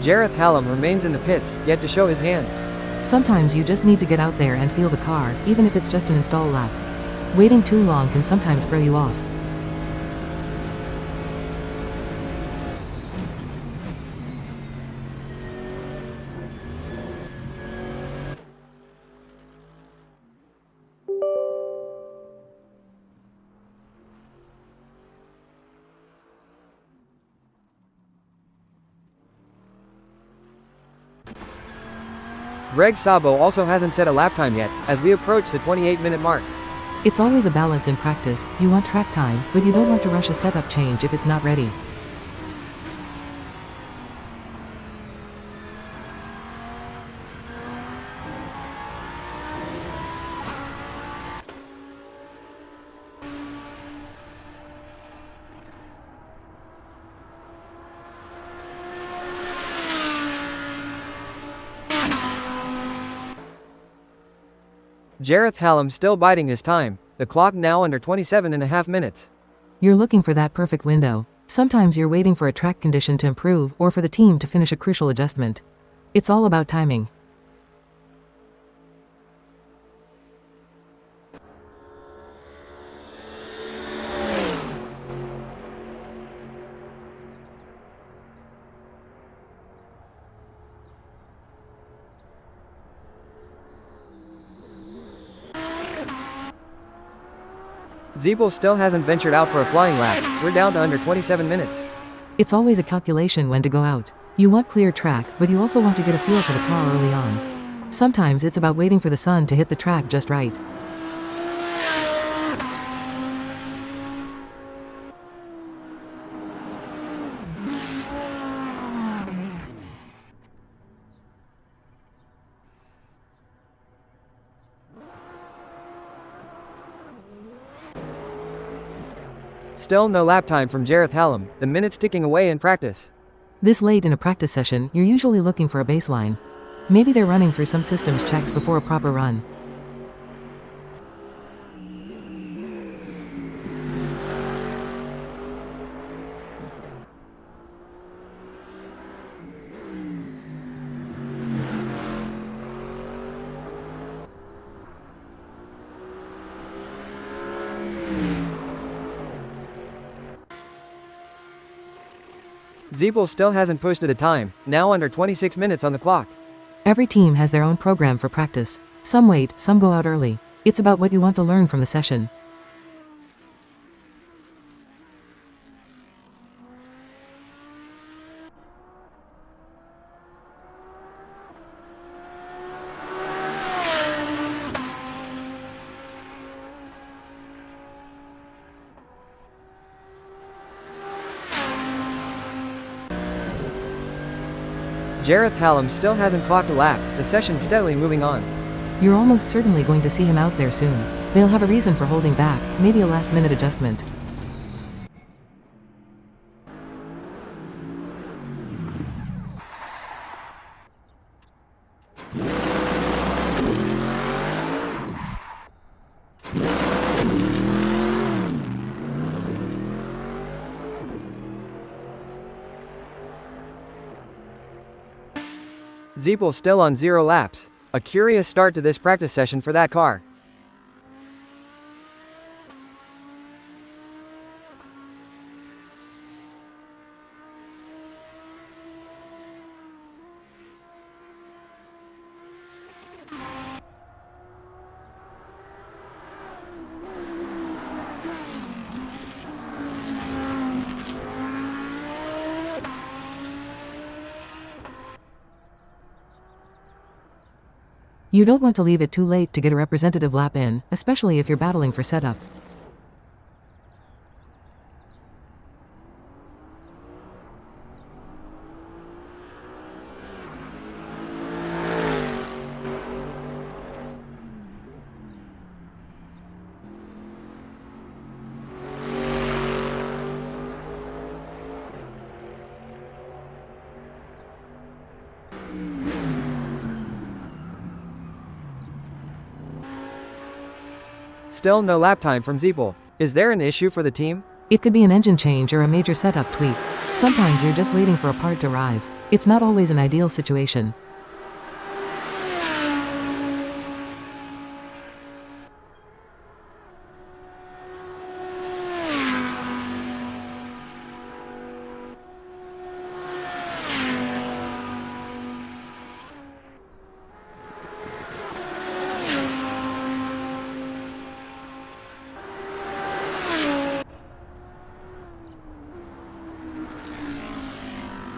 Jareth Hallam remains in the pits, yet to show his hand. Sometimes you just need to get out there and feel the car, even if it's just an install lap. Waiting too long can sometimes throw you off. Greg Sabo also hasn't set a lap time yet, as we approach the 28-minute mark. It's always a balance in practice. You want track time, but you don't want to rush a setup change if it's not ready. Jareth Hallam still biding his time, the clock now under 27.5 minutes. You're looking for that perfect window. Sometimes you're waiting for a track condition to improve or for the team to finish a crucial adjustment. It's all about timing. Zeeble still hasn't ventured out for a flying lap. We're down to under 27 minutes. It's always a calculation when to go out. You want clear track, but you also want to get a feel for the car early on. Sometimes it's about waiting for the sun to hit the track just right. Still no lap time from Jareth Hallam, the minutes ticking away in practice. This late in a practice session, you're usually looking for a baseline. Maybe they're running through some systems checks before a proper run. Zeeble still hasn't posted a time, now under 26 minutes on the clock. Every team has their own program for practice. Some wait, some go out early. It's about what you want to learn from the session. Jareth Hallam still hasn't clocked a lap, the session's steadily moving on. You're almost certainly going to see him out there soon. They'll have a reason for holding back, maybe a last-minute adjustment. Zeeble still on 0 laps. A curious start to this practice session for that car. You don't want to leave it too late to get a representative lap in, especially if you're battling for setup. Still no lap time from Zeeble. Is there an issue for the team? It could be an engine change or a major setup tweak. Sometimes you're just waiting for a part to arrive. It's not always an ideal situation.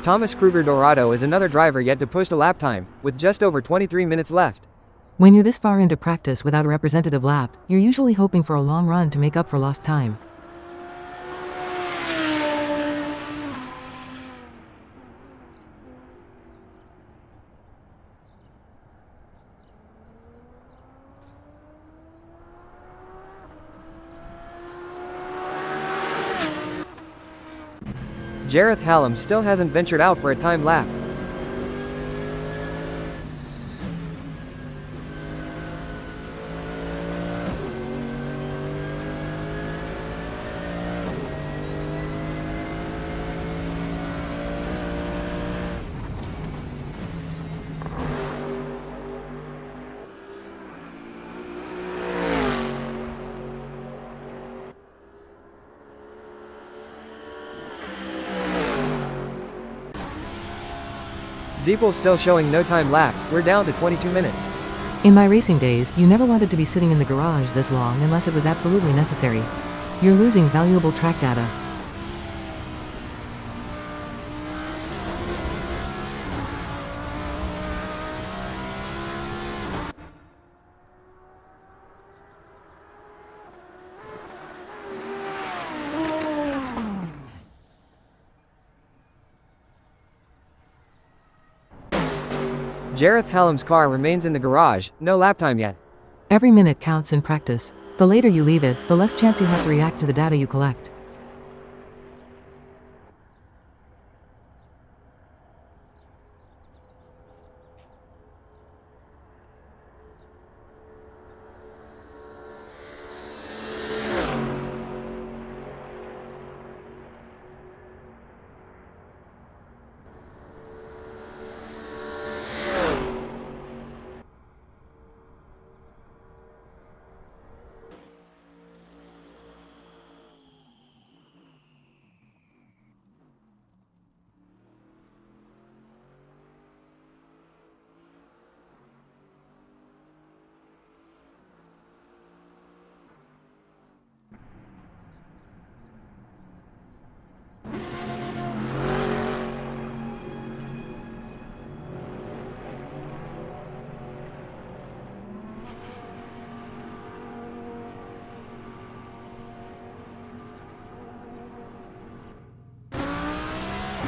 Thomas Kruger Dorado is another driver yet to push the lap time, with just over 23 minutes left. When you're this far into practice without a representative lap, you're usually hoping for a long run to make up for lost time. Jareth Hallam still hasn't ventured out for a time lap. Zeepel's still showing no time lap, we're down to 22 minutes. In my racing days, you never wanted to be sitting in the garage this long unless it was absolutely necessary. You're losing valuable track data. Jareth Hallam's car remains in the garage, no lap time yet. Every minute counts in practice. The later you leave it, the less chance you have to react to the data you collect.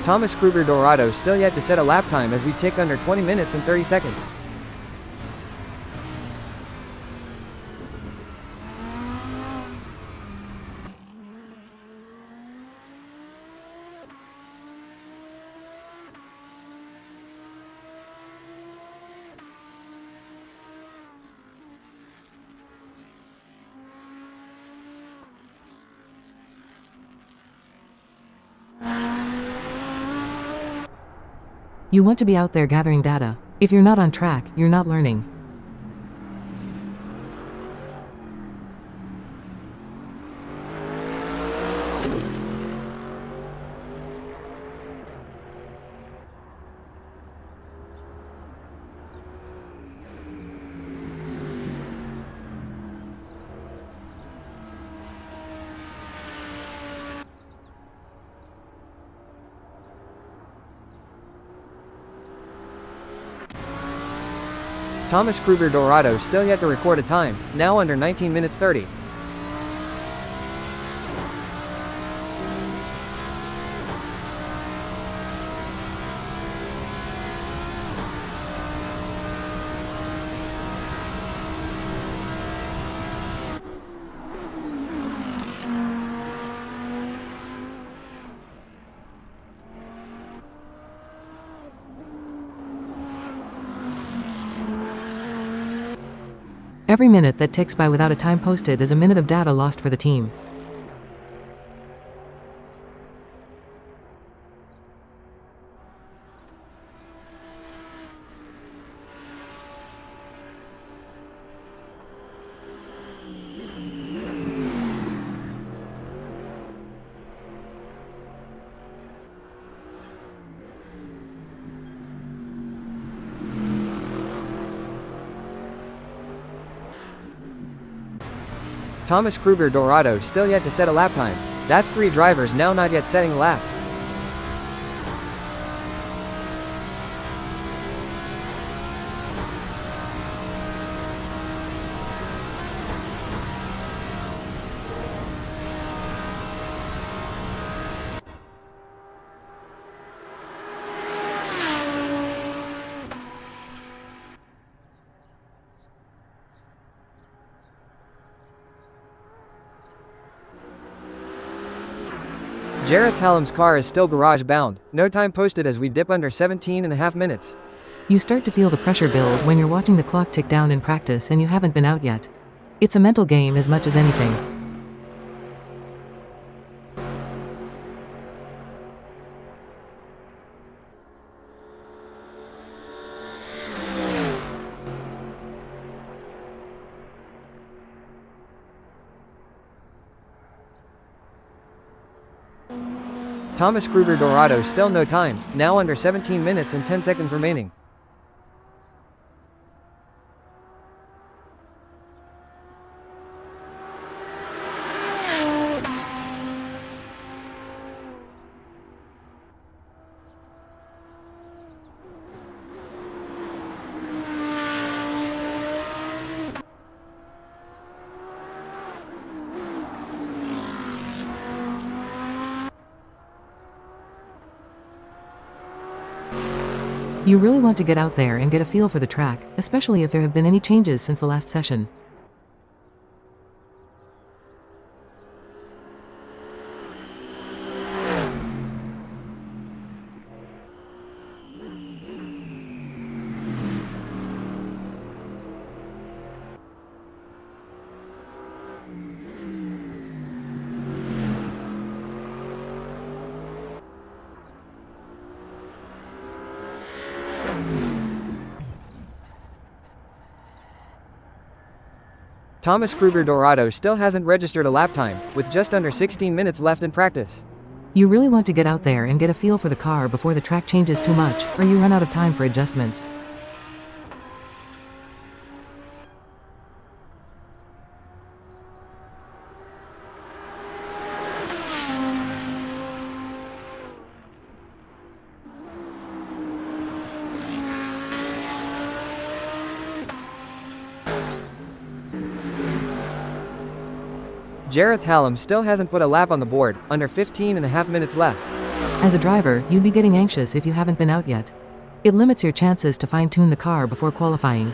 Thomas Kruger Dorado still yet to set a lap time as we tick under 20 minutes and 30 seconds. You want to be out there gathering data. If you're not on track, you're not learning. Thomas Kruger Dorado still yet to record a time, now under 19 minutes 30. Every minute that ticks by without a time posted is a minute of data lost for the team. Thomas Kruger Dorado still yet to set a lap time. That's 3 drivers now not yet setting a lap. Jareth Hallam's car is still garage bound, no time posted as we dip under 17.5 minutes. You start to feel the pressure build when you're watching the clock tick down in practice and you haven't been out yet. It's a mental game as much as anything. Thomas Kruger Dorado still no time, now under 17 minutes and 10 seconds remaining. You really want to get out there and get a feel for the track, especially if there have been any changes since the last session. Thomas Kruger Dorado still hasn't registered a lap time, with just under 16 minutes left in practice. You really want to get out there and get a feel for the car before the track changes too much, or you run out of time for adjustments. Jareth Hallam still hasn't put a lap on the board, under 15.5 minutes left. As a driver, you'd be getting anxious if you haven't been out yet. It limits your chances to fine-tune the car before qualifying.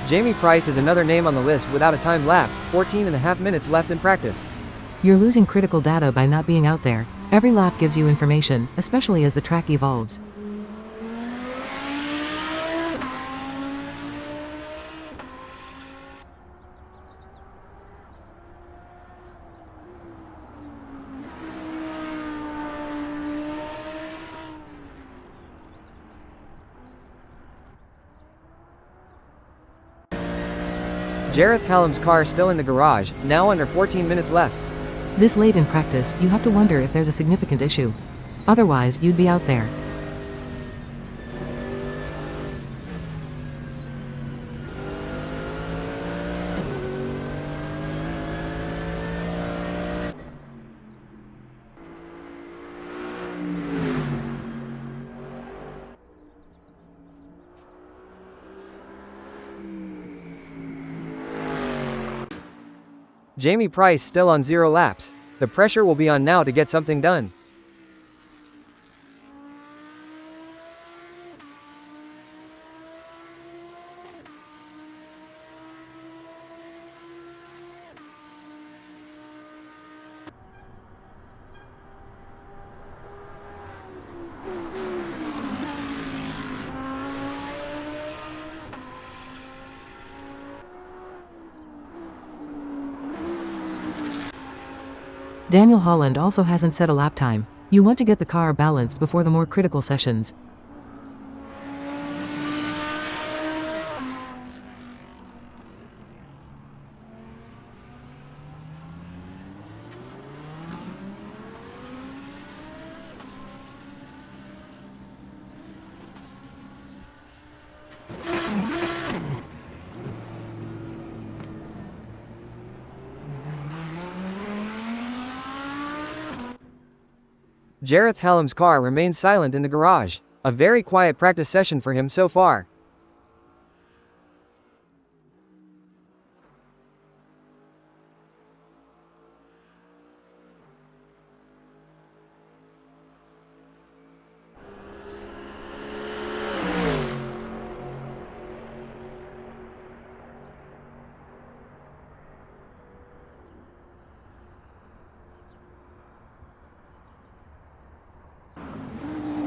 Jamie Price is another name on the list without a timed lap, 14.5 minutes left in practice. You're losing critical data by not being out there. Every lap gives you information, especially as the track evolves. Jareth Hallam's car still in the garage, now under 14 minutes left. This late in practice, you have to wonder if there's a significant issue. Otherwise, you'd be out there. Jamie Price still on 0 laps. The pressure will be on now to get something done. Daniel Holland also hasn't set a lap time. You want to get the car balanced before the more critical sessions. Jareth Hallam's car remains silent in the garage. A very quiet practice session for him so far.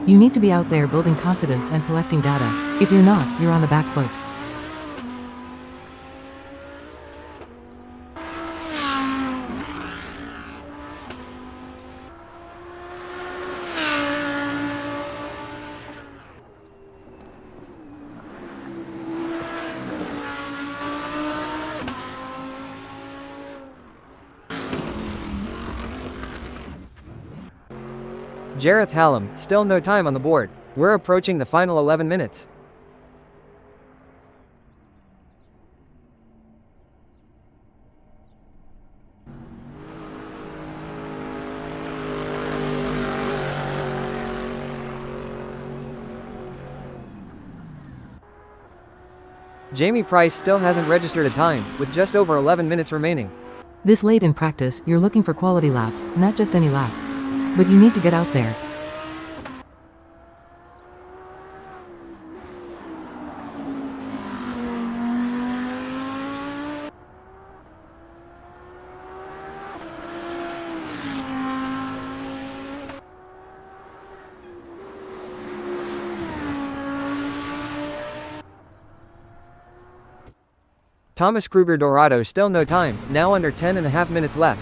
You need to be out there building confidence and collecting data. If you're not, you're on the back foot. Jareth Hallam, still no time on the board. We're approaching the final 11 minutes. Jamie Price still hasn't registered a time, with just over 11 minutes remaining. This late in practice, you're looking for quality laps, not just any lap. But you need to get out there. Thomas Kruger Dorado still no time, now under 10.5 minutes left.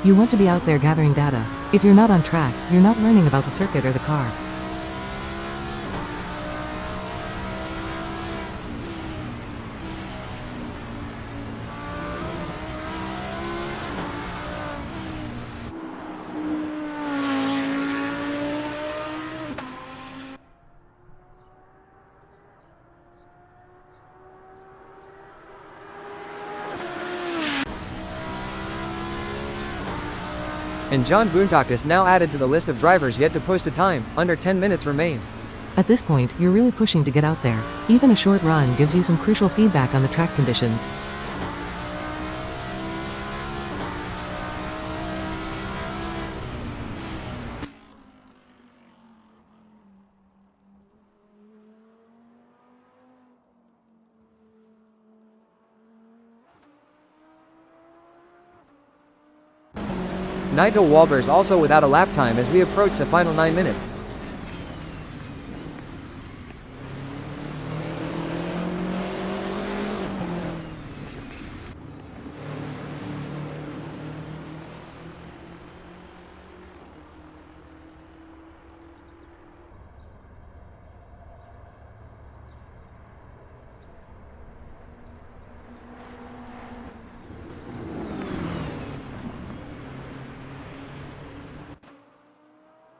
You want to be out there gathering data. If you're not on track, you're not learning about the circuit or the car. And John Boontock is now added to the list of drivers yet to post a time. Under 10 minutes remain. At this point, you're really pushing to get out there. Even a short run gives you some crucial feedback on the track conditions. Nigel Walbers also without a lap time as we approach the final 9 minutes.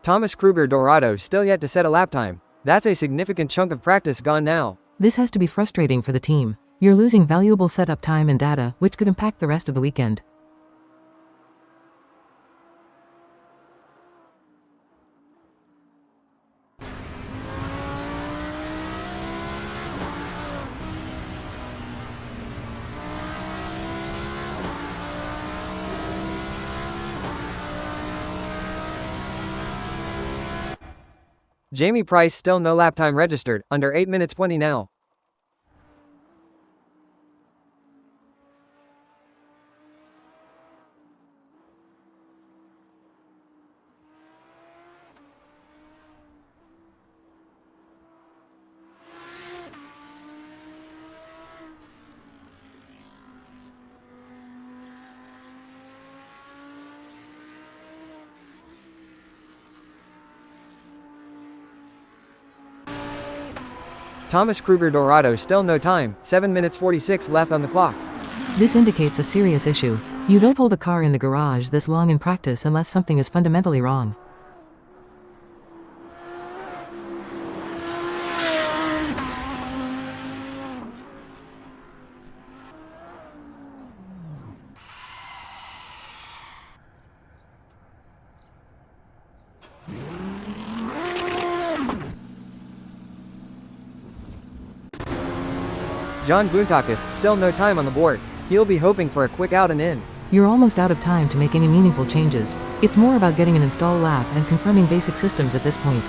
Thomas Kruger Dorado still yet to set a lap time. That's a significant chunk of practice gone now. This has to be frustrating for the team. You're losing valuable setup time and data, which could impact the rest of the weekend. Jamie Price still no lap time registered, under 8 minutes 20 now. Thomas Kruger Dorado still no time, 7 minutes 46 left on the clock. This indicates a serious issue. You don't hold a car in the garage this long in practice unless something is fundamentally wrong. John Buntakis, still no time on the board. He'll be hoping for a quick out and in. You're almost out of time to make any meaningful changes. It's more about getting an install lap and confirming basic systems at this point.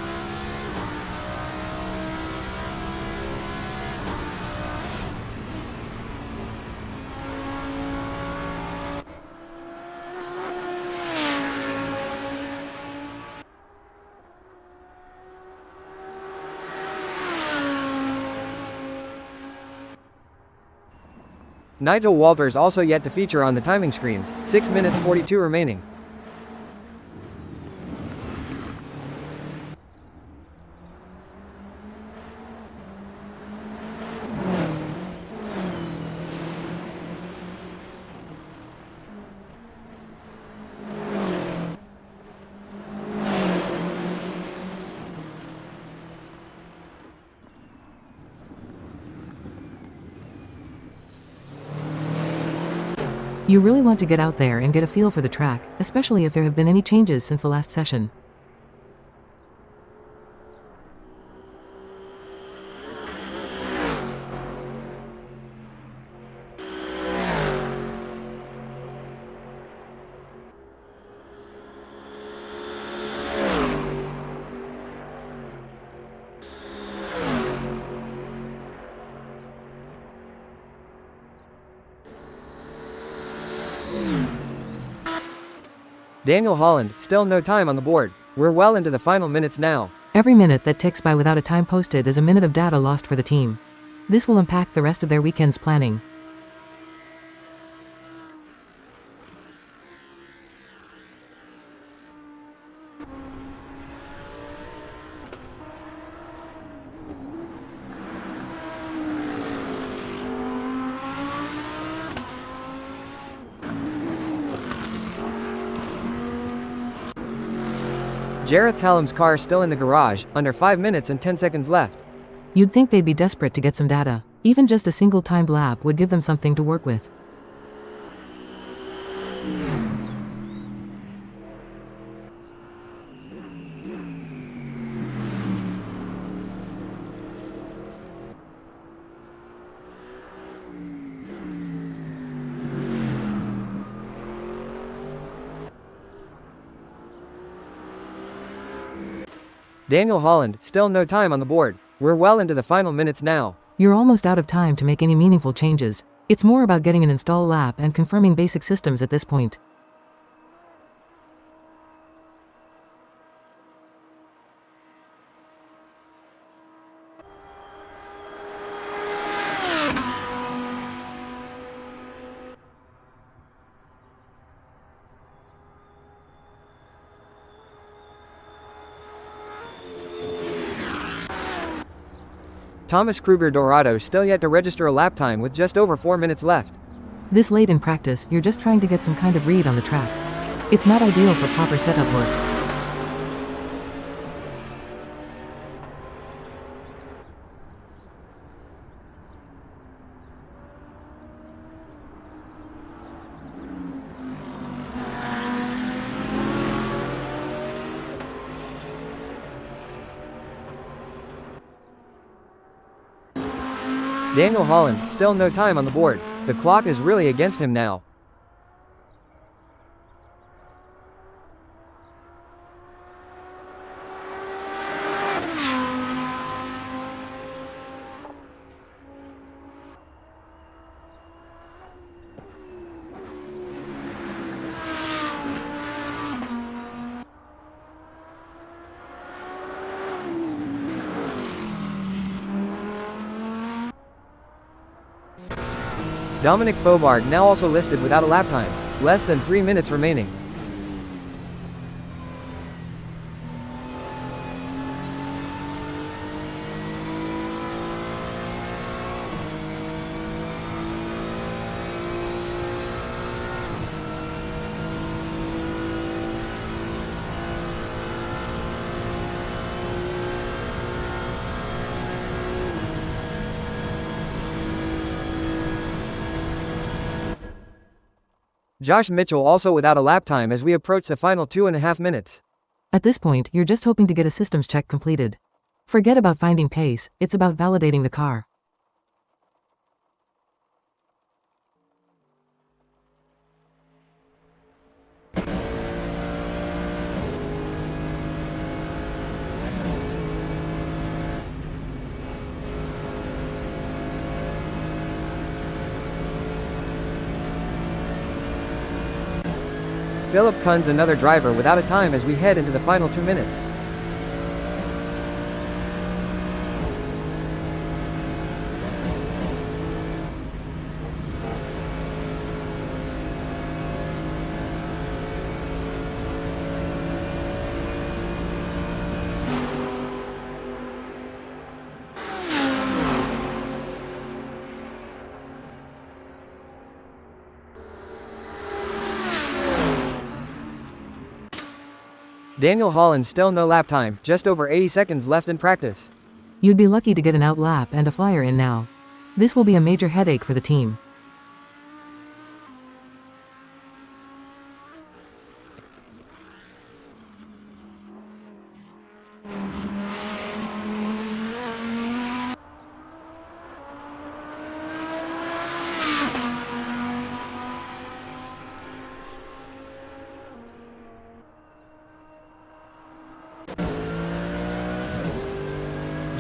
Nigel Walters also yet to feature on the timing screens, 6 minutes 42 remaining. You really want to get out there and get a feel for the track, especially if there have been any changes since the last session. Daniel Holland, still no time on the board. We're well into the final minutes now. Every minute that ticks by without a time posted is a minute of data lost for the team. This will impact the rest of their weekend's planning. Jareth Hallam's car still in the garage, under 5 minutes and 10 seconds left. You'd think they'd be desperate to get some data. Even just a single timed lap would give them something to work with. Daniel Holland, still no time on the board. We're well into the final minutes now. You're almost out of time to make any meaningful changes. It's more about getting an install lap and confirming basic systems at this point. Thomas Kruger Dorado still yet to register a lap time with just over 4 minutes left. This late in practice, you're just trying to get some kind of read on the track. It's not ideal for proper setup work. Daniel Holland, still no time on the board. The clock is really against him now. Dominic Faubourg now also listed without a lap time. Less than 3 minutes remaining. Josh Mitchell also without a lap time as we approach the final 2.5 minutes. At this point, you're just hoping to get a systems check completed. Forget about finding pace, it's about validating the car. Philip Kunz another driver without a time as we head into the final 2 minutes. Daniel Holland still no lap time, just over 80 seconds left in practice. You'd be lucky to get an out lap and a flyer in now. This will be a major headache for the team.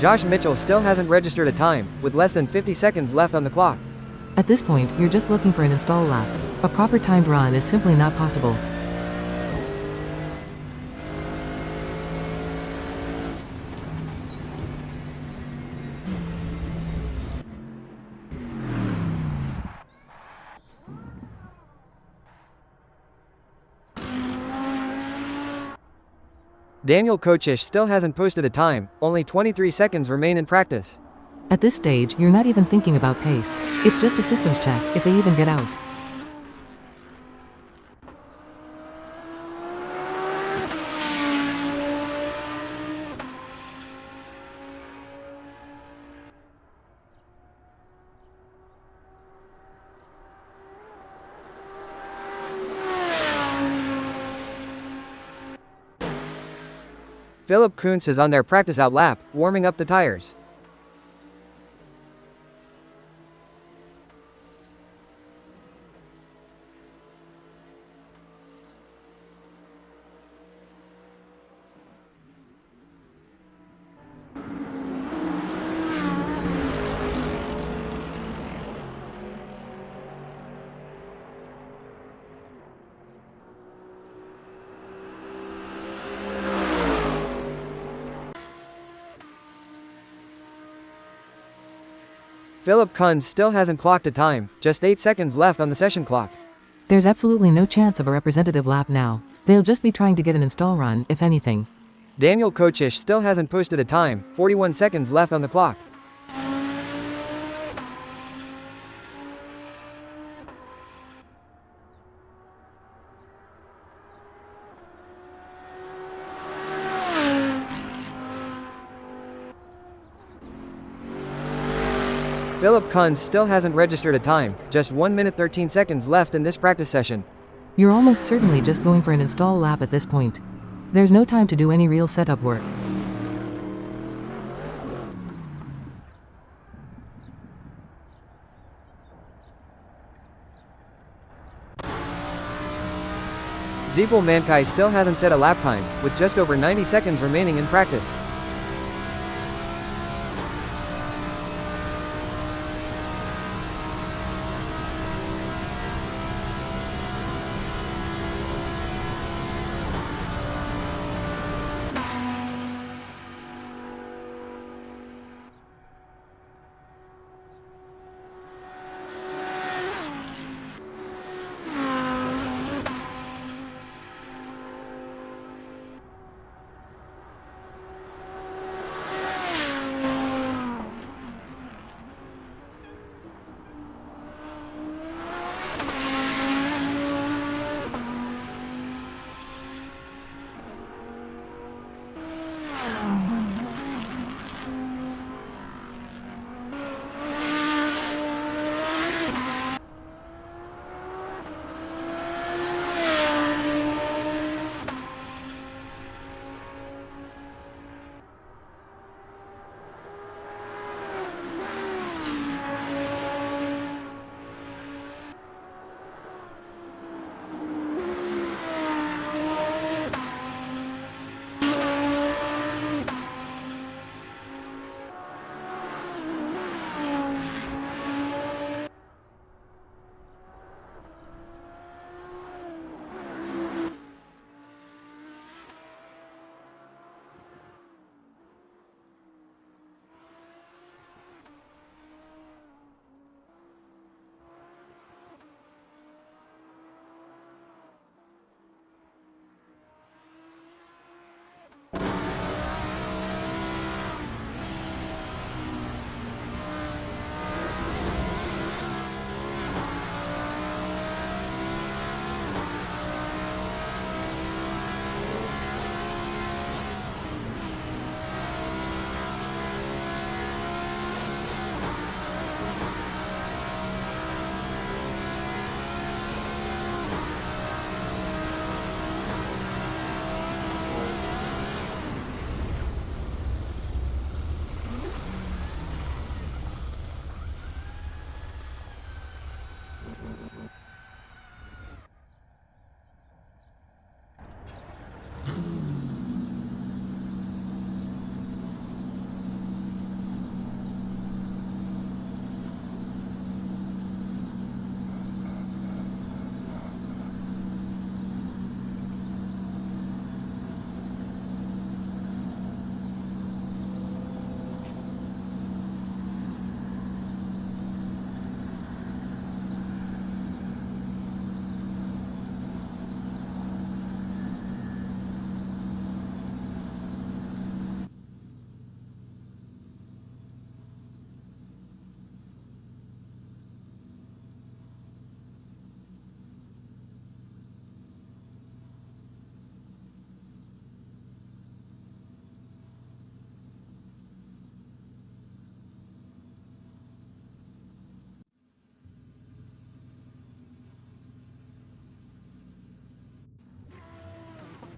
Josh Mitchell still hasn't registered a time, with less than 50 seconds left on the clock. At this point, you're just looking for an install lap. A proper timed run is simply not possible. Daniel Kochish still hasn't posted a time, only 23 seconds remain in practice. At this stage, you're not even thinking about pace. It's just a systems check, if they even get out. Philip Kuntz is on their practice out lap, warming up the tires. Philip Kunz still hasn't clocked a time, just 8 seconds left on the session clock. There's absolutely no chance of a representative lap now. They'll just be trying to get an install run, if anything. Daniel Kochish still hasn't posted a time, 41 seconds left on the clock. Philip Kunz still hasn't registered a time, just 1 minute 13 seconds left in this practice session. You're almost certainly just going for an install lap at this point. There's no time to do any real setup work. Zeeple Mankai still hasn't set a lap time, with just over 90 seconds remaining in practice.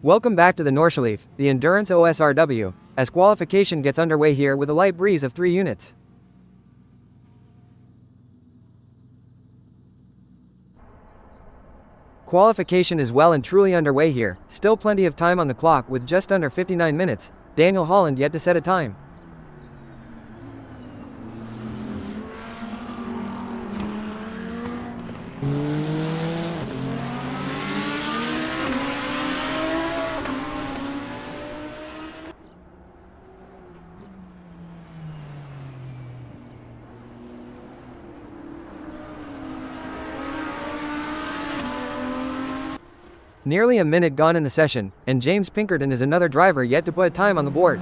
Welcome back to the Nordschleife, the Endurance OSRW, as qualification gets underway here with a light breeze of 3 units. Qualification is well and truly underway here, still plenty of time on the clock with just under 59 minutes, Daniel Holland yet to set a time. Nearly a minute gone in the session, and James Pinkerton is another driver yet to put a time on the board.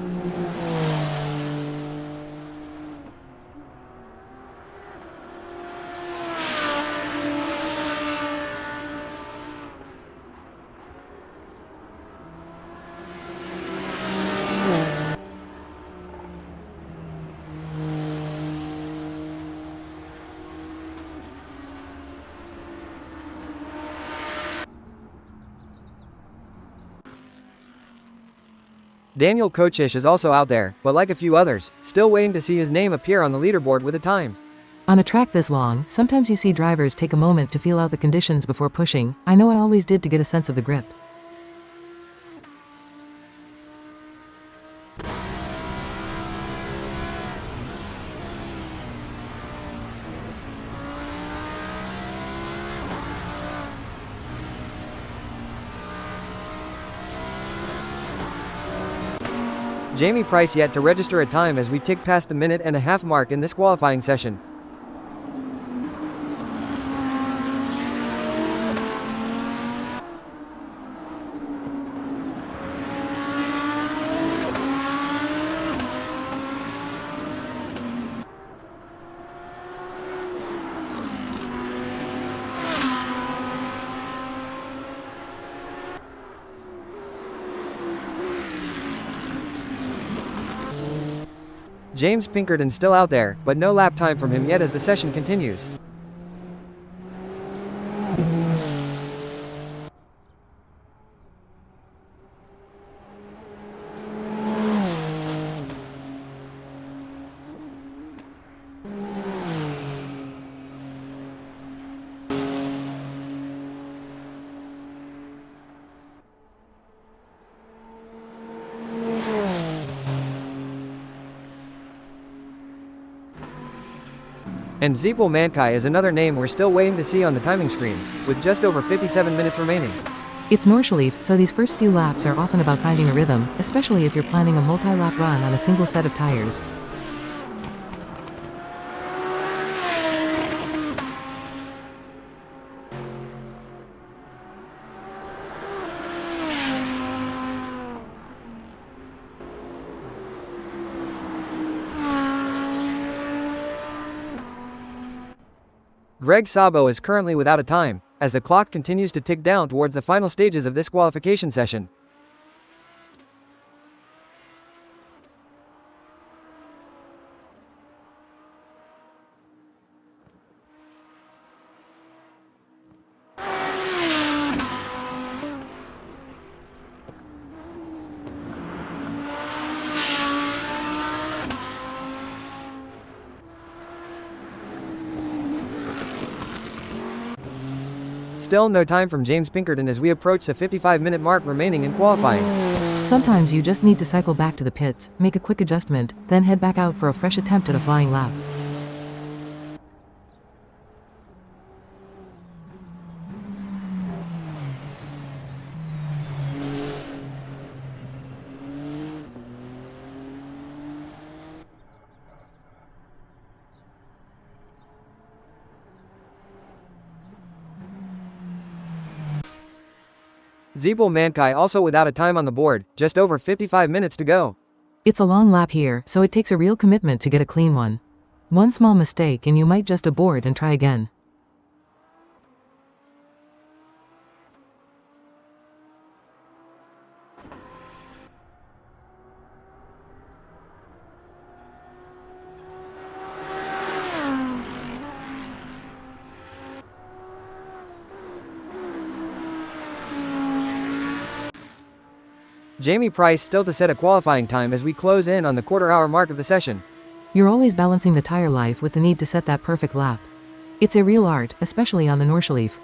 Daniel Kochish is also out there, but like a few others, still waiting to see his name appear on the leaderboard with a time. On a track this long, sometimes you see drivers take a moment to feel out the conditions before pushing. I know I always did to get a sense of the grip. Jamie Price yet to register a time as we tick past the minute-and-a-half mark in this qualifying session. James Pinkerton still out there, but no lap time from him yet as the session continues. And Zeeple Mankai is another name we're still waiting to see on the timing screens, with just over 57 minutes remaining. It's Nordschleife, so these first few laps are often about finding a rhythm, especially if you're planning a multi-lap run on a single set of tires. Greg Sabo is currently without a time, as the clock continues to tick down towards the final stages of this qualification session. Still no time from James Pinkerton as we approach the 55-minute mark remaining in qualifying. Sometimes you just need to cycle back to the pits, make a quick adjustment, then head back out for a fresh attempt at a flying lap. Zeeple Mankai also without a time on the board, just over 55 minutes to go. It's a long lap here, so it takes a real commitment to get a clean one. One small mistake and you might just abort and try again. Jamie Price still to set a qualifying time as we close in on the quarter-hour mark of the session. You're always balancing the tire life with the need to set that perfect lap. It's a real art, especially on the Nordschleife.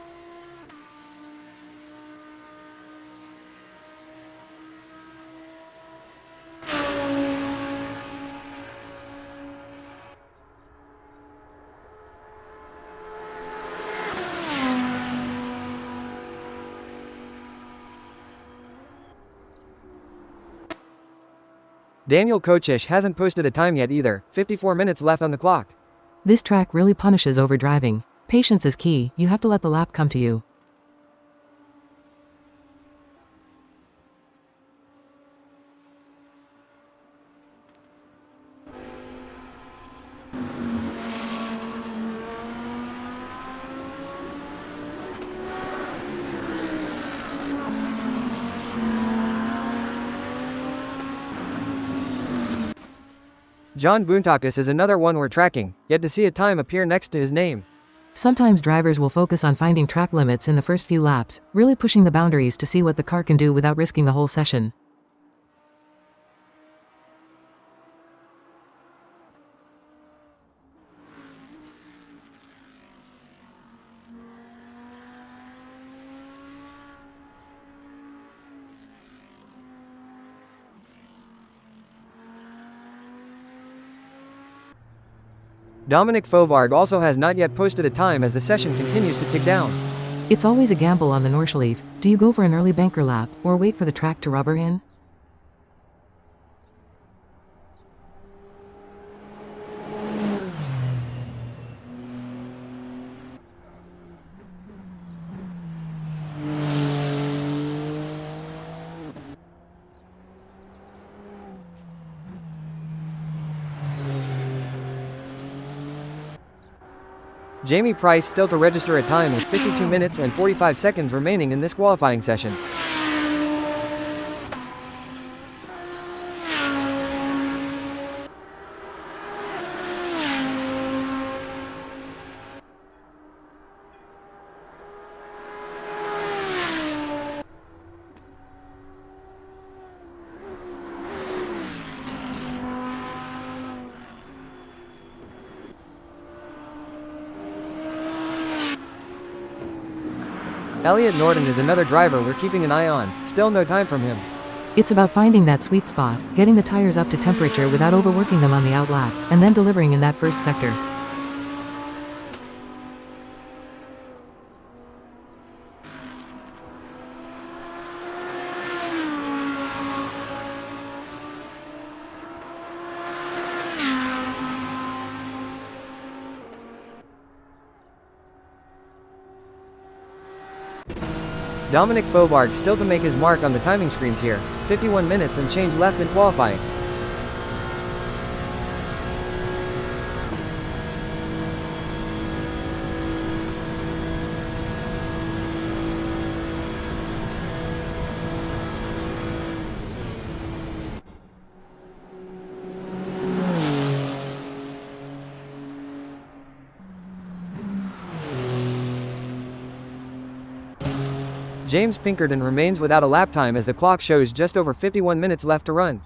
Daniel Kochish hasn't posted a time yet either, 54 minutes left on the clock. This track really punishes overdriving. Patience is key, you have to let the lap come to you. John Boontakis is another one we're tracking, yet to see a time appear next to his name. Sometimes drivers will focus on finding track limits in the first few laps, really pushing the boundaries to see what the car can do without risking the whole session. Dominic Fovard also has not yet posted a time as the session continues to tick down. It's always a gamble on the Nordschleife. Do you go for an early banker lap, or wait for the track to rubber in? Jamie Price still to register a time with 52 minutes and 45 seconds remaining in this qualifying session. Elliot Norton is another driver we're keeping an eye on, still no time from him. It's about finding that sweet spot, getting the tires up to temperature without overworking them on the out lap, and then delivering in that first sector. Dominic Fovard still to make his mark on the timing screens here, 51 minutes and change left in qualifying. James Pinkerton remains without a lap time as the clock shows just over 51 minutes left to run.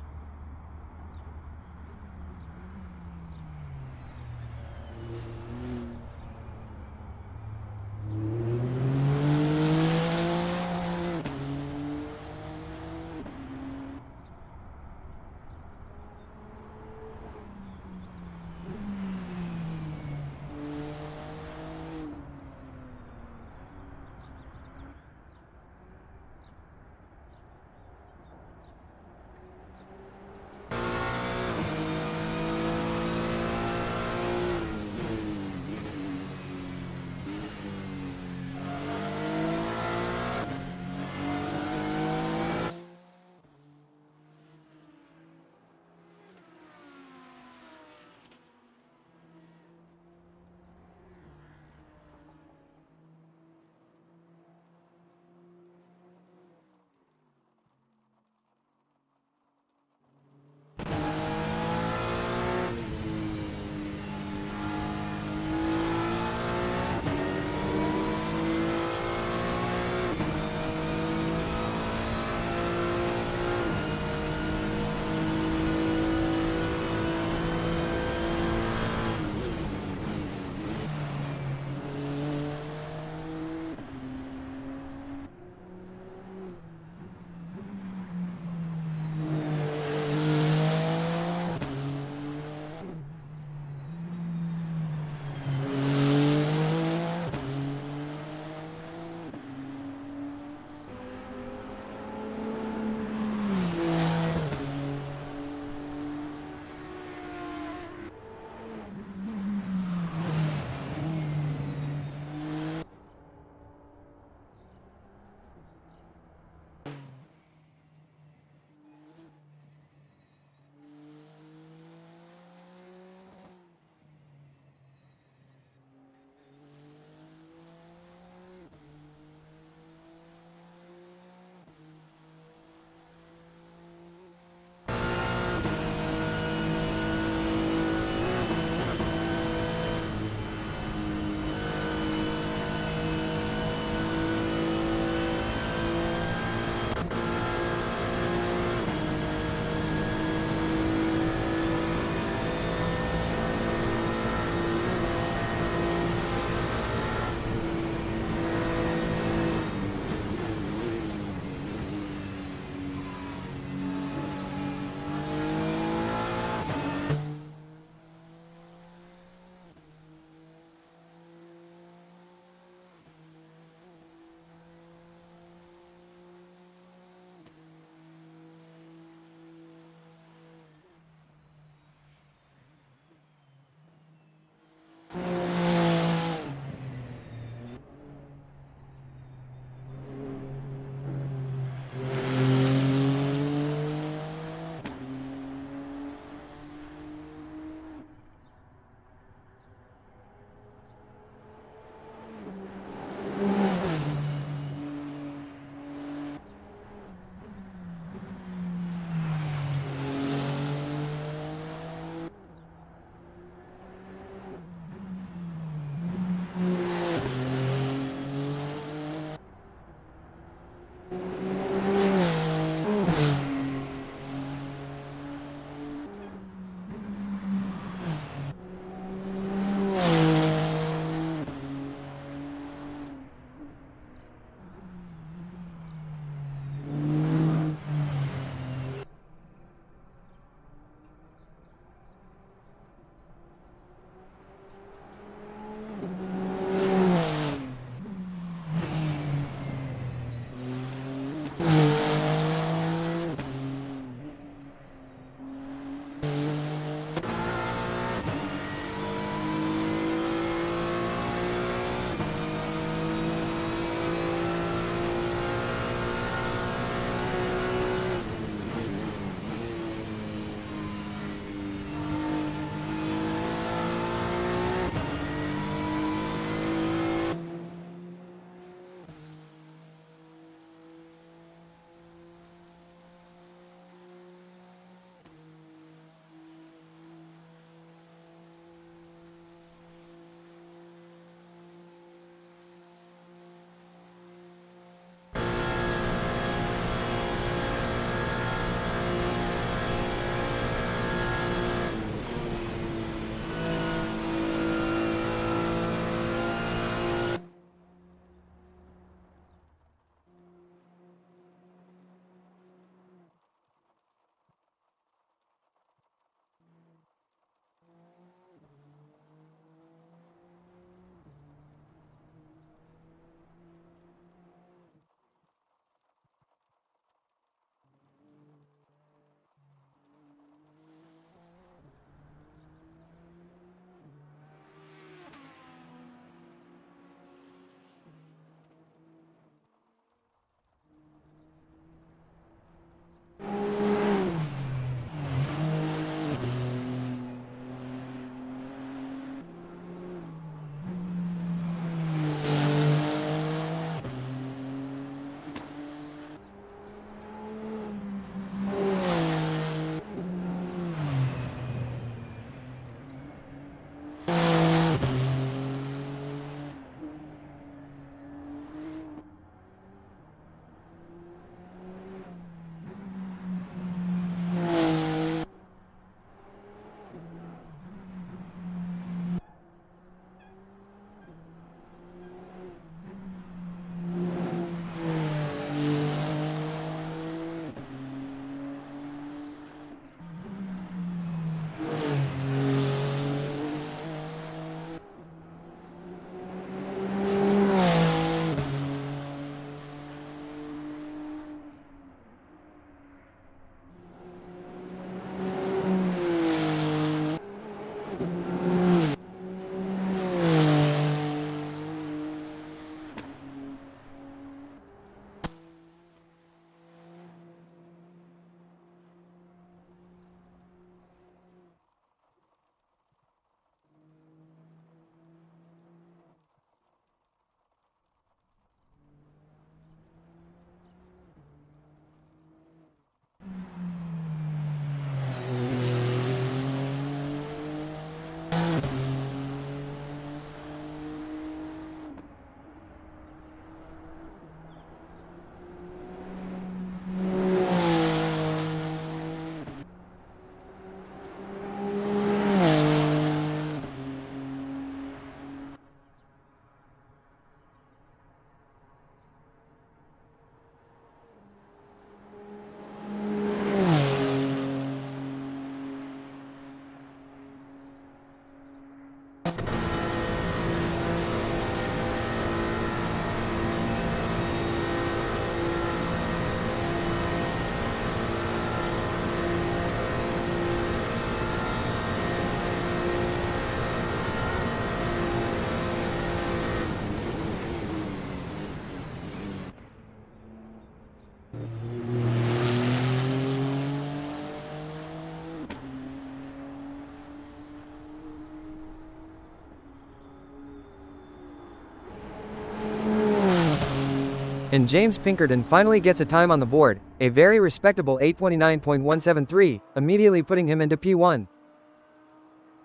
And James Pinkerton finally gets a time on the board, a very respectable 8:29.173, immediately putting him into P1.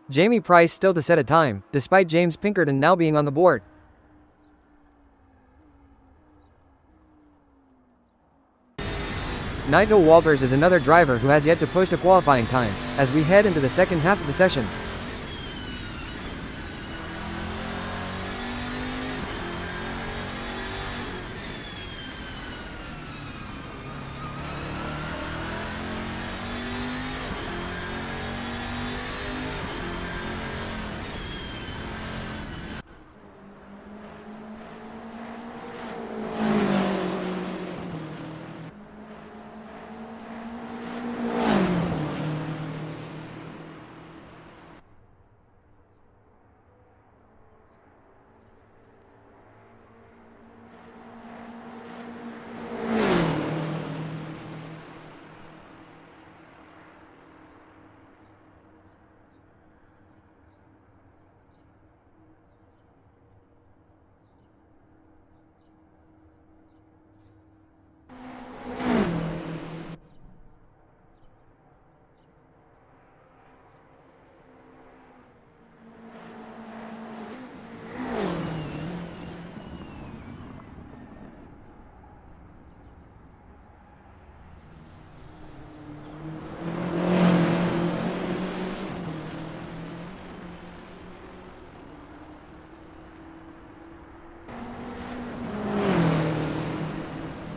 Jamie Price still to set a time, despite James Pinkerton now being on the board. Nigel Walters is another driver who has yet to post a qualifying time, as we head into the second half of the session.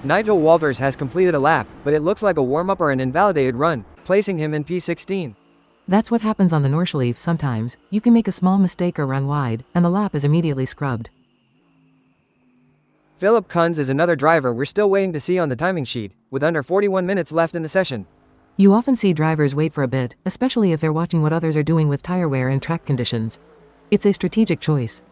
Nigel Walters has completed a lap, but it looks like a warm-up or an invalidated run, placing him in P16. That's what happens on the Nordschleife sometimes. You can make a small mistake or run wide, and the lap is immediately scrubbed. Philip Kunz is another driver we're still waiting to see on the timing sheet, with under 41 minutes left in the session. You often see drivers wait for a bit, especially if they're watching what others are doing with tire wear and track conditions. It's a strategic choice.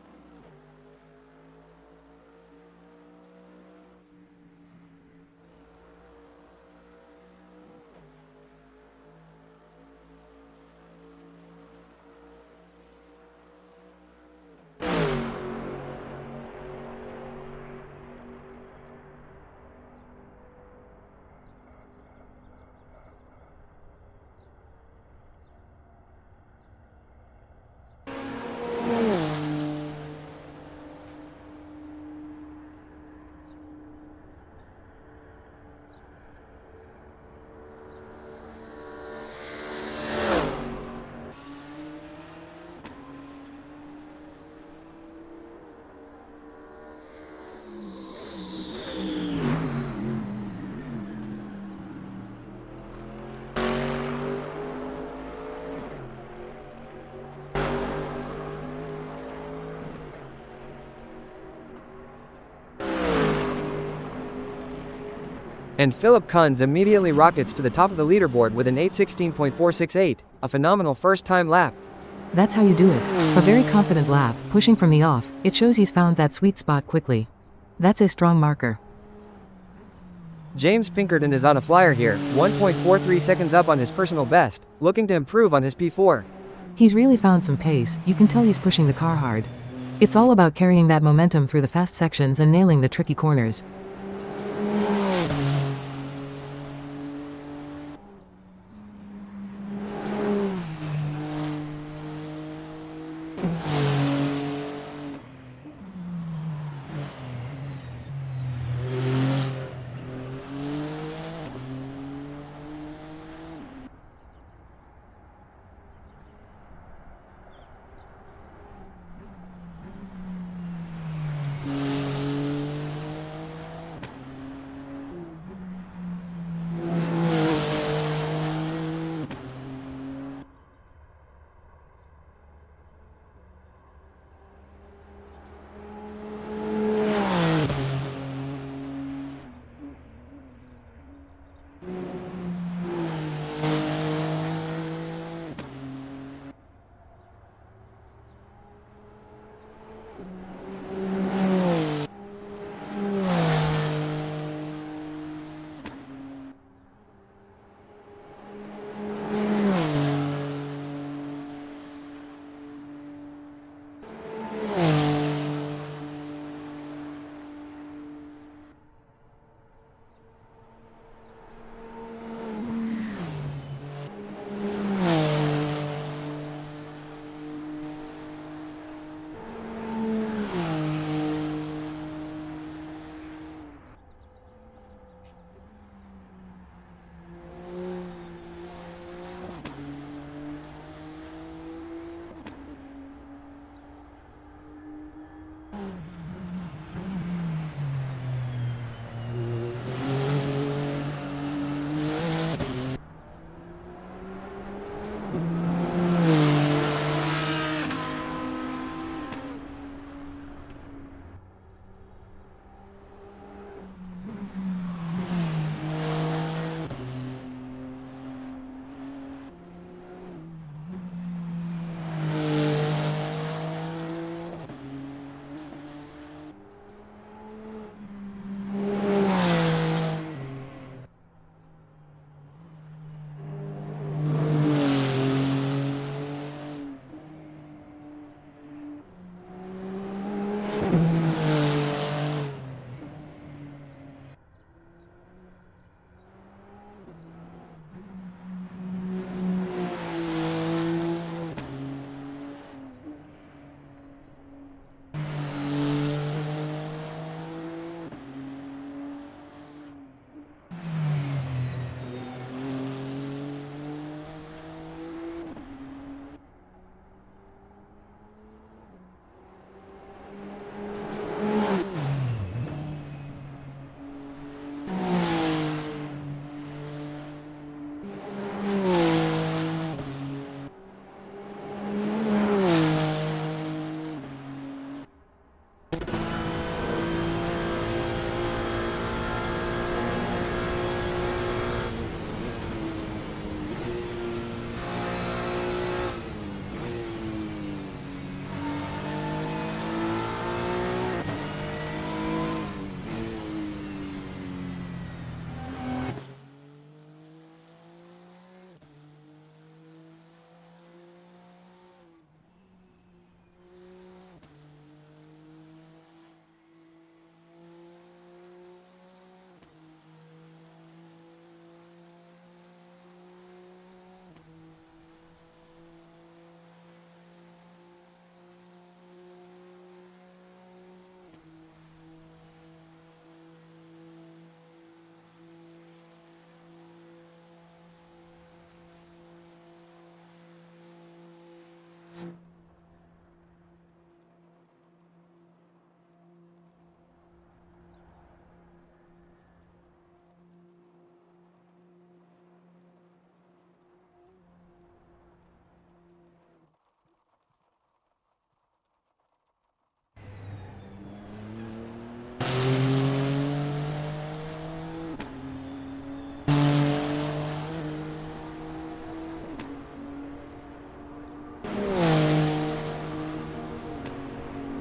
And Philip Kunz immediately rockets to the top of the leaderboard with an 8:16.468, a phenomenal first-time lap. That's how you do it. A very confident lap, pushing from the off. It shows he's found that sweet spot quickly. That's a strong marker. James Pinkerton is on a flyer here, 1.43 seconds up on his personal best, looking to improve on his P4. He's really found some pace. You can tell he's pushing the car hard. It's all about carrying that momentum through the fast sections and nailing the tricky corners.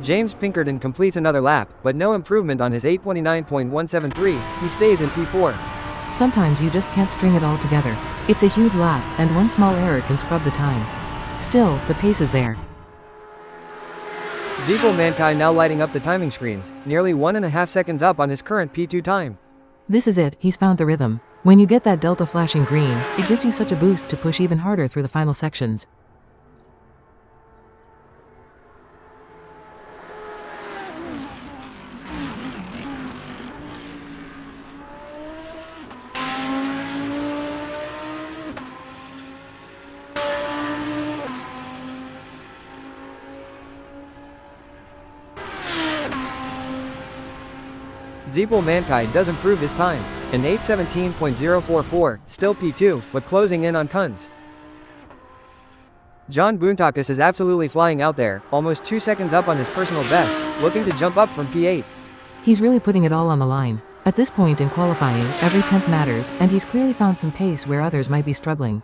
James Pinkerton completes another lap, but no improvement on his 8:29.173, he stays in P4. Sometimes you just can't string it all together. It's a huge lap, and one small error can scrub the time. Still, the pace is there. Ziegel Mankai now lighting up the timing screens, nearly 1.5 seconds up on his current P2 time. This is it, he's found the rhythm. When you get that delta flashing green, it gives you such a boost to push even harder through the final sections. Ziegel Mankai does improve his time, an 8:17.044, still P2, but closing in on Kunz. John Boontakis is absolutely flying out there, almost 2 seconds up on his personal best, looking to jump up from P8. He's really putting it all on the line. At this point in qualifying, every tenth matters, and he's clearly found some pace where others might be struggling.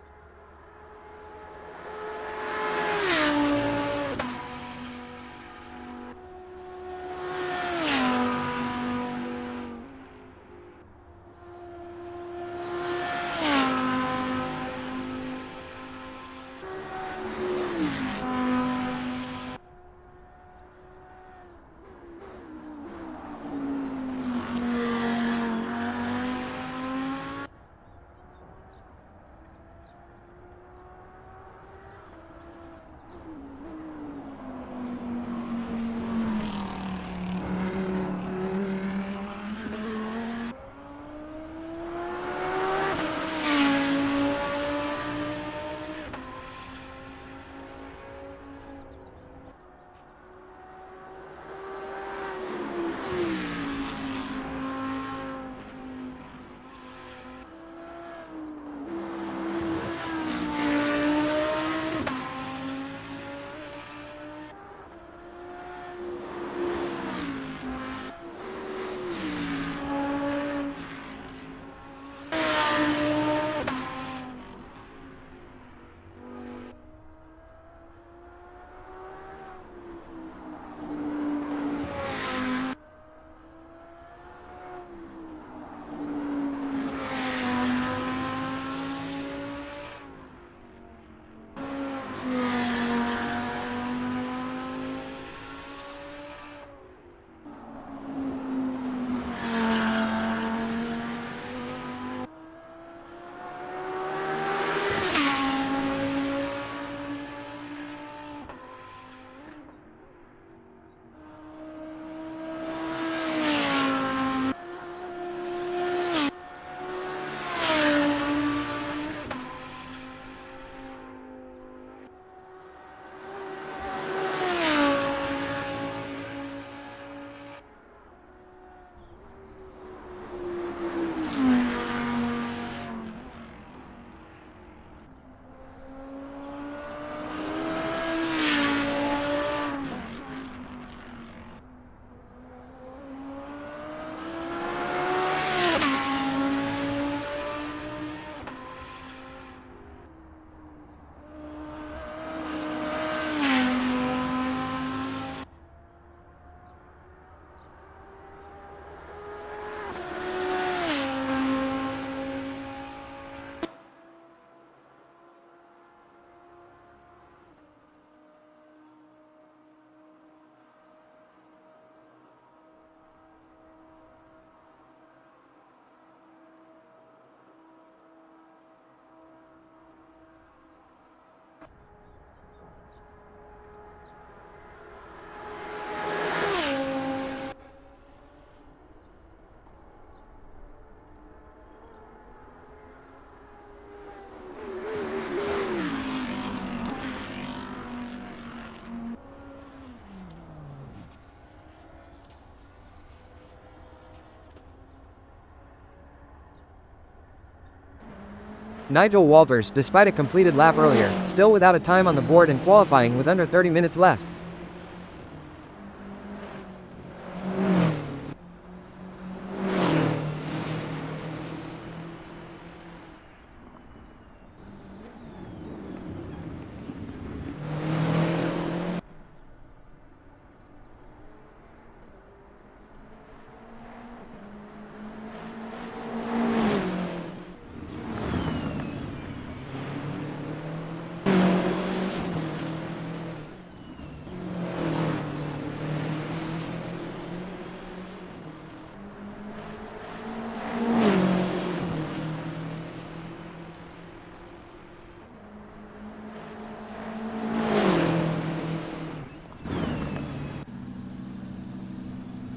Nigel Walters, despite a completed lap earlier, still without a time on the board and qualifying with under 30 minutes left.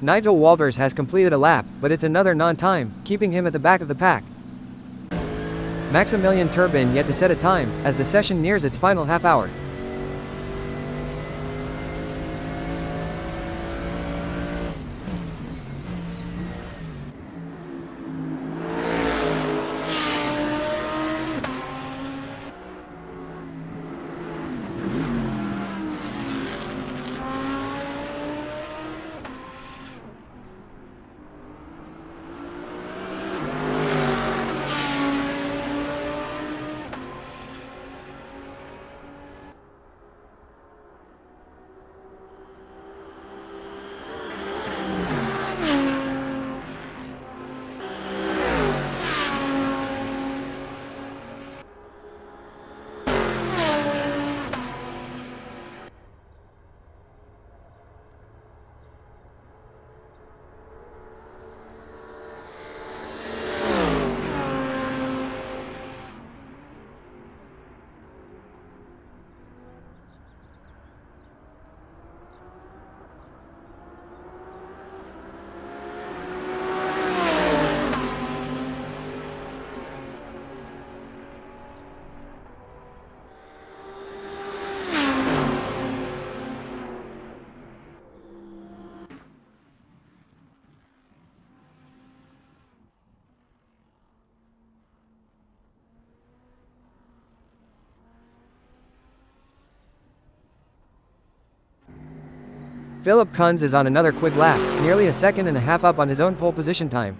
Nigel Walters has completed a lap, but it's another non-time, keeping him at the back of the pack. Maximilian Turbin yet to set a time, as the session nears its final half hour. Philip Kunz is on another quick lap, nearly a second and a half up on his own pole position time.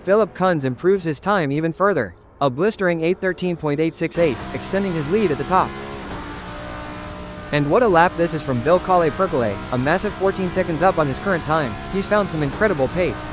Philip Kunz improves his time even further, a blistering 8:13.868, extending his lead at the top. And what a lap this is from Ville Pergolais, a massive 14 seconds up on his current time. He's found some incredible pace.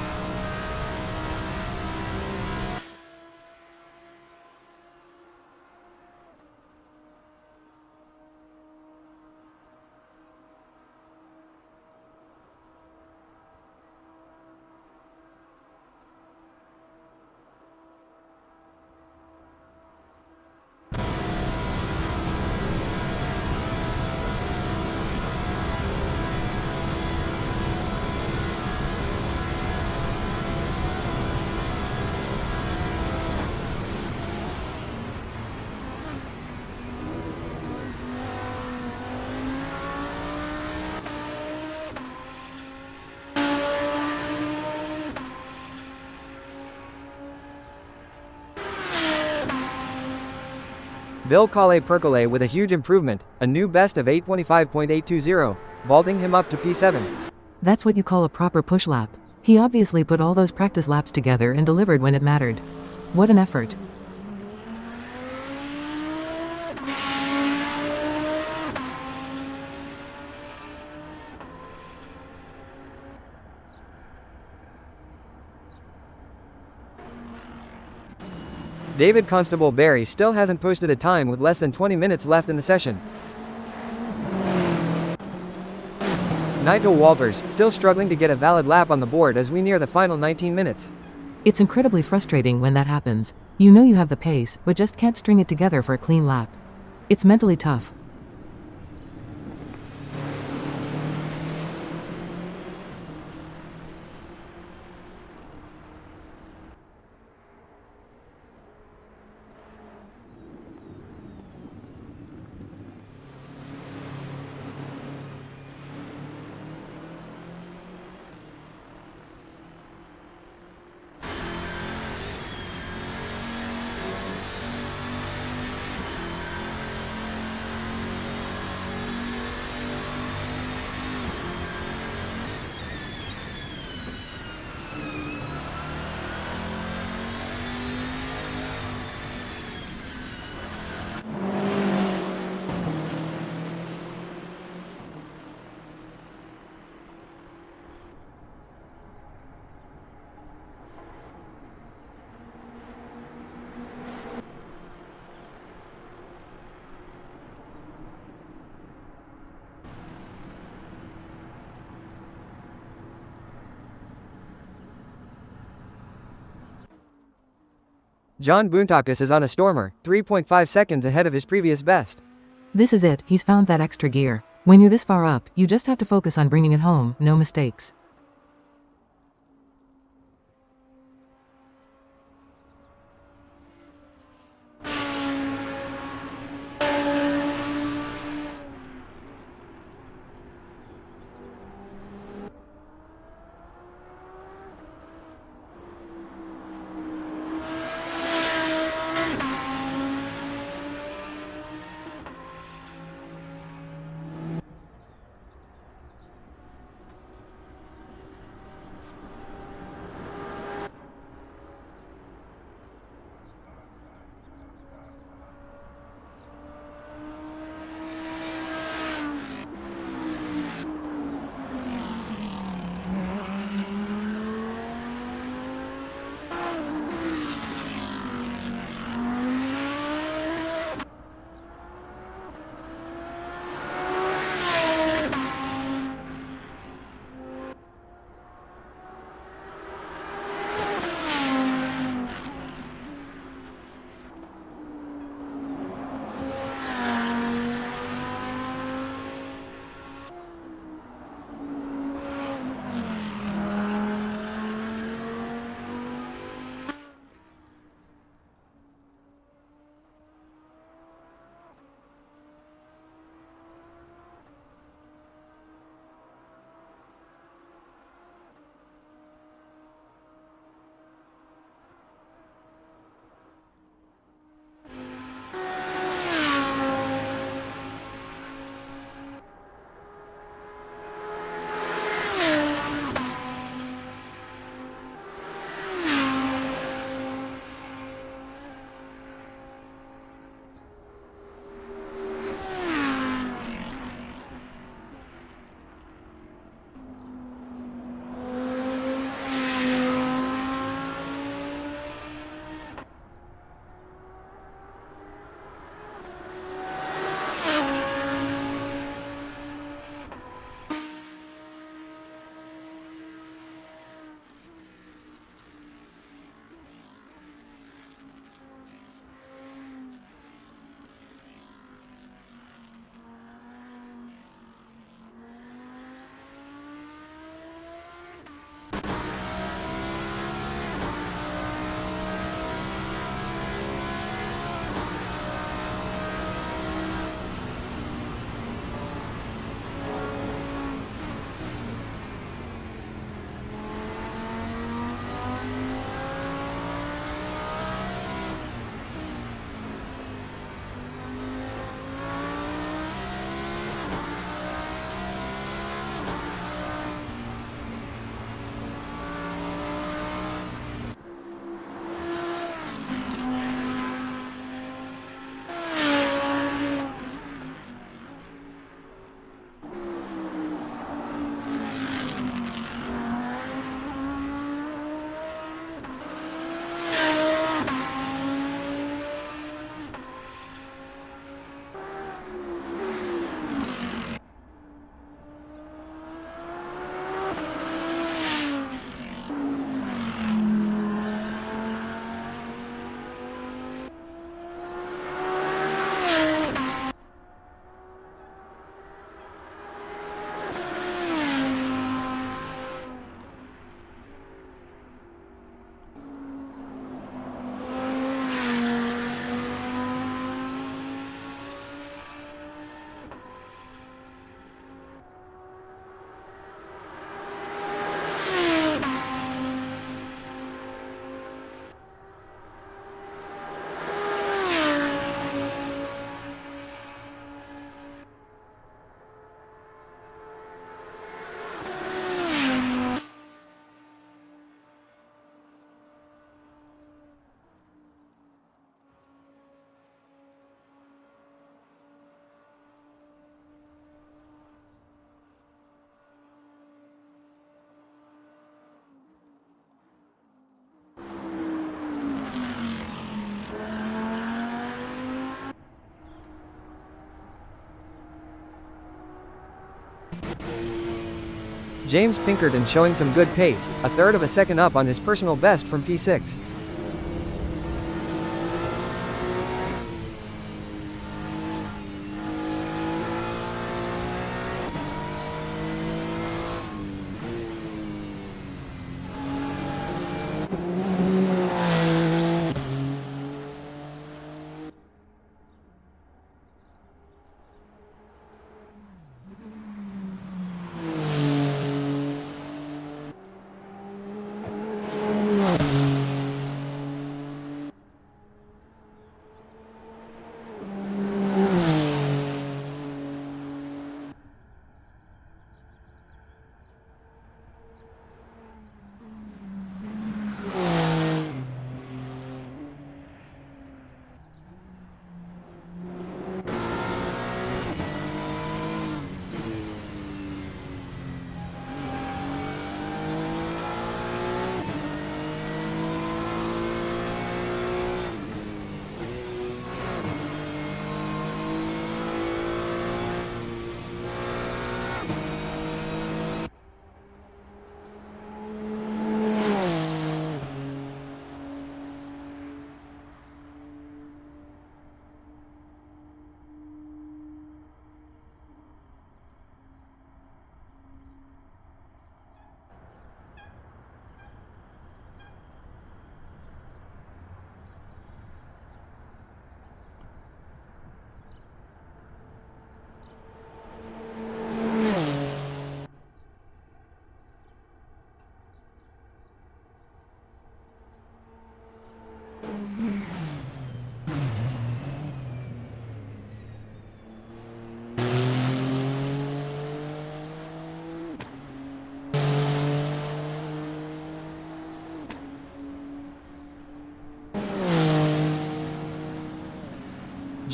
Ville Pergolais with a huge improvement, a new best of 8:25.820, vaulting him up to P7. That's what you call a proper push lap. He obviously put all those practice laps together and delivered when it mattered. What an effort. David Constable Barry still hasn't posted a time with less than 20 minutes left in the session. Nigel Walters still struggling to get a valid lap on the board as we near the final 19 minutes. It's incredibly frustrating when that happens. You know you have the pace, but just can't string it together for a clean lap. It's mentally tough. John Boontakis is on a stormer, 3.5 seconds ahead of his previous best. This is it, he's found that extra gear. When you're this far up, you just have to focus on bringing it home, no mistakes. James Pinkerton showing some good pace, a third of a second up on his personal best from P6.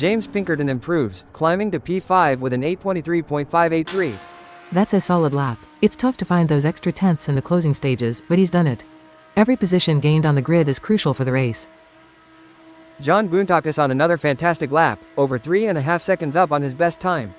James Pinkerton improves, climbing to P5 with an 8:23.583. That's a solid lap. It's tough to find those extra tenths in the closing stages, but he's done it. Every position gained on the grid is crucial for the race. John Boontakis on another fantastic lap, over 3.5 seconds up on his best time.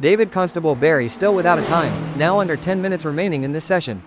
David Constable Barry still without a time, now under 10 minutes remaining in this session.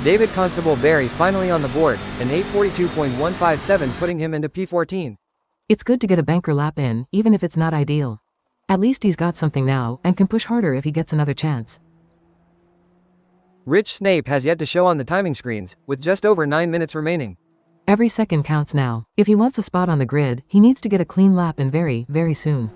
David Constable Barry finally on the board, an 8:42.157 putting him into P14. It's good to get a banker lap in, even if it's not ideal. At least he's got something now, and can push harder if he gets another chance. Rich Snape has yet to show on the timing screens, with just over 9 minutes remaining. Every second counts now. If he wants a spot on the grid, he needs to get a clean lap in very, very soon.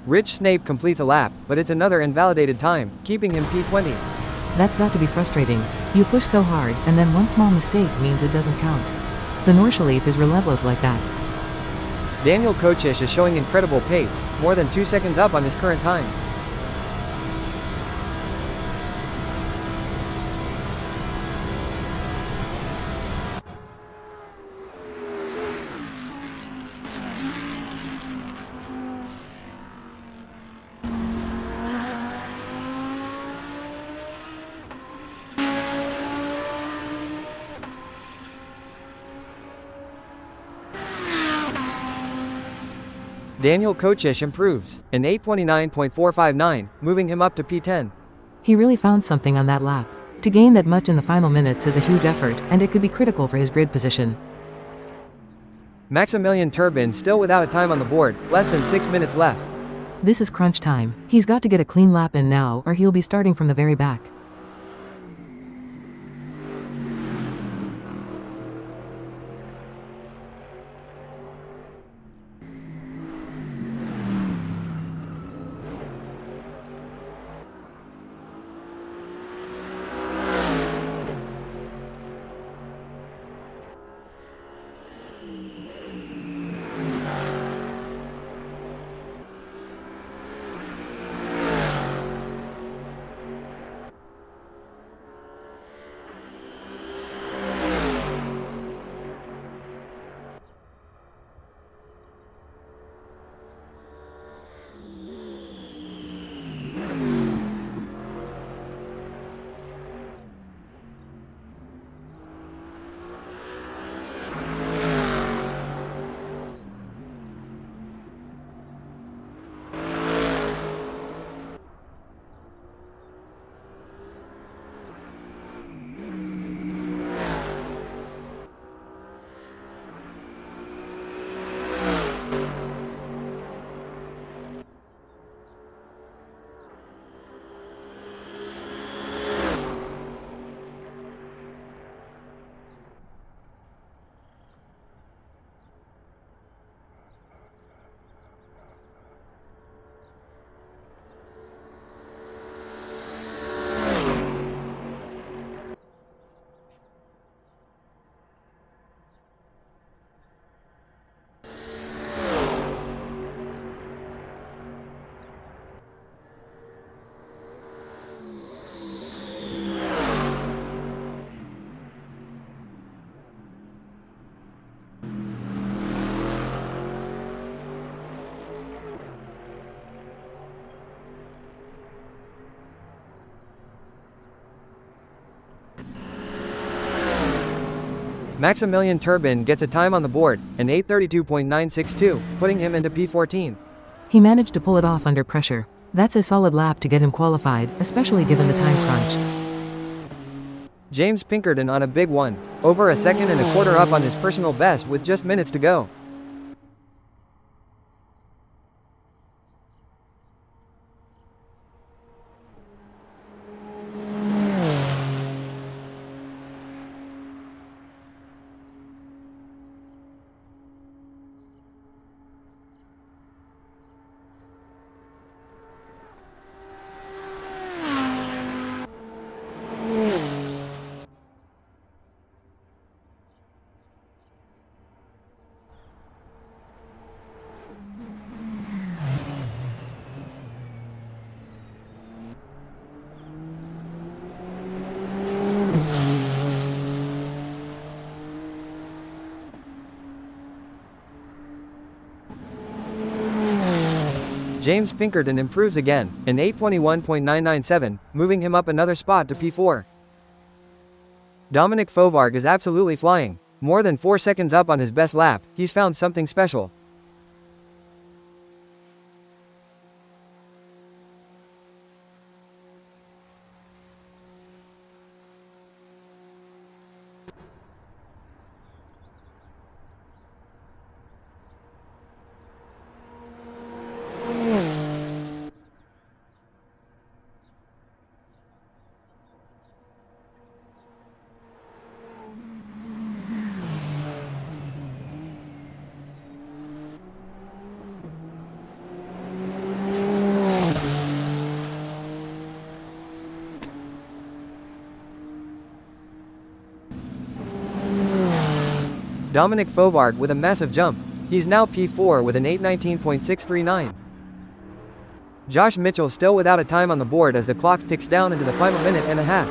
Rich Snape completes a lap, but it's another invalidated time, keeping him P20. That's got to be frustrating. You push so hard, and then one small mistake means it doesn't count. The Nordschleife is relentless like that. Daniel Kochish is showing incredible pace, more than 2 seconds up on his current time. Daniel Kochish improves, an 8:29.459, moving him up to P10. He really found something on that lap. To gain that much in the final minutes is a huge effort, and it could be critical for his grid position. Maximilian Turbin still without a time on the board, less than 6 minutes left. This is crunch time. He's got to get a clean lap in now, or he'll be starting from the very back. Maximilian Turbin gets a time on the board, an 8:32.962, putting him into P14. He managed to pull it off under pressure. That's a solid lap to get him qualified, especially given the time crunch. James Pinkerton on a big one, over a second and a quarter up on his personal best with just minutes to go. James Pinkerton improves again, an 8:21.997, moving him up another spot to P4. Dominic Fovarg is absolutely flying, more than 4 seconds up on his best lap. He's found something special. Dominic Fovarg with a massive jump. He's now P4 with an 8:19.639. Josh Mitchell still without a time on the board as the clock ticks down into the final minute and a half.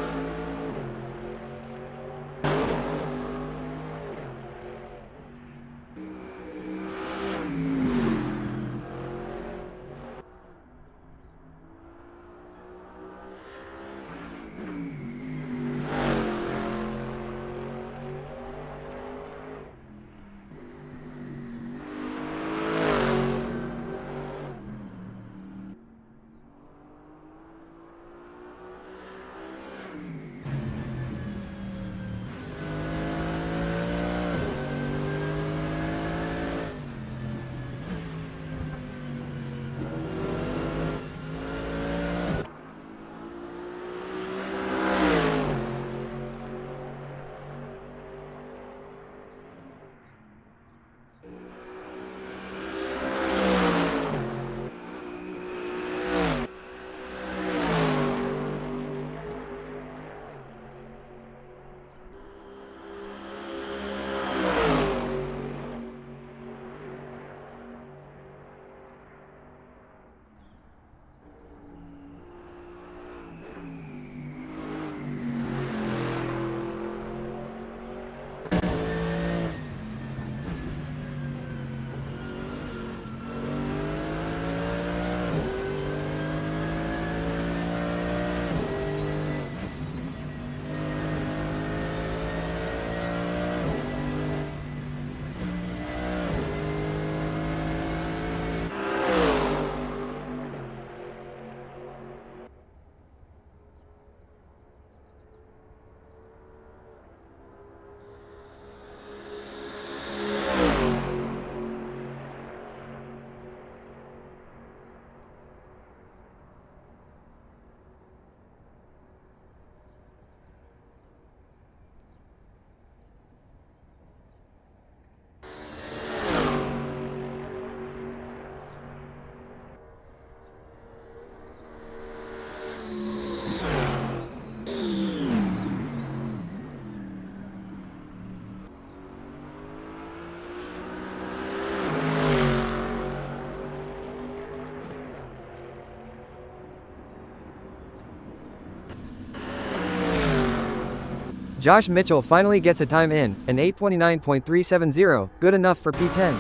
Josh Mitchell finally gets a time in, an 8:29.370, good enough for P10.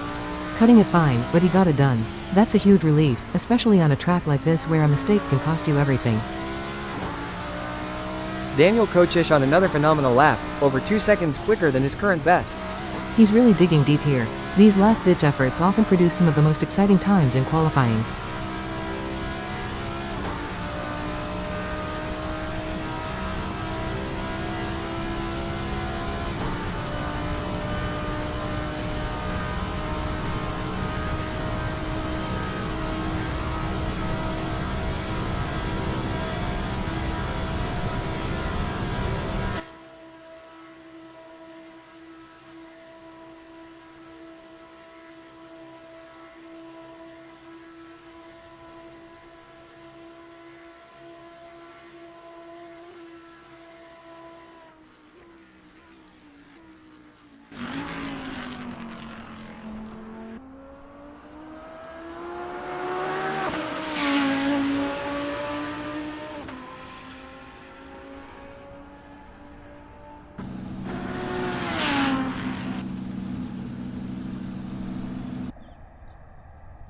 Cutting it fine, but he got it done. That's a huge relief, especially on a track like this where a mistake can cost you everything. Daniel Kocic on another phenomenal lap, over 2 seconds quicker than his current best. He's really digging deep here. These last-ditch efforts often produce some of the most exciting times in qualifying.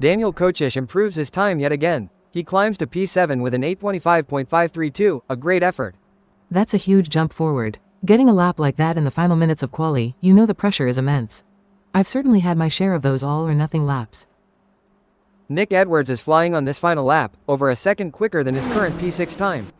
Daniel Kocic improves his time yet again. He climbs to P7 with an 8:25.532, a great effort. That's a huge jump forward. Getting a lap like that in the final minutes of quali, you know the pressure is immense. I've certainly had my share of those all-or-nothing laps. Nick Edwards is flying on this final lap, over a second quicker than his current P6 time.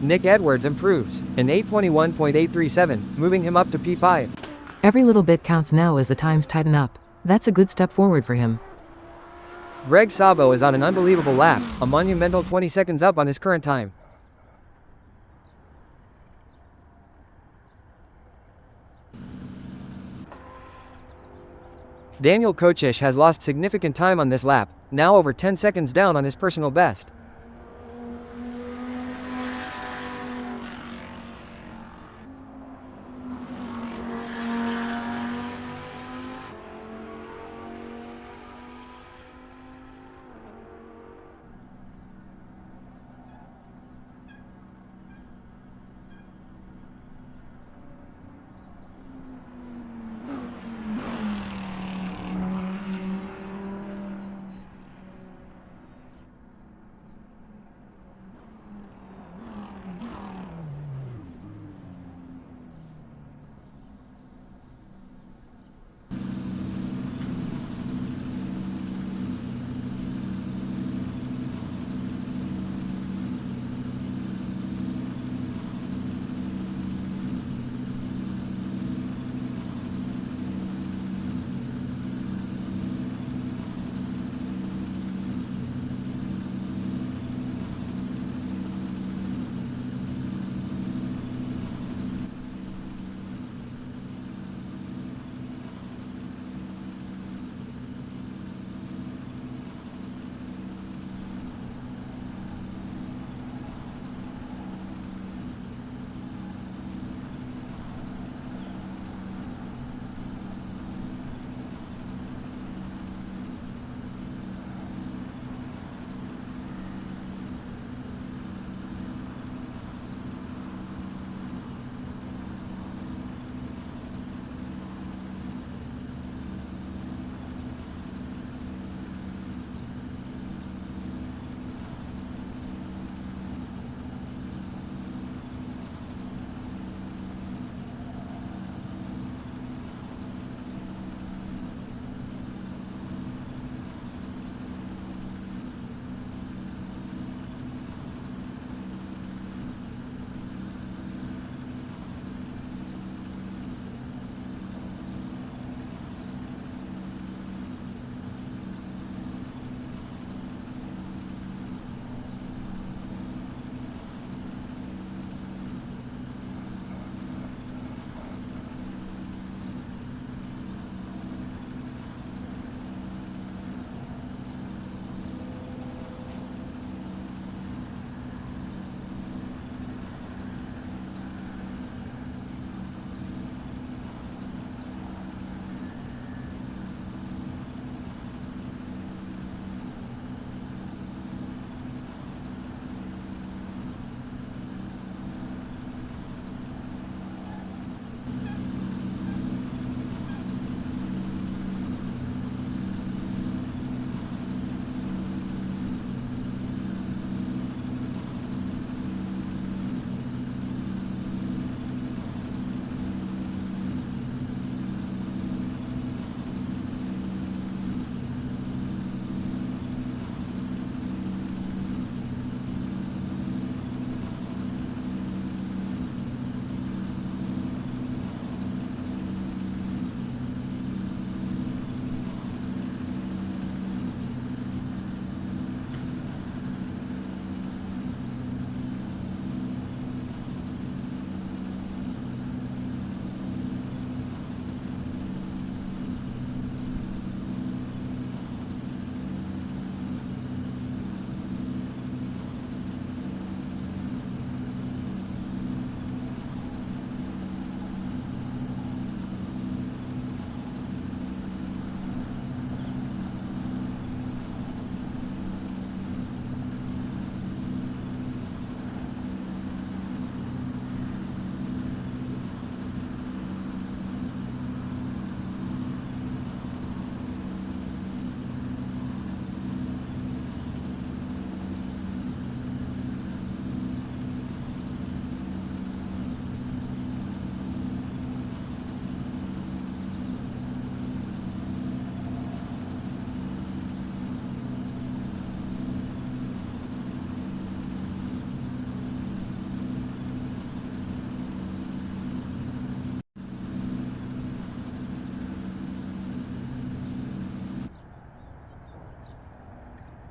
Nick Edwards improves, an 8:21.837, moving him up to P5. Every little bit counts now as the times tighten up. That's a good step forward for him. Greg Sabo is on an unbelievable lap, a monumental 20 seconds up on his current time. Daniel Kocic has lost significant time on this lap, now over 10 seconds down on his personal best.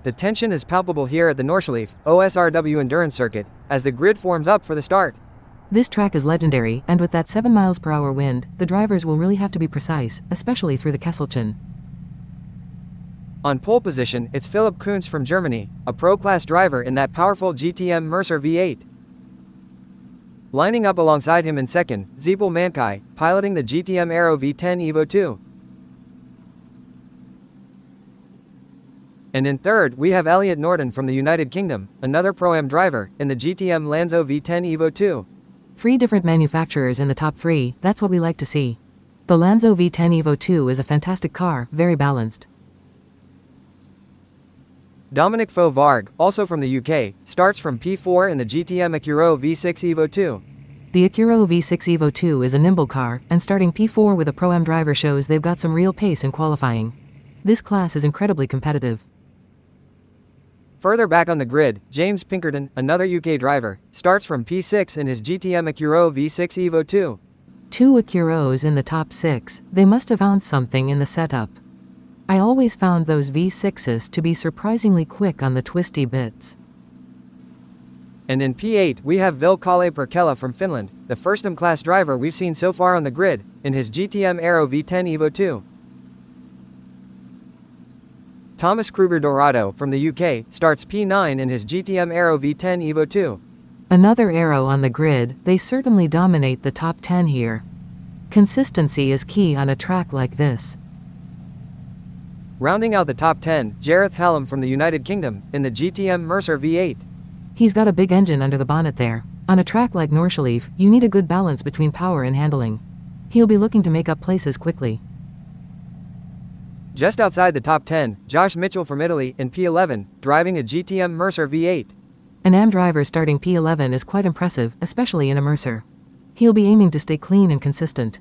The tension is palpable here at the Nordschleife, OSRW endurance circuit, as the grid forms up for the start. This track is legendary, and with that 7 miles per hour wind, the drivers will really have to be precise, especially through the Kesselchen. On pole position, it's Philipp Kunz from Germany, a pro-class driver in that powerful GTM Mercer V8. Lining up alongside him in second, Ziebel Mankai, piloting the GTM Aero V10 Evo 2. And in third, we have Elliot Norton from the United Kingdom, another Pro-Am driver, in the GTM Lanzo V10 Evo 2. 3 different manufacturers in the top 3, that's what we like to see. The Lanzo V10 Evo 2 is a fantastic car, very balanced. Dominic Faux Varg, also from the UK, starts from P4 in the GTM Acuro V6 Evo 2. The Acuro V6 Evo 2 is a nimble car, and starting P4 with a Pro-Am driver shows they've got some real pace in qualifying. This class is incredibly competitive. Further back on the grid, James Pinkerton, another UK driver, starts from P6 in his GTM Acuro V6 Evo 2. 2 Acuros in the top 6, they must have found something in the setup. I always found those V6s to be surprisingly quick on the twisty bits. And in P8 we have Ville-Kalle Perkela from Finland, the first M-Class driver we've seen so far on the grid, in his GTM Aero V10 Evo 2. Thomas Kruger Dorado from the UK starts P9 in his GTM Aero V10 Evo 2. Another Aero on the grid, they certainly dominate the top 10 here. Consistency is key on a track like this. Rounding out the top 10, Jareth Hallam from the United Kingdom, in the GTM Mercer V8. He's got a big engine under the bonnet there. On a track like Nordschleife, you need a good balance between power and handling. He'll be looking to make up places quickly. Just outside the top 10, Josh Mitchell from Italy, in P11, driving a GTM Mercer V8. An AM driver starting P11 is quite impressive, especially in a Mercer. He'll be aiming to stay clean and consistent.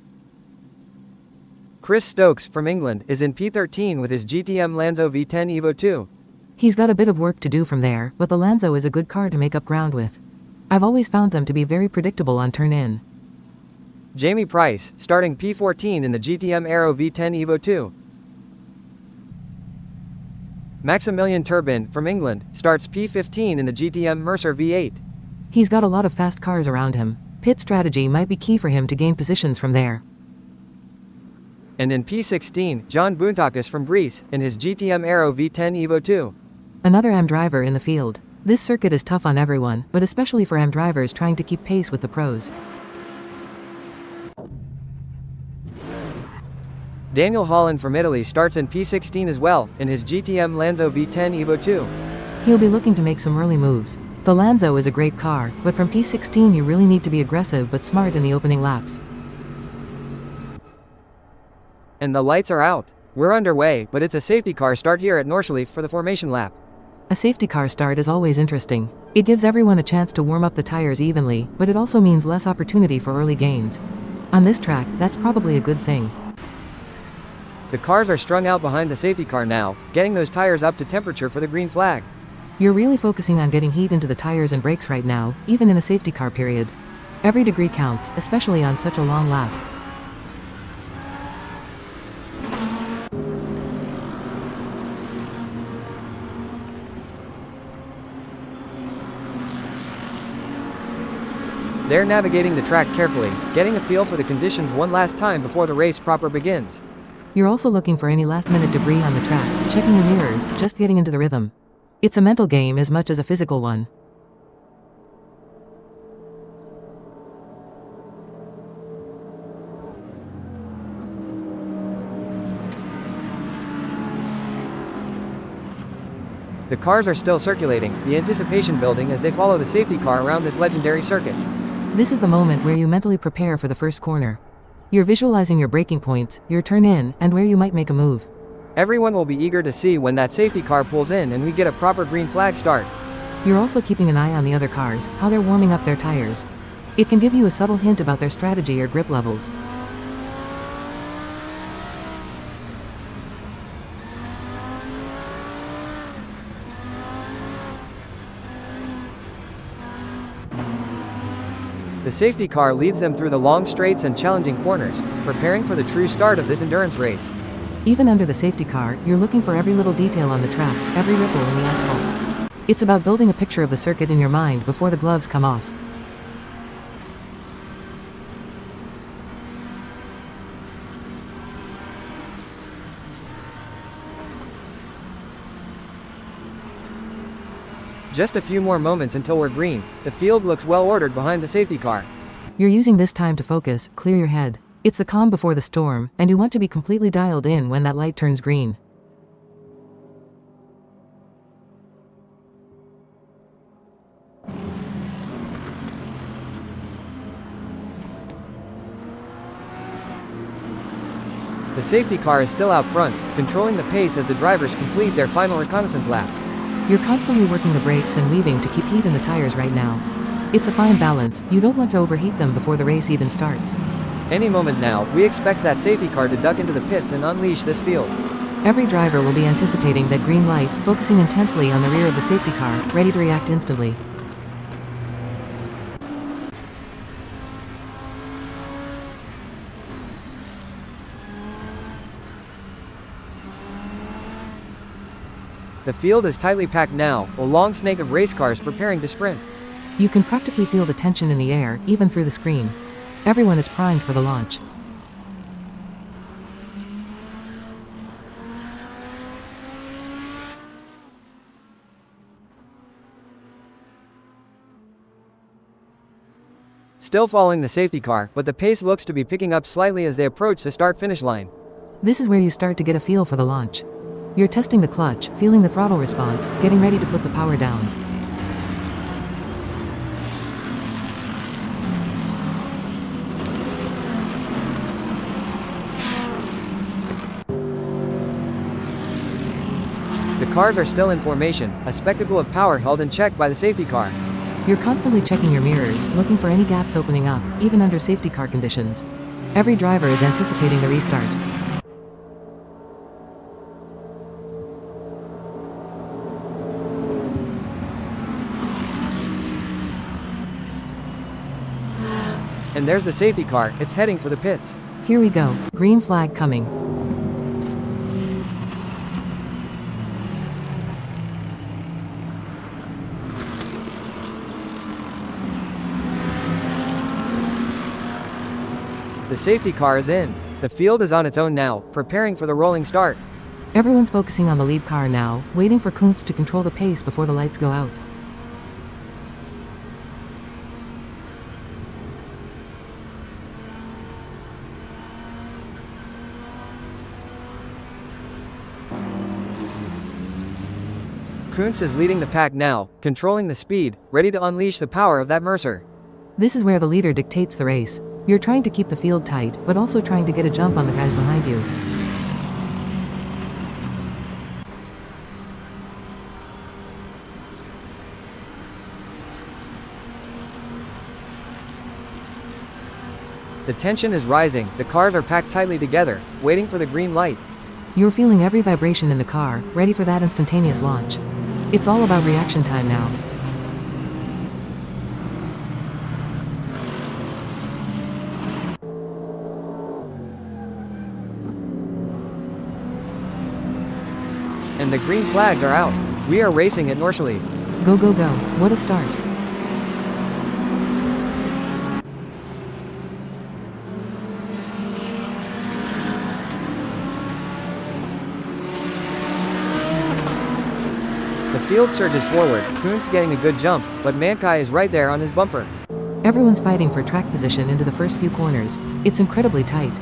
Chris Stokes, from England, is in P13 with his GTM Lanzo V10 Evo 2. He's got a bit of work to do from there, but the Lanzo is a good car to make up ground with. I've always found them to be very predictable on turn-in. Jamie Price, starting P14 in the GTM Aero V10 Evo 2. Maximilian Turbin, from England, starts P15 in the GTM Mercer V8. He's got a lot of fast cars around him. Pit strategy might be key for him to gain positions from there. And in P16, John Boontakis from Greece, in his GTM Aero V10 Evo 2. Another AM driver in the field. This circuit is tough on everyone, but especially for AM drivers trying to keep pace with the pros. Daniel Holland from Italy starts in P16 as well, in his GTM Lanzo V10 Evo 2. He'll be looking to make some early moves. The Lanzo is a great car, but from P16 you really need to be aggressive but smart in the opening laps. And the lights are out. We're underway, but it's a safety car start here at Nordschleife for the formation lap. A safety car start is always interesting. It gives everyone a chance to warm up the tires evenly, but it also means less opportunity for early gains. On this track, that's probably a good thing. The cars are strung out behind the safety car now, getting those tires up to temperature for the green flag. You're really focusing on getting heat into the tires and brakes right now, even in a safety car period. Every degree counts, especially on such a long lap. They're navigating the track carefully, getting a feel for the conditions one last time before the race proper begins. You're also looking for any last-minute debris on the track, checking your mirrors, just getting into the rhythm. It's a mental game as much as a physical one. The cars are still circulating, the anticipation building as they follow the safety car around this legendary circuit. This is the moment where you mentally prepare for the first corner. You're visualizing your braking points, your turn-in, and where you might make a move. Everyone will be eager to see when that safety car pulls in and we get a proper green flag start. You're also keeping an eye on the other cars, how they're warming up their tires. It can give you a subtle hint about their strategy or grip levels. The safety car leads them through the long straights and challenging corners, preparing for the true start of this endurance race. Even under the safety car, you're looking for every little detail on the track, every ripple in the asphalt. It's about building a picture of the circuit in your mind before the gloves come off. Just a few more moments until we're green. The field looks well ordered behind the safety car. You're using this time to focus, clear your head. It's the calm before the storm, and you want to be completely dialed in when that light turns green. The safety car is still out front, controlling the pace as the drivers complete their final reconnaissance lap. You're constantly working the brakes and weaving to keep heat in the tires right now. It's a fine balance, you don't want to overheat them before the race even starts. Any moment now, we expect that safety car to duck into the pits and unleash this field. Every driver will be anticipating that green light, focusing intensely on the rear of the safety car, ready to react instantly. The field is tightly packed now, a long snake of race cars preparing to sprint. You can practically feel the tension in the air, even through the screen. Everyone is primed for the launch. Still following the safety car, but the pace looks to be picking up slightly as they approach the start-finish line. This is where you start to get a feel for the launch. You're testing the clutch, feeling the throttle response, getting ready to put the power down. The cars are still in formation, a spectacle of power held in check by the safety car. You're constantly checking your mirrors, looking for any gaps opening up, even under safety car conditions. Every driver is anticipating the restart. And there's the safety car, it's heading for the pits. Here we go, green flag coming. The safety car is in. The field is on its own now, preparing for the rolling start. Everyone's focusing on the lead car now, waiting for Kuntz to control the pace before the lights go out. Kuntz is leading the pack now, controlling the speed, ready to unleash the power of that Mercer. This is where the leader dictates the race. You're trying to keep the field tight, but also trying to get a jump on the guys behind you. The tension is rising, the cars are packed tightly together, waiting for the green light. You're feeling every vibration in the car, ready for that instantaneous launch. It's all about reaction time now. And the green flags are out. We are racing at Nordschleife. Go go go, what a start. The field surges forward, Kuntz getting a good jump, but Mankai is right there on his bumper. Everyone's fighting for track position into the first few corners. It's incredibly tight.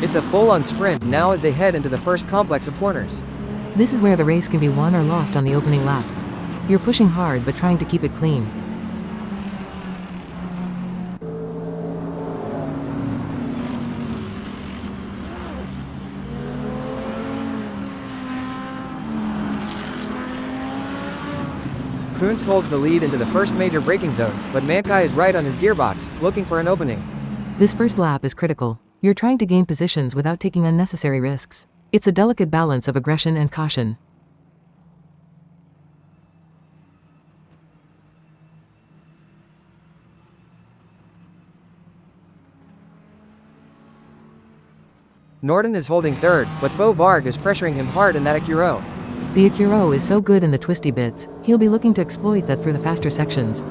It's a full-on sprint now as they head into the first complex of corners. This is where the race can be won or lost on the opening lap. You're pushing hard but trying to keep it clean. Kuntz holds the lead into the first major braking zone, but Mankai is right on his gearbox, looking for an opening. This first lap is critical. You're trying to gain positions without taking unnecessary risks. It's a delicate balance of aggression and caution. Norden is holding third, but Faux Varg is pressuring him hard in that Acuro. The Acuro is so good in the twisty bits, he'll be looking to exploit that through the faster sections.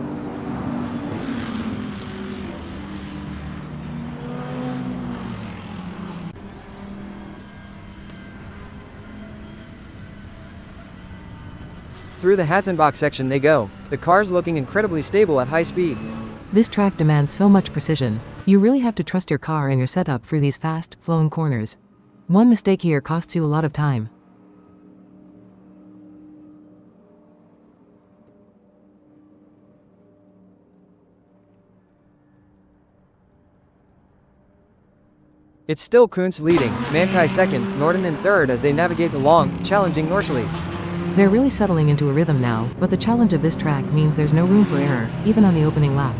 Through the Hatzenbach section they go, the cars looking incredibly stable at high speed. This track demands so much precision. You really have to trust your car and your setup through these fast, flowing corners. One mistake here costs you a lot of time. It's still Kuntz leading, Mankai second, Norden in third as they navigate the long, challenging Nordschleife. They're really settling into a rhythm now, but the challenge of this track means there's no room for error, even on the opening lap.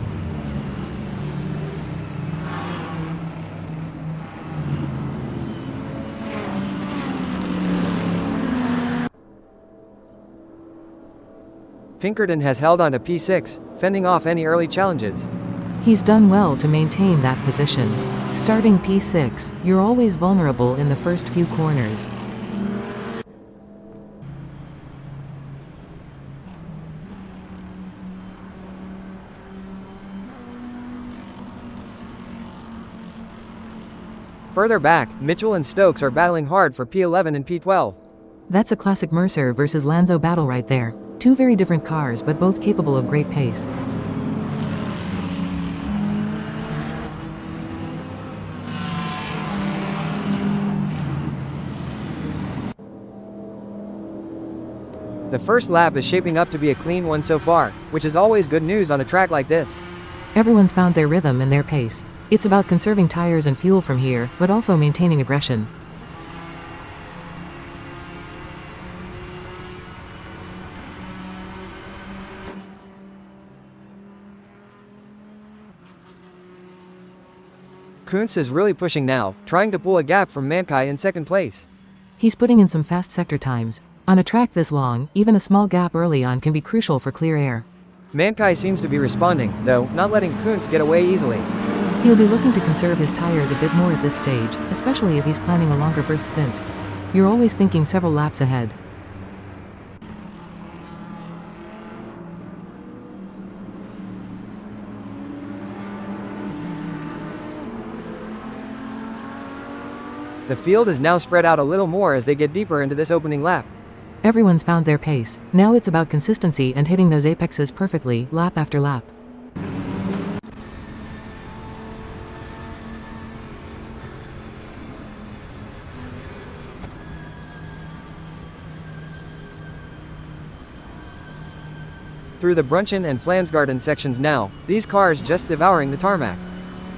Pinkerton has held on to P6, fending off any early challenges. He's done well to maintain that position. Starting P6, you're always vulnerable in the first few corners. Further back, Mitchell and Stokes are battling hard for P11 and P12. That's a classic Mercer versus Lanzo battle right there. Two very different cars but both capable of great pace. The first lap is shaping up to be a clean one so far, which is always good news on a track like this. Everyone's found their rhythm and their pace. It's about conserving tires and fuel from here, but also maintaining aggression. Kuntz is really pushing now, trying to pull a gap from Mankai in second place. He's putting in some fast sector times. On a track this long, even a small gap early on can be crucial for clear air. Mankai seems to be responding, though, not letting Kuntz get away easily. He'll be looking to conserve his tires a bit more at this stage, especially if he's planning a longer first stint. You're always thinking several laps ahead. The field is now spread out a little more as they get deeper into this opening lap. Everyone's found their pace. Now it's about consistency and hitting those apexes perfectly, lap after lap. Through the Brunchen and Flansgarden sections now, these cars just devouring the tarmac.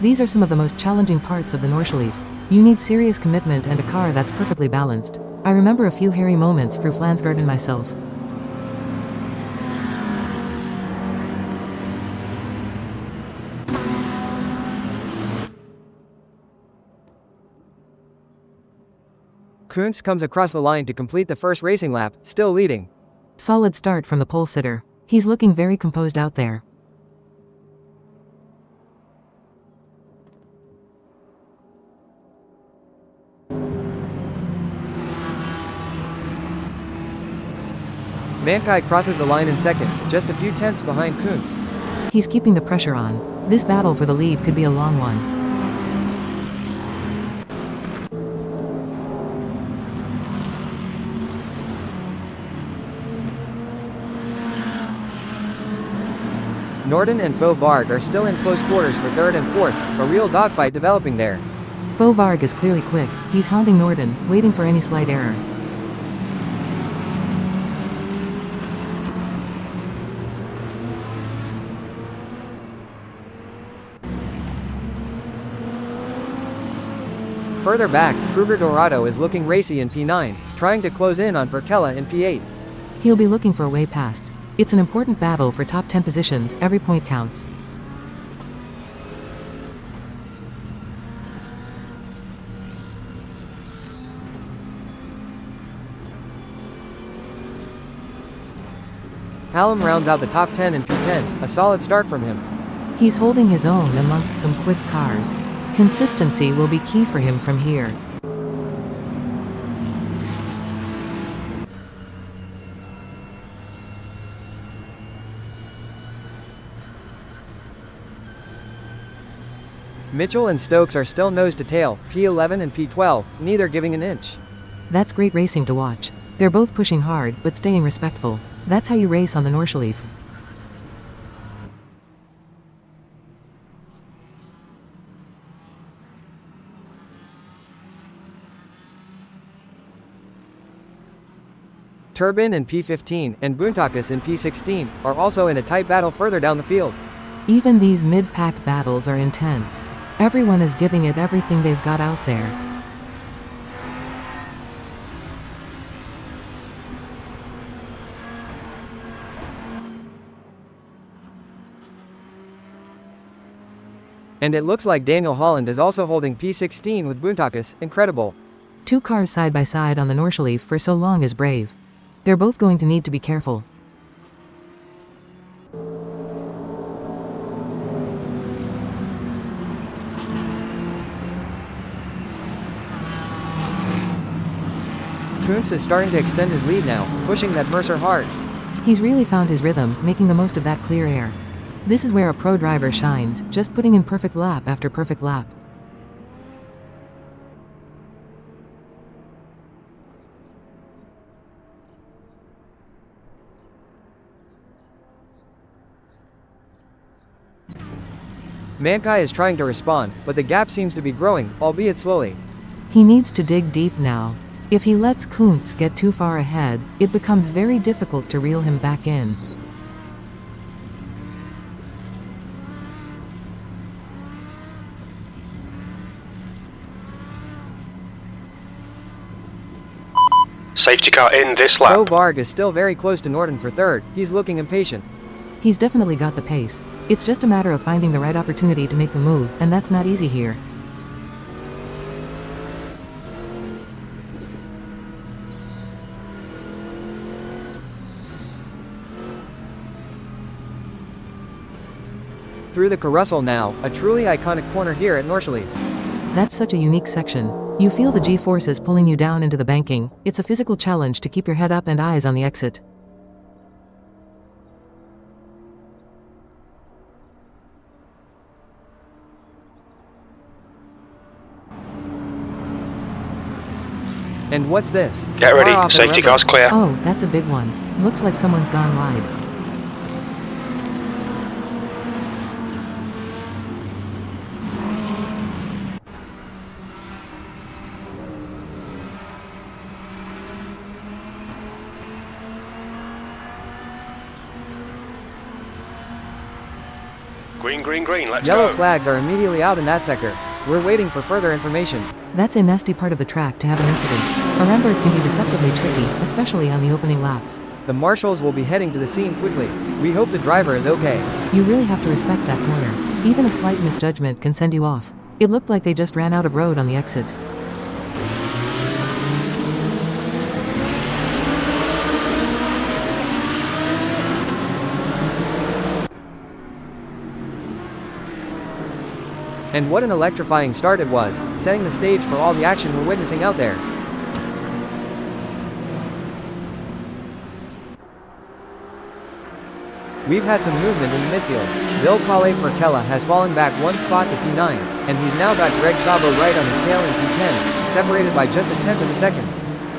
These are some of the most challenging parts of the Nordschleife. You need serious commitment and a car that's perfectly balanced. I remember a few hairy moments through Flansgarden myself. Kuntz comes across the line to complete the first racing lap, still leading. Solid start from the pole sitter. He's looking very composed out there. Mankai crosses the line in second, just a few tenths behind Kuntz. He's keeping the pressure on. This battle for the lead could be a long one. Norden and Faux Varg are still in close quarters for third and fourth, a real dogfight developing there. Faux Varg is clearly quick. He's hounding Norden, waiting for any slight error. Further back, Kruger Dorado is looking racy in P9, trying to close in on Perkella in P8. He'll be looking for a way past. It's an important battle for top 10 positions, every point counts. Hallam rounds out the top 10 in P10, a solid start from him. He's holding his own amongst some quick cars. Consistency will be key for him from here. Mitchell and Stokes are still nose to tail, P11 and P12, neither giving an inch. That's great racing to watch. They're both pushing hard, but staying respectful. That's how you race on the Nordschleife. Turbin in P15 and Buntakis in P16 are also in a tight battle further down the field. Even these mid-pack battles are intense. Everyone is giving it everything they've got out there. And it looks like Daniel Holland is also holding P16 with Buntakis. Incredible. 2 cars side by side on the Nordschleife for so long is brave. They're both going to need to be careful. Kuntz is starting to extend his lead now, pushing that Mercer hard. He's really found his rhythm, making the most of that clear air. This is where a pro driver shines, just putting in perfect lap after perfect lap. Mankai is trying to respond, but the gap seems to be growing, albeit slowly. He needs to dig deep now. If he lets Kuntz get too far ahead, it becomes very difficult to reel him back in. Safety car in this lap. Though Varg is still very close to Norton for third, he's looking impatient. He's definitely got the pace. It's just a matter of finding the right opportunity to make the move, and that's not easy here. Through the carousel now, a truly iconic corner here at Nordschleife. That's such a unique section. You feel the G-forces pulling you down into the banking. It's a physical challenge to keep your head up and eyes on the exit. And what's this? Get Far ready, off safety and car's clear. Oh, that's a big one. Looks like someone's gone wide. Green, green, green, let's Yellow go. flags are immediately out in that sector. We're waiting for further information. That's a nasty part of the track to have an incident. Remember, it can be deceptively tricky, especially on the opening laps. The marshals will be heading to the scene quickly. We hope the driver is okay. You really have to respect that corner. Even a slight misjudgment can send you off. It looked like they just ran out of road on the exit. And what an electrifying start it was, setting the stage for all the action we're witnessing out there. We've had some movement in the midfield. Bill Perkella has fallen back one spot to P9, and he's now got Greg Sabo right on his tail in P10, separated by just a tenth of a second.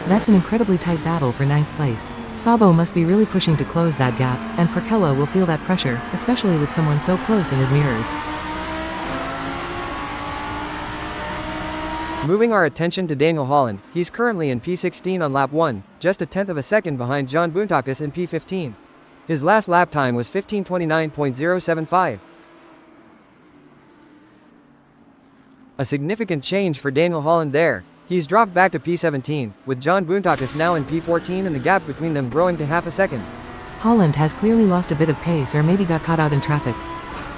That's an incredibly tight battle for 9th place. Sabo must be really pushing to close that gap, and Perkella will feel that pressure, especially with someone so close in his mirrors. Moving our attention to Daniel Holland, he's currently in P16 on lap 1, just a tenth of a second behind John Buntakis in P15. His last lap time was 15:29.075. A significant change for Daniel Holland there. He's dropped back to P17, with John Buntakis now in P14 and the gap between them growing to half a second. Holland has clearly lost a bit of pace or maybe got caught out in traffic.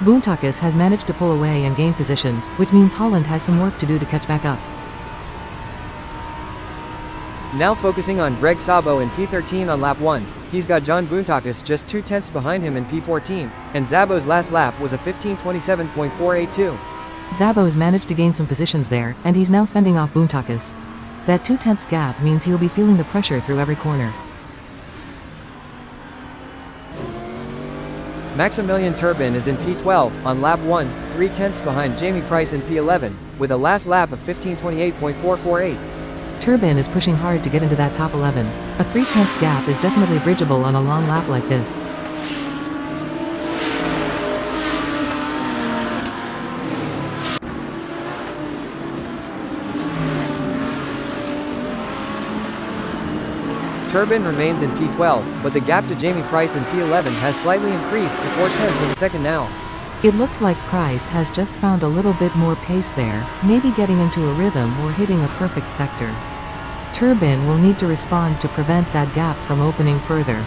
Buntakis has managed to pull away and gain positions, which means Holland has some work to do to catch back up. Now focusing on Greg Sabo in P13 on lap 1, he's got John Buntakis just 2 tenths behind him in P14, and Szabo's last lap was a 15:27.482. Szabo's managed to gain some positions there, and he's now fending off Buntakis. That 2 tenths gap means he'll be feeling the pressure through every corner. Maximilian Turbin is in P12 on lap 1, 3/10 behind Jamie Price in P11, with a last lap of 15:28.448. Turbin is pushing hard to get into that top 11. A 3/10 gap is definitely bridgeable on a long lap like this. Turbin remains in P12, but the gap to Jamie Price in P11 has slightly increased to 4/10 of a second now. It looks like Price has just found a little bit more pace there, maybe getting into a rhythm or hitting a perfect sector. Turbin will need to respond to prevent that gap from opening further.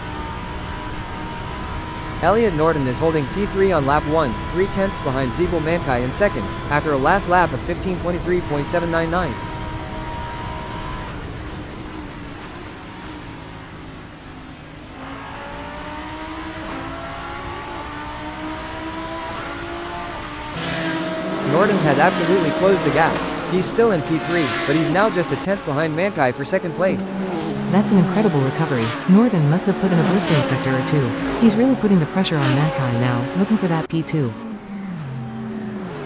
Elliot Norton is holding P3 on lap 1, 3/10 behind Zebul Mankai in second, after a last lap of 15:23.799. Norton has absolutely closed the gap. He's still in P3, but he's now just a 10th behind Mankai for second place. That's an incredible recovery. Norton must have put in a blistering sector or two. He's really putting the pressure on Mankai now, looking for that P2.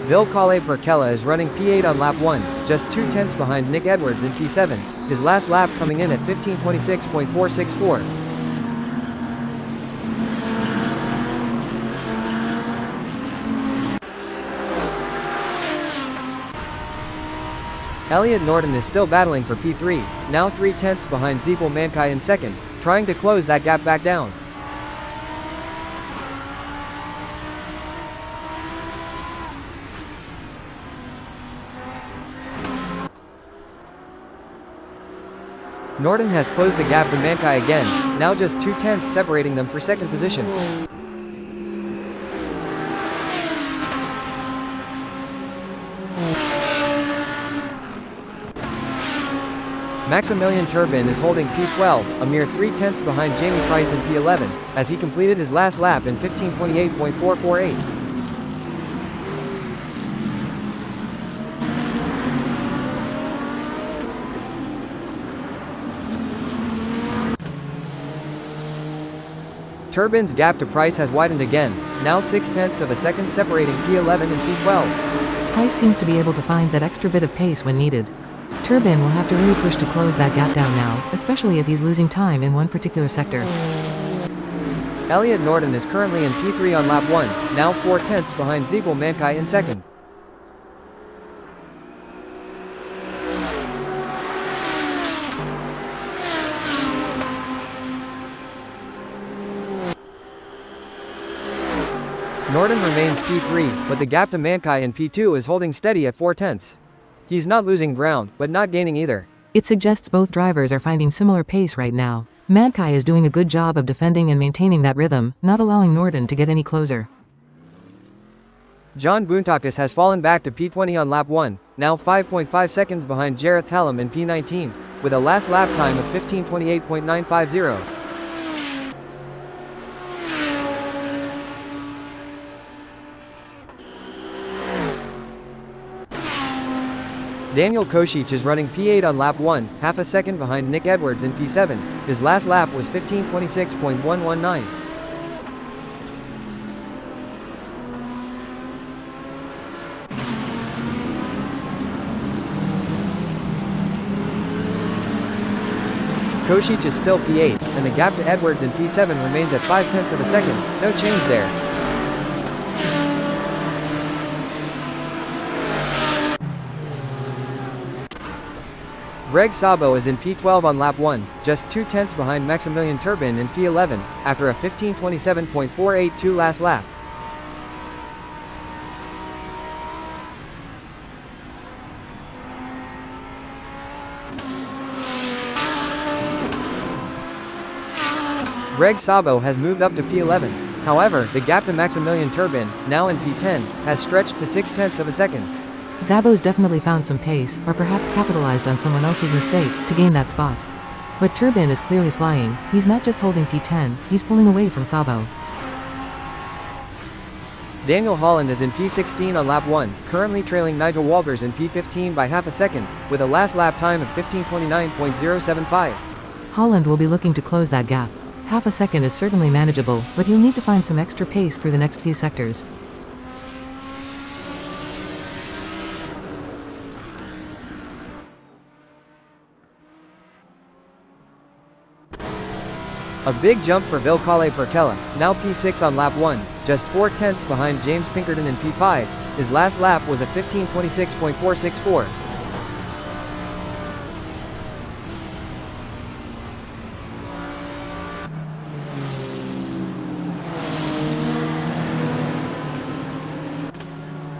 Vilcale Perkela is running P8 on lap 1, just 2/10 behind Nick Edwards in P7, his last lap coming in at 15:26.464. Elliot Norton is still battling for P3, now 3/10 behind Zebul Mankai in second, trying to close that gap back down. Norton has closed the gap to Mankai again, now just 2/10 separating them for second position. Maximilian Turbin is holding P12, a mere 3/10 behind Jamie Price in P11, as he completed his last lap in 15:28.448. Turbin's gap to Price has widened again, now 6/10 of a second separating P11 and P12. Price seems to be able to find that extra bit of pace when needed. Turbin will have to really push to close that gap down now, especially if he's losing time in one particular sector. Elliot Norton is currently in P3 on lap 1, now 4/10 behind Zebul Mankai in second. Norton remains P3, but the gap to Mankai in P2 is holding steady at 4/10. He's not losing ground, but not gaining either. It suggests both drivers are finding similar pace right now. Mankai is doing a good job of defending and maintaining that rhythm, not allowing Norton to get any closer. John Boontakis has fallen back to P20 on lap 1, now 5.5 seconds behind Jareth Hallam in P19, with a last lap time of 15:28.950. Daniel Kosic is running P8 on lap 1, half a second behind Nick Edwards in P7. His last lap was 15:26.119. Kosic is still P8, and the gap to Edwards in P7 remains at 5/10 of a second. No change there. Greg Sabo is in P12 on lap 1, just 2/10 behind Maximilian Turbin in P11, after a 15:27.482 last lap. Greg Sabo has moved up to P11. However, the gap to Maximilian Turbin, now in P10, has stretched to 6/10 of a second. Szabo's definitely found some pace, or perhaps capitalized on someone else's mistake, to gain that spot. But Turbin is clearly flying. He's not just holding P10, he's pulling away from Szabo. Daniel Holland is in P16 on lap 1, currently trailing Nigel Walters in P15 by half a second, with a last lap time of 15:29.075. Holland will be looking to close that gap. Half a second is certainly manageable, but he'll need to find some extra pace through the next few sectors. A big jump for Vilcale Perkela, now P6 on lap 1, just 4/10 behind James Pinkerton in P5. His last lap was a 15:26.464.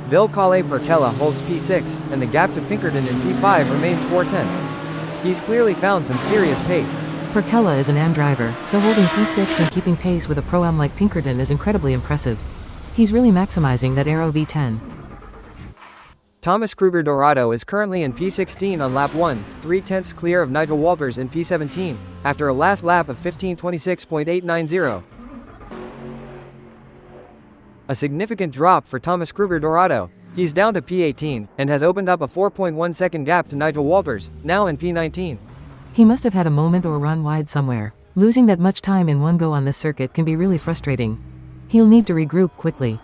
Vilcale Perkela holds P6, and the gap to Pinkerton in P5 remains 4/10. He's clearly found some serious pace. Perkela is an AM driver, so holding P6 and keeping pace with a pro-am like Pinkerton is incredibly impressive. He's really maximizing that Aero V10. Thomas Kruger Dorado is currently in P16 on lap 1, 3/10 clear of Nigel Walters in P17, after a last lap of 15:26.890. A significant drop for Thomas Kruger Dorado. He's down to P18, and has opened up a 4.1 second gap to Nigel Walters, now in P19. He must have had a moment or run wide somewhere. Losing that much time in one go on this circuit can be really frustrating. He'll need to regroup quickly.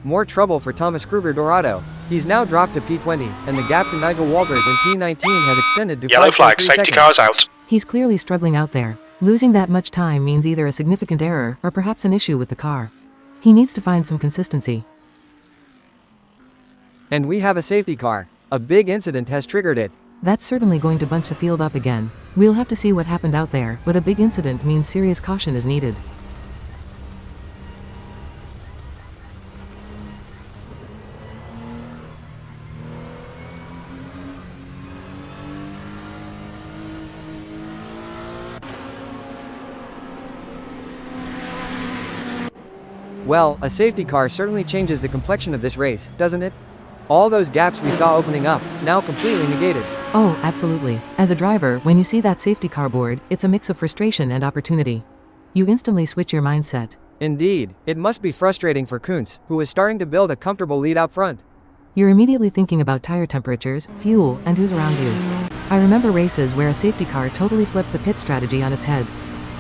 More trouble for Thomas Kruger Dorado. He's now dropped to P20, and the gap to Nigel Walters in P19 has extended to Yellow 5.3 flag, safety seconds. car's out. He's clearly struggling out there. Losing that much time means either a significant error or perhaps an issue with the car. He needs to find some consistency. And we have a safety car. A big incident has triggered it. That's certainly going to bunch the field up again. We'll have to see what happened out there, but a big incident means serious caution is needed. Well, a safety car certainly changes the complexion of this race, doesn't it? All those gaps we saw opening up, now completely negated. Oh, absolutely. As a driver, when you see that safety car board, it's a mix of frustration and opportunity. You instantly switch your mindset. Indeed, it must be frustrating for Kuntz, who is starting to build a comfortable lead out front. You're immediately thinking about tire temperatures, fuel, and who's around you. I remember races where a safety car totally flipped the pit strategy on its head.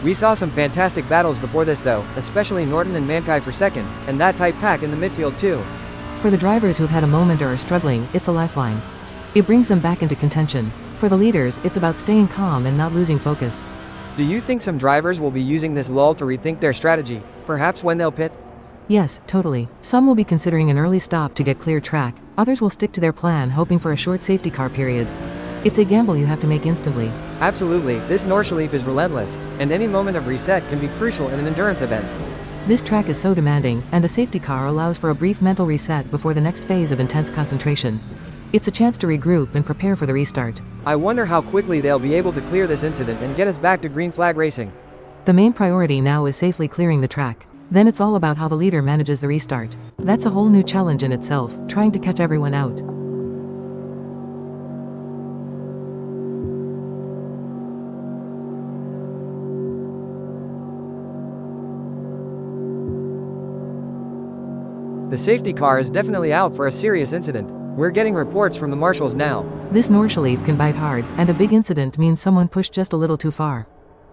We saw some fantastic battles before this though, especially Norton and Mankai for second, and that tight pack in the midfield too. For the drivers who've had a moment or are struggling, it's a lifeline. It brings them back into contention. For the leaders, it's about staying calm and not losing focus. Do you think some drivers will be using this lull to rethink their strategy, perhaps when they'll pit? Yes, totally. Some will be considering an early stop to get clear track, others will stick to their plan hoping for a short safety car period. It's a gamble you have to make instantly. Absolutely, this Nordschleife is relentless, and any moment of reset can be crucial in an endurance event. This track is so demanding, and a safety car allows for a brief mental reset before the next phase of intense concentration. It's a chance to regroup and prepare for the restart. I wonder how quickly they'll be able to clear this incident and get us back to green flag racing. The main priority now is safely clearing the track. Then it's all about how the leader manages the restart. That's a whole new challenge in itself, trying to catch everyone out. The safety car is definitely out for a serious incident. We're getting reports from the marshals now. This Nordschleife can bite hard, and a big incident means someone pushed just a little too far.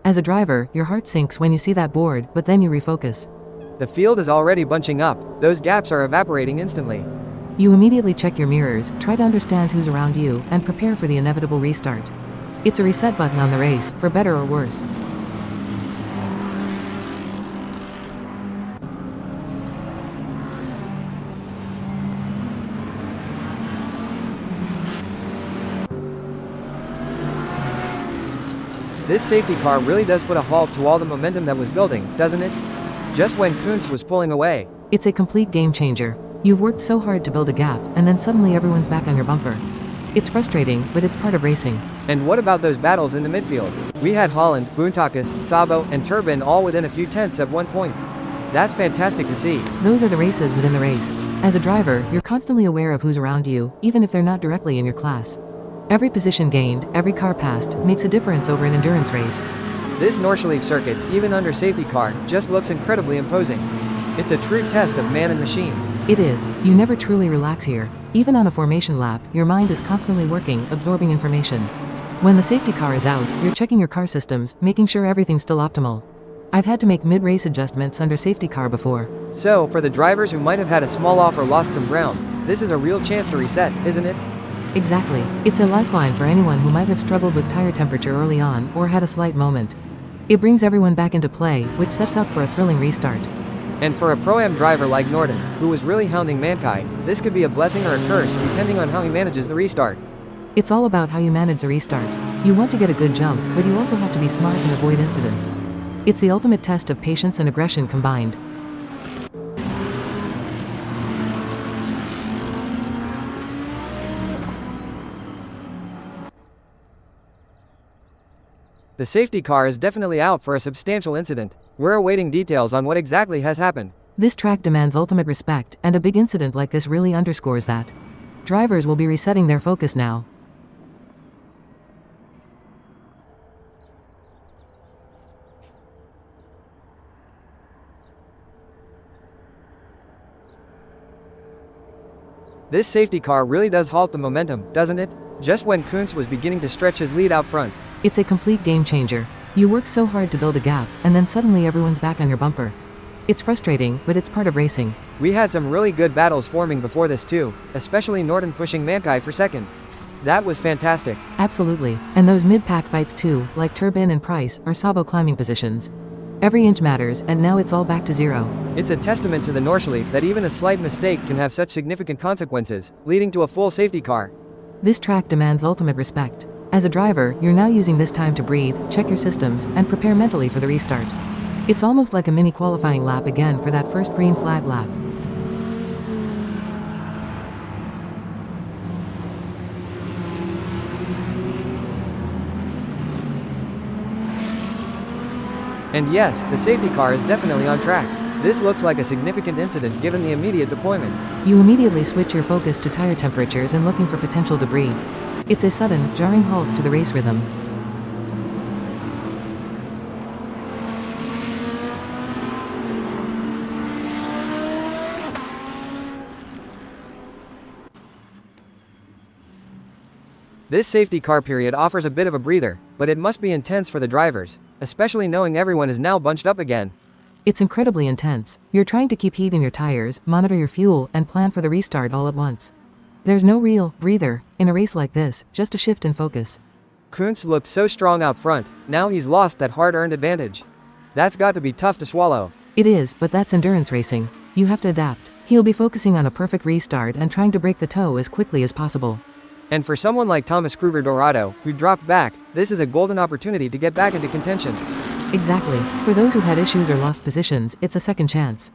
As a driver, your heart sinks when you see that board, but then you refocus. The field is already bunching up, those gaps are evaporating instantly. You immediately check your mirrors, try to understand who's around you, and prepare for the inevitable restart. It's a reset button on the race, for better or worse. This safety car really does put a halt to all the momentum that was building, doesn't it? Just when Kuntz was pulling away. It's a complete game changer. You've worked so hard to build a gap, and then suddenly everyone's back on your bumper. It's frustrating, but it's part of racing. And what about those battles in the midfield? We had Holland, Boontakis, Sabo, and Turbin all within a few tenths at one point. That's fantastic to see. Those are the races within the race. As a driver, you're constantly aware of who's around you, even if they're not directly in your class. Every position gained, every car passed, makes a difference over an endurance race. This Nordschleife circuit, even under safety car, just looks incredibly imposing. It's a true test of man and machine. It is. You never truly relax here. Even on a formation lap, your mind is constantly working, absorbing information. When the safety car is out, you're checking your car systems, making sure everything's still optimal. I've had to make mid-race adjustments under safety car before. So, for the drivers who might have had a small off or lost some ground, this is a real chance to reset, isn't it? Exactly. It's a lifeline for anyone who might have struggled with tire temperature early on, or had a slight moment. It brings everyone back into play, which sets up for a thrilling restart. And for a Pro-Am driver like Norton, who was really hounding Mankai, this could be a blessing or a curse depending on how he manages the restart. It's all about how you manage the restart. You want to get a good jump, but you also have to be smart and avoid incidents. It's the ultimate test of patience and aggression combined. The safety car is definitely out for a substantial incident. We're awaiting details on what exactly has happened. This track demands ultimate respect, and a big incident like this really underscores that. Drivers will be resetting their focus now. This safety car really does halt the momentum, doesn't it? Just when Kuntz was beginning to stretch his lead out front. It's a complete game changer. You work so hard to build a gap, and then suddenly everyone's back on your bumper. It's frustrating, but it's part of racing. We had some really good battles forming before this too, especially Norton pushing Mankai for second. That was fantastic. Absolutely, and those mid-pack fights too, like Turbin and Price, are Sabo climbing positions. Every inch matters, and now it's all back to zero. It's a testament to the Nordschleife that even a slight mistake can have such significant consequences, leading to a full safety car. This track demands ultimate respect. As a driver, you're now using this time to breathe, check your systems, and prepare mentally for the restart. It's almost like a mini qualifying lap again for that first green flag lap. And yes, the safety car is definitely on track. This looks like a significant incident given the immediate deployment. You immediately switch your focus to tire temperatures and looking for potential debris. It's a sudden, jarring halt to the race rhythm. This safety car period offers a bit of a breather, but it must be intense for the drivers, especially knowing everyone is now bunched up again. It's incredibly intense. You're trying to keep heat in your tires, monitor your fuel, and plan for the restart all at once. There's no real breather in a race like this, just a shift in focus. Kuntz looked so strong out front, now he's lost that hard-earned advantage. That's got to be tough to swallow. It is, but that's endurance racing. You have to adapt. He'll be focusing on a perfect restart and trying to break the toe as quickly as possible. And for someone like Thomas Kruger Dorado, who dropped back, this is a golden opportunity to get back into contention. Exactly. For those who had issues or lost positions, it's a second chance.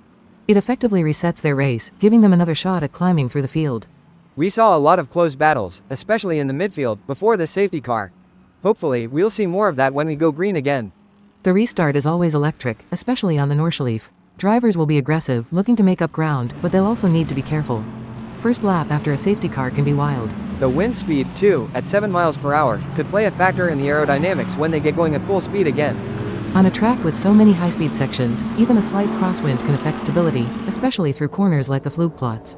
It effectively resets their race, giving them another shot at climbing through the field. We saw a lot of close battles, especially in the midfield, before the safety car. Hopefully, we'll see more of that when we go green again. The restart is always electric, especially on the Nordschleife. Drivers will be aggressive, looking to make up ground, but they'll also need to be careful. First lap after a safety car can be wild. The wind speed, too, at 7 miles per hour, could play a factor in the aerodynamics when they get going at full speed again. On a track with so many high-speed sections, even a slight crosswind can affect stability, especially through corners like the Flugplatz.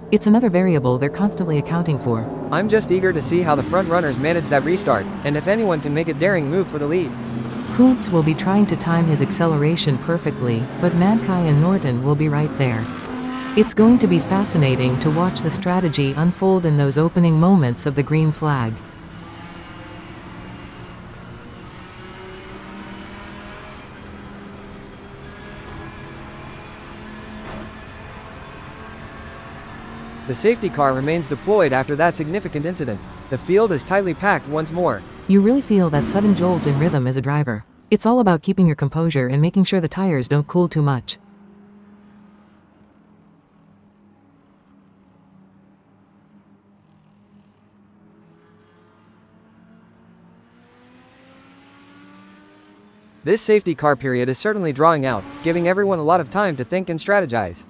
It's another variable they're constantly accounting for. I'm just eager to see how the front runners manage that restart, and if anyone can make a daring move for the lead. Kuntz will be trying to time his acceleration perfectly, but Mankai and Norton will be right there. It's going to be fascinating to watch the strategy unfold in those opening moments of the green flag. The safety car remains deployed after that significant incident. The field is tightly packed once more. You really feel that sudden jolt in rhythm as a driver. It's all about keeping your composure and making sure the tires don't cool too much. This safety car period is certainly drawing out, giving everyone a lot of time to think and strategize.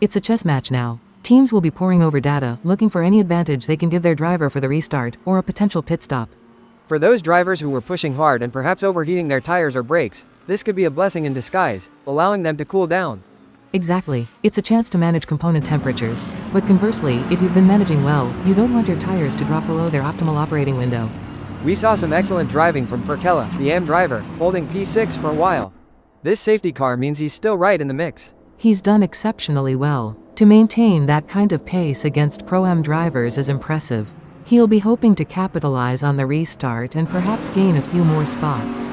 It's a chess match now. Teams will be poring over data, looking for any advantage they can give their driver for the restart, or a potential pit stop. For those drivers who were pushing hard and perhaps overheating their tires or brakes, this could be a blessing in disguise, allowing them to cool down. Exactly. It's a chance to manage component temperatures. But conversely, if you've been managing well, you don't want your tires to drop below their optimal operating window. We saw some excellent driving from Perkela, the AM driver, holding P6 for a while. This safety car means he's still right in the mix. He's done exceptionally well. To maintain that kind of pace against Pro-Am drivers is impressive. He'll be hoping to capitalize on the restart and perhaps gain a few more spots.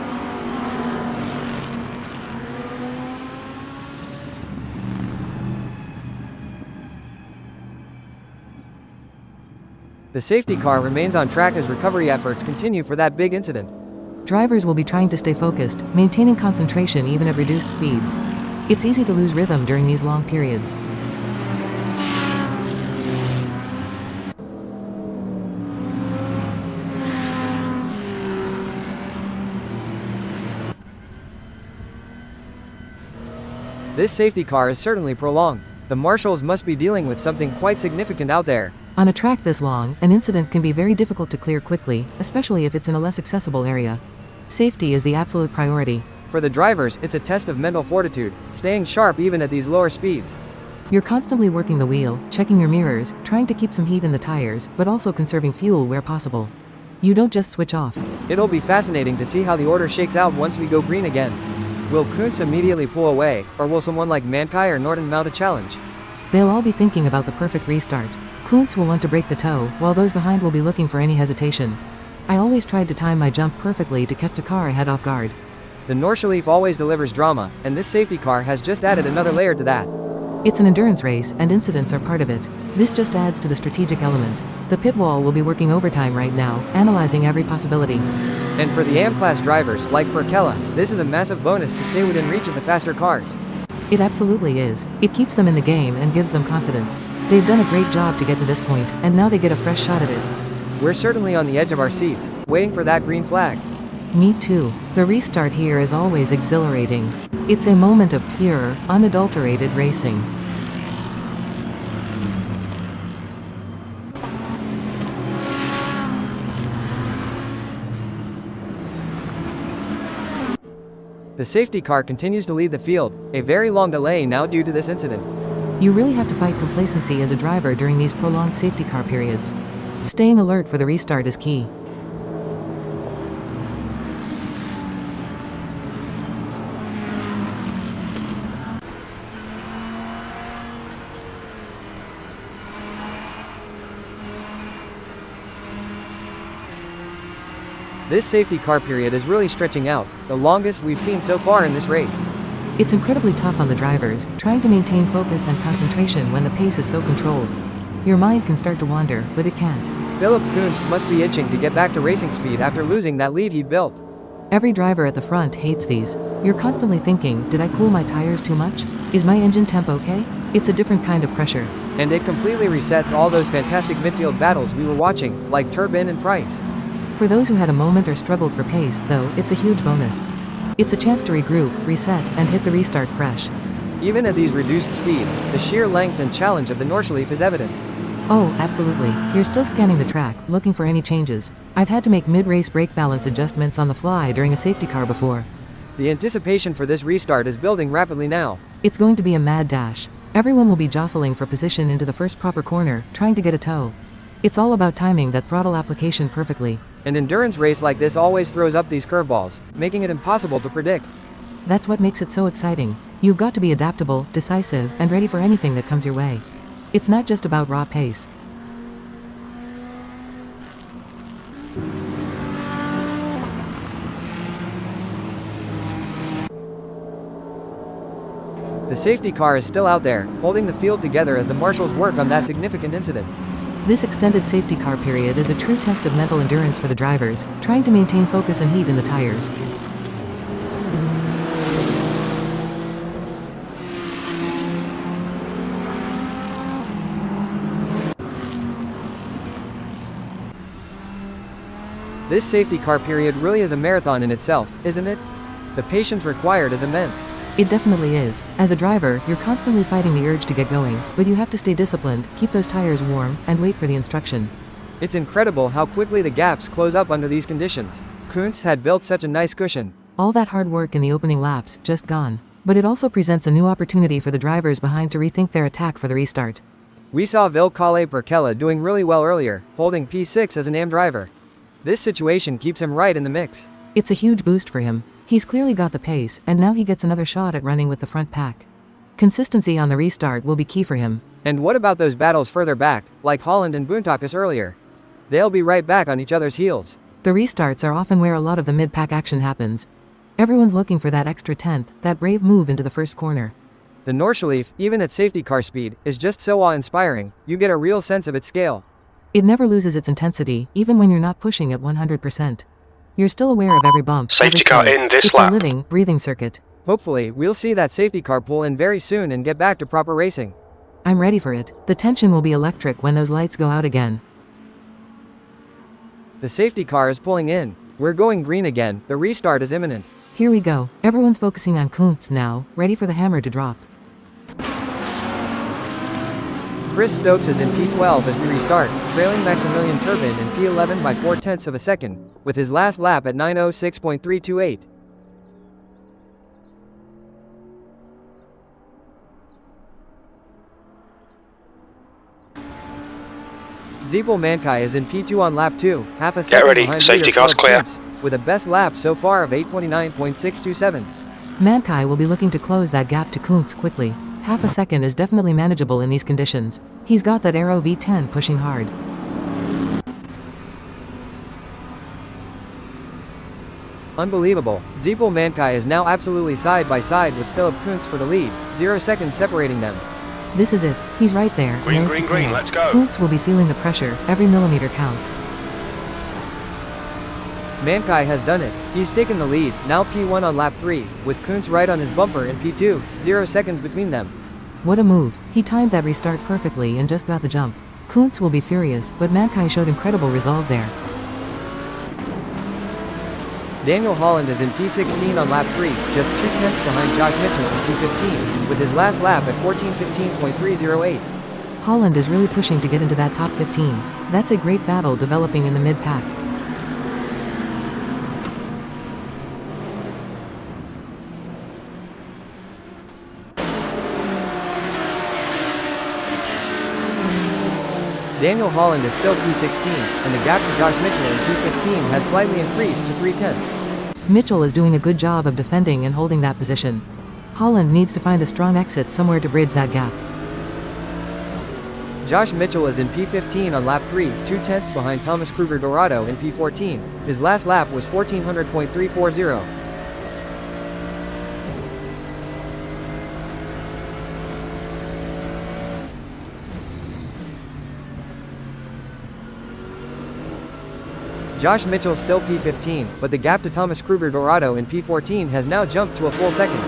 The safety car remains on track as recovery efforts continue for that big incident. Drivers will be trying to stay focused, maintaining concentration even at reduced speeds. It's easy to lose rhythm during these long periods. This safety car is certainly prolonged. The marshals must be dealing with something quite significant out there. On a track this long, an incident can be very difficult to clear quickly, especially if it's in a less accessible area. Safety is the absolute priority. For the drivers, it's a test of mental fortitude, staying sharp even at these lower speeds. You're constantly working the wheel, checking your mirrors, trying to keep some heat in the tires, but also conserving fuel where possible. You don't just switch off. It'll be fascinating to see how the order shakes out once we go green again. Will Kuntz immediately pull away, or will someone like Mankai or Norton mount a challenge? They'll all be thinking about the perfect restart. Kuntz will want to break the toe, while those behind will be looking for any hesitation. I always tried to time my jump perfectly to catch the car ahead off guard. The Nordschleife always delivers drama, and this safety car has just added another layer to that. It's an endurance race, and incidents are part of it. This just adds to the strategic element. The pit wall will be working overtime right now, analyzing every possibility. And for the AM-class drivers, like Perkella, this is a massive bonus to stay within reach of the faster cars. It absolutely is. It keeps them in the game and gives them confidence. They've done a great job to get to this point, and now they get a fresh shot at it. We're certainly on the edge of our seats, waiting for that green flag. Me too. The restart here is always exhilarating. It's a moment of pure, unadulterated racing. The safety car continues to lead the field, a very long delay now due to this incident. You really have to fight complacency as a driver during these prolonged safety car periods. Staying alert for the restart is key. This safety car period is really stretching out, the longest we've seen so far in this race. It's incredibly tough on the drivers, trying to maintain focus and concentration when the pace is so controlled. Your mind can start to wander, but it can't. Philip Kuntz must be itching to get back to racing speed after losing that lead he'd built. Every driver at the front hates these. You're constantly thinking, did I cool my tires too much? Is my engine temp okay? It's a different kind of pressure. And it completely resets all those fantastic midfield battles we were watching, like Turbin and Price. For those who had a moment or struggled for pace, though, it's a huge bonus. It's a chance to regroup, reset, and hit the restart fresh. Even at these reduced speeds, the sheer length and challenge of the Nordschleife is evident. Oh, absolutely. You're still scanning the track, looking for any changes. I've had to make mid-race brake balance adjustments on the fly during a safety car before. The anticipation for this restart is building rapidly now. It's going to be a mad dash. Everyone will be jostling for position into the first proper corner, trying to get a toe. It's all about timing that throttle application perfectly. An endurance race like this always throws up these curveballs, making it impossible to predict. That's what makes it so exciting. You've got to be adaptable, decisive, and ready for anything that comes your way. It's not just about raw pace. The safety car is still out there, holding the field together as the marshals work on that significant incident. This extended safety car period is a true test of mental endurance for the drivers, trying to maintain focus and heat in the tires. This safety car period really is a marathon in itself, isn't it? The patience required is immense. It definitely is. As a driver, you're constantly fighting the urge to get going, but you have to stay disciplined, keep those tires warm, and wait for the instruction. It's incredible how quickly the gaps close up under these conditions. Kuntz had built such a nice cushion. All that hard work in the opening laps, just gone. But it also presents a new opportunity for the drivers behind to rethink their attack for the restart. We saw Vilcale Perkella doing really well earlier, holding P6 as an AM driver. This situation keeps him right in the mix. It's a huge boost for him. He's clearly got the pace, and now he gets another shot at running with the front pack. Consistency on the restart will be key for him. And what about those battles further back, like Holland and Boontakas earlier? They'll be right back on each other's heels. The restarts are often where a lot of the mid-pack action happens. Everyone's looking for that extra tenth, that brave move into the first corner. The Nordschleife, even at safety car speed, is just so awe-inspiring, you get a real sense of its scale. It never loses its intensity, even when you're not pushing at 100%. You're still aware of every bump. Safety every car curve. in this It's lap. a living, breathing circuit. Hopefully, we'll see that safety car pull in very soon and get back to proper racing. I'm ready for it. The tension will be electric when those lights go out again. The safety car is pulling in. We're going green again. The restart is imminent. Here we go. Everyone's focusing on Kuntz now, ready for the hammer to drop. Chris Stokes is in P12 as we restart, trailing Maximilian Turbin in P11 by 0.4 of a second, with his last lap at 9:06.328. Zeeple Mankai is in P2 on lap 2, half a second ready, behind safety leader car's Philip clear. Kuntz, with a best lap so far of 8:29.627. Mankai will be looking to close that gap to Kuntz quickly. Half a second is definitely manageable in these conditions. He's got that Aero V10 pushing hard. Unbelievable. Zeeple Mankai is now absolutely side by side with Philip Kuntz for the lead, 0 seconds separating them. This is it. He's right there. Green, nose to green, green, tail. let's go. Kuntz will be feeling the pressure. Every millimeter counts. Mankai has done it. He's taken the lead, now P1 on lap 3, with Kuntz right on his bumper in P2, 0 seconds between them. What a move. He timed that restart perfectly and just got the jump. Kuntz will be furious, but Mankai showed incredible resolve there. Daniel Holland is in P16 on lap 3, just 2/10 behind Josh Mitchell in P15, with his last lap at 14:15.308. Holland is really pushing to get into that top 15. That's a great battle developing in the mid-pack. Daniel Holland is still P16, and the gap to Josh Mitchell in P15 has slightly increased to 3/10. Mitchell is doing a good job of defending and holding that position. Holland needs to find a strong exit somewhere to bridge that gap. Josh Mitchell is in P15 on lap 3, 2/10 behind Thomas Kruger Dorado in P14. His last lap was 1400.340. Josh Mitchell still P15, but the gap to Thomas Kruger Dorado in P14 has now jumped to a full second.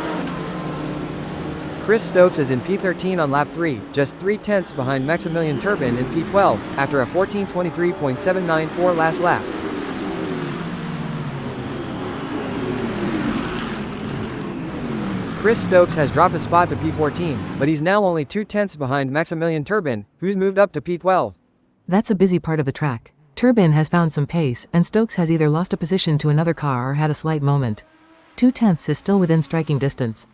Chris Stokes is in P13 on lap 3, just 3/10 behind Maximilian Turbin in P12, after a 14:23.794 last lap. Chris Stokes has dropped a spot to P14, but he's now only 2/10 behind Maximilian Turbin, who's moved up to P12. That's a busy part of the track. Turbin has found some pace, and Stokes has either lost a position to another car or had a slight moment. 2/10 is still within striking distance.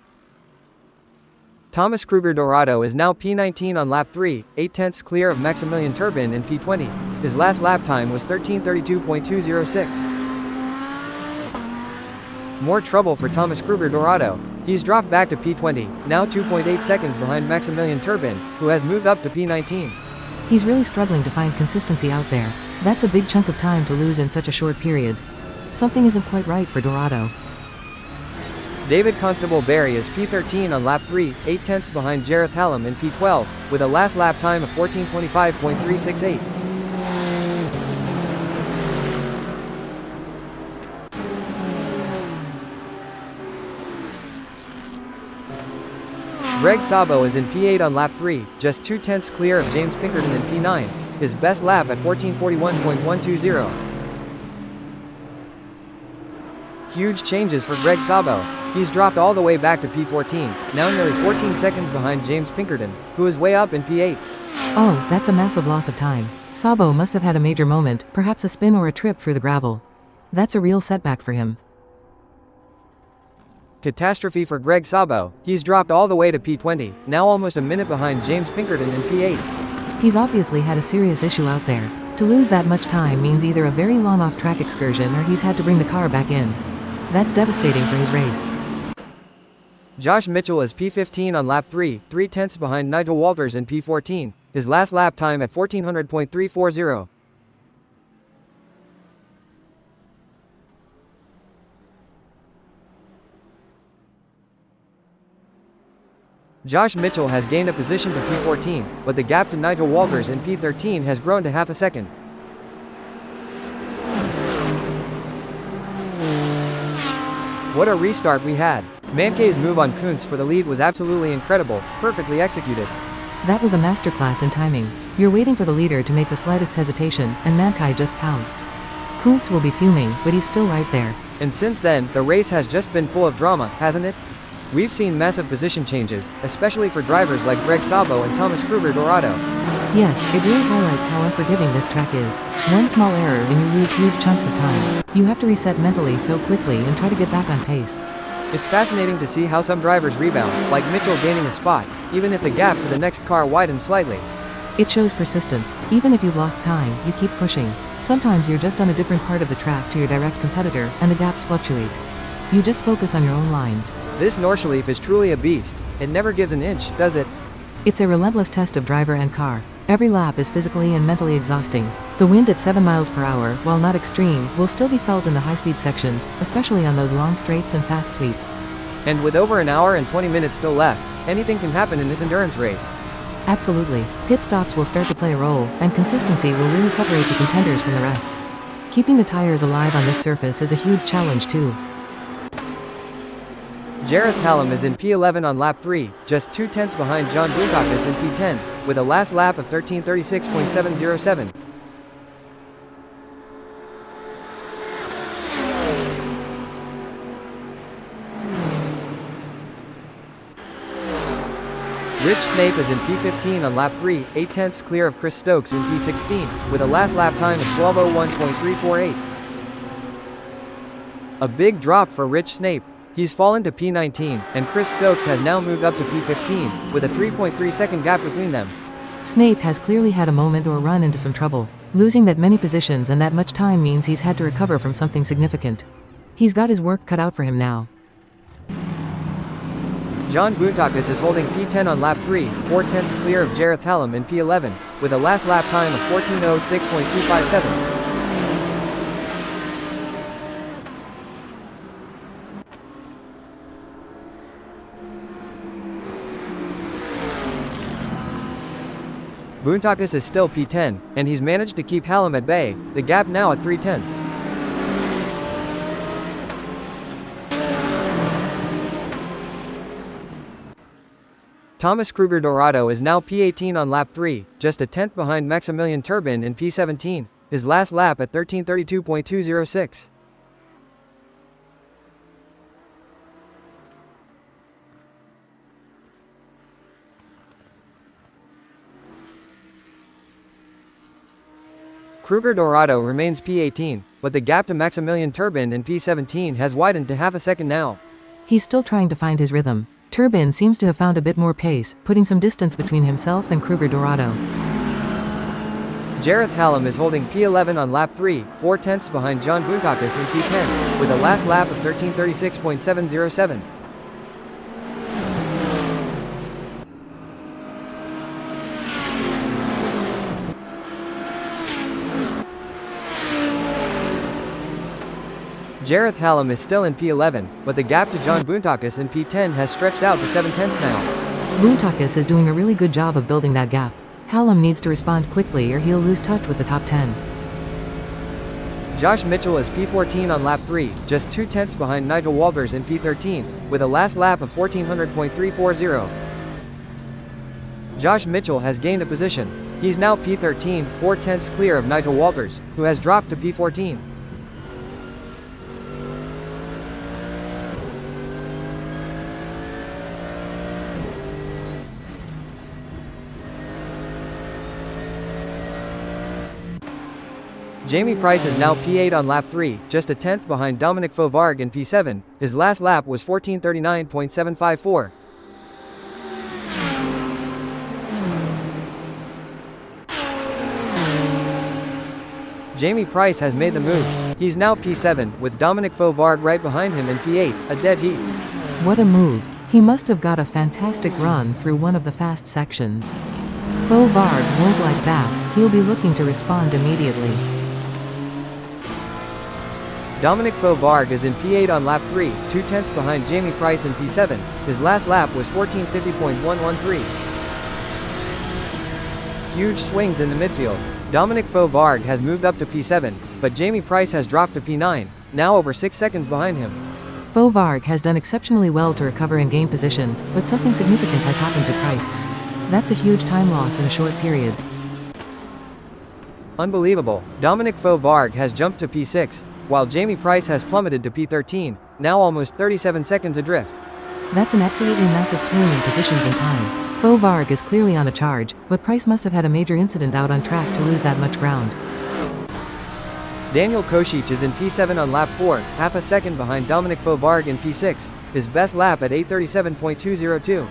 Thomas Kruger Dorado is now P19 on lap 3, 8/10 clear of Maximilian Turbin in P20. His last lap time was 13:32.206. More trouble for Thomas Kruger Dorado. He's dropped back to P20, now 2.8 seconds behind Maximilian Turbin, who has moved up to P19. He's really struggling to find consistency out there. That's a big chunk of time to lose in such a short period. Something isn't quite right for Dorado. David Constable Barry is P13 on lap 3, 8/10 behind Jareth Hallam in P12, with a last lap time of 14:25.368. Greg Sabo is in P8 on lap 3, just 2/10 clear of James Pinkerton in P9, his best lap at 14:41.120. Huge changes for Greg Sabo. He's dropped all the way back to P14, now nearly 14 seconds behind James Pinkerton, who is way up in P8. Oh, that's a massive loss of time. Sabo must have had a major moment, perhaps a spin or a trip through the gravel. That's a real setback for him. Catastrophe for Greg Sabo. He's dropped all the way to P20, now almost a minute behind James Pinkerton in P8. He's obviously had a serious issue out there. To lose that much time means either a very long off-track excursion or he's had to bring the car back in. That's devastating for his race. Josh Mitchell is P15 on lap 3, 3/10 behind Nigel Walters in P14, his last lap time at 1400.340. Josh Mitchell has gained a position to P14, but the gap to Nigel Walters in P13 has grown to half a second. What a restart we had. Mankay's move on Kuntz for the lead was absolutely incredible, perfectly executed. That was a masterclass in timing. You're waiting for the leader to make the slightest hesitation, and Mankay just pounced. Kuntz will be fuming, but he's still right there. And since then, the race has just been full of drama, hasn't it? We've seen massive position changes, especially for drivers like Greg Sabo and Thomas Kruger Dorado. Yes, it really highlights how unforgiving this track is. One small error and you lose huge chunks of time. You have to reset mentally so quickly and try to get back on pace. It's fascinating to see how some drivers rebound, like Mitchell gaining a spot, even if the gap to the next car widens slightly. It shows persistence. Even if you've lost time, you keep pushing. Sometimes you're just on a different part of the track to your direct competitor, and the gaps fluctuate. You just focus on your own lines. This Nordschleife is truly a beast. It never gives an inch, does it? It's a relentless test of driver and car. Every lap is physically and mentally exhausting. The wind at 7 miles per hour, while not extreme, will still be felt in the high-speed sections, especially on those long straights and fast sweeps. And with over an hour and 20 minutes still left, anything can happen in this endurance race. Absolutely. Pit stops will start to play a role, and consistency will really separate the contenders from the rest. Keeping the tires alive on this surface is a huge challenge too. Gareth Hallam is in P11 on lap 3, just 2/10 behind John Butakis in P10, with a last lap of 13:36.707. Rich Snape is in P15 on lap 3, 8/10 clear of Chris Stokes in P16, with a last lap time of 12:01.348. A big drop for Rich Snape. He's fallen to P19, and Chris Stokes has now moved up to P15, with a 3.3 second gap between them. Snape has clearly had a moment or run into some trouble. Losing that many positions and that much time means he's had to recover from something significant. He's got his work cut out for him now. John Butakis is holding P10 on lap 3, 4/10 clear of Gareth Hallam in P11, with a last lap time of 14:06.257. Butakis is still P10, and he's managed to keep Hallam at bay, the gap now at 3/10. Thomas Kruger Dorado is now P18 on lap 3, just a tenth behind Maximilian Turbin in P17, his last lap at 13:32.206. Kruger Dorado remains P18, but the gap to Maximilian Turbin in P17 has widened to half a second now. He's still trying to find his rhythm. Turbin seems to have found a bit more pace, putting some distance between himself and Kruger Dorado. Gareth Hallam is holding P11 on lap 3, 4/10 behind John Butakis in P10, with a last lap of 13:36.707. Gareth Hallam is still in P11, but the gap to John Butakis in P10 has stretched out to 7/10 now. Butakis is doing a really good job of building that gap. Hallam needs to respond quickly or he'll lose touch with the top 10. Josh Mitchell is P14 on lap 3, just 2/10 behind Nigel Walters in P13, with a last lap of 1400.340. Josh Mitchell has gained a position. He's now P13, 4/10 clear of Nigel Walters, who has dropped to P14. Jamie Price is now P8 on lap 3, just a tenth behind Dominic Fauvargue in P7, his last lap was 14:39.754. Jamie Price has made the move. He's now P7, with Dominic Fauvargue right behind him in P8, a dead heat. What a move. He must have got a fantastic run through one of the fast sections. Fauvargue won't like that, he'll be looking to respond immediately. Dominic Fauvargue is in P8 on lap 3, 2/10 behind Jamie Price in P7. His last lap was 14:50.113. Huge swings in the midfield. Dominic Fauvargue has moved up to P7, but Jamie Price has dropped to P9, now over 6 seconds behind him. Fauvargue has done exceptionally well to recover and gain positions, but something significant has happened to Price. That's a huge time loss in a short period. Unbelievable. Dominic Fauvargue has jumped to P6, while Jamie Price has plummeted to P13, now almost 37 seconds adrift. That's an absolutely massive swing in positions and time. Fauvargue is clearly on a charge, but Price must have had a major incident out on track to lose that much ground. Daniel Kocic is in P7 on lap 4, half a second behind Dominic Fauvargue in P6, his best lap at 8:37.202.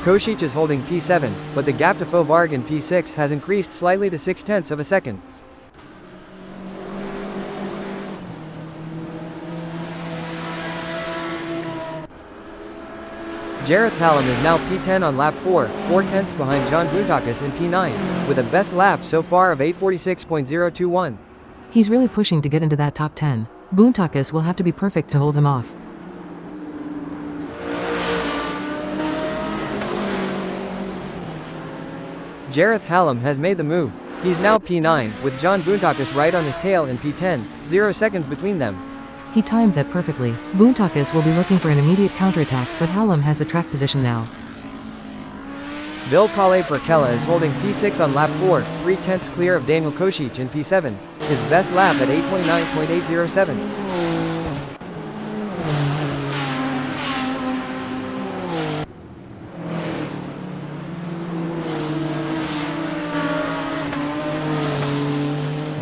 Kocic is holding P7, but the gap to Fauvargue in P6 has increased slightly to 0.6 of a second. Gareth Hallam is now P10 on lap 4, 4/10 behind John Boontakis in P9, with a best lap so far of 8:46.021. He's really pushing to get into that top 10. Boontakis will have to be perfect to hold him off. Gareth Hallam has made the move. He's now P9, with John Boontakis right on his tail in P10, 0 seconds between them. He timed that perfectly. Boontakis will be looking for an immediate counterattack, but Hallam has the track position now. Vilkalle Perkela is holding P6 on lap 4, 3/10 clear of Daniel Kocic in P7, his best lap at 8:29.807.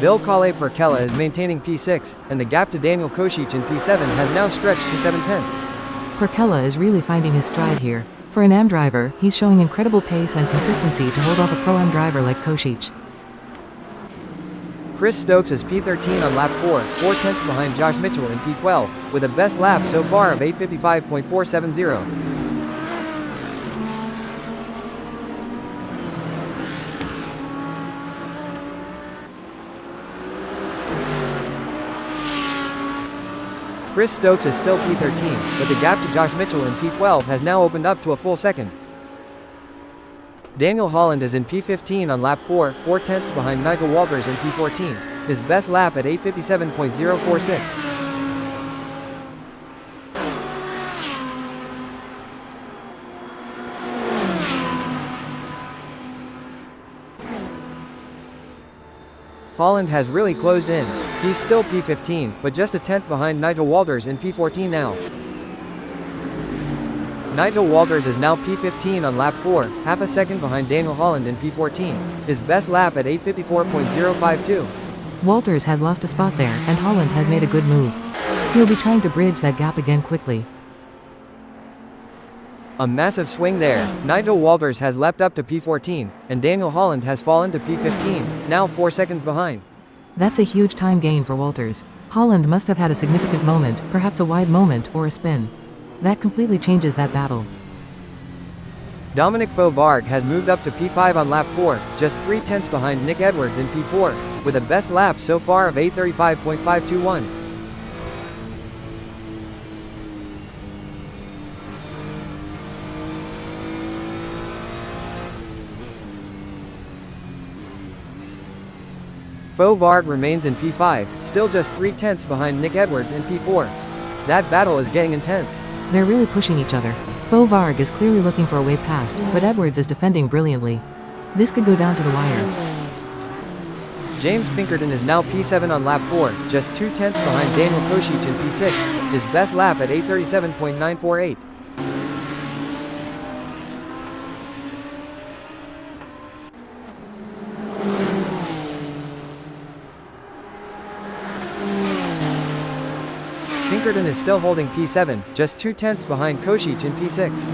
Vilkalle Perkela is maintaining P6, and the gap to Daniel Kocic in P7 has now stretched to 7/10. Perkela is really finding his stride here. For an AM driver, he's showing incredible pace and consistency to hold off a Pro-Am driver like Kocic. Chris Stokes is P13 on lap 4, 4/10 behind Josh Mitchell in P12, with a best lap so far of 8:55.470. Chris Stokes is still P13, but the gap to Josh Mitchell in P12 has now opened up to a full second. Daniel Holland is in P15 on lap 4, 4/10 behind Nigel Walters in P14, his best lap at 8:57.046. Holland has really closed in. He's still P15, but just a 10th behind Nigel Walters in P14 now. Nigel Walters is now P15 on lap 4, half a second behind Daniel Holland in P14, his best lap at 8:54.052. Walters has lost a spot there, and Holland has made a good move. He'll be trying to bridge that gap again quickly. A massive swing there. Nigel Walters has leapt up to P14, and Daniel Holland has fallen to P15, now 4 seconds behind. That's a huge time gain for Walters. Holland must have had a significant moment, perhaps a wide moment or a spin. That completely changes that battle. Dominic Fauvargue has moved up to P5 on lap 4, just 3/10 behind Nick Edwards in P4, with a best lap so far of 8:35.521. Fauvargue remains in P5, still just 3/10 behind Nick Edwards in P4. That battle is getting intense. They're really pushing each other. Fauvargue is clearly looking for a way past, but Edwards is defending brilliantly. This could go down to the wire. James Pinkerton is now P7 on lap 4, just 2/10 behind Daniel Kocic in P6, his best lap at 8:37.948. Pinkerton is still holding P7, just 2/10 behind Kocic in P6.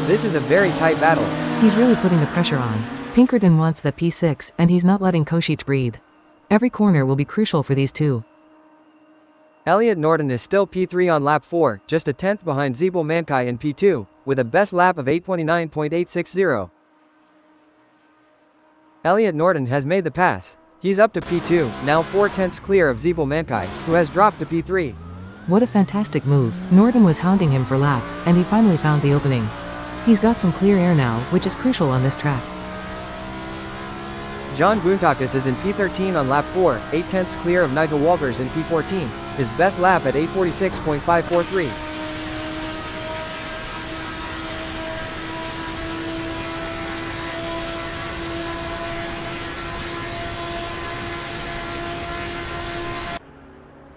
This is a very tight battle. He's really putting the pressure on. Pinkerton wants that P6, and he's not letting Kocic breathe. Every corner will be crucial for these two. Elliot Norton is still P3 on lap 4, just a tenth behind Zeeble Mankai in P2, with a best lap of 8:29.860. Elliot Norton has made the pass. He's up to P2, now 4 tenths clear of Zeeble Mankai, who has dropped to P3. What a fantastic move. Norton was hounding him for laps, and he finally found the opening. He's got some clear air now, which is crucial on this track. John Boontakis is in P13 on lap 4, 8 tenths clear of Nigel Walters in P14, his best lap at 8:46.543.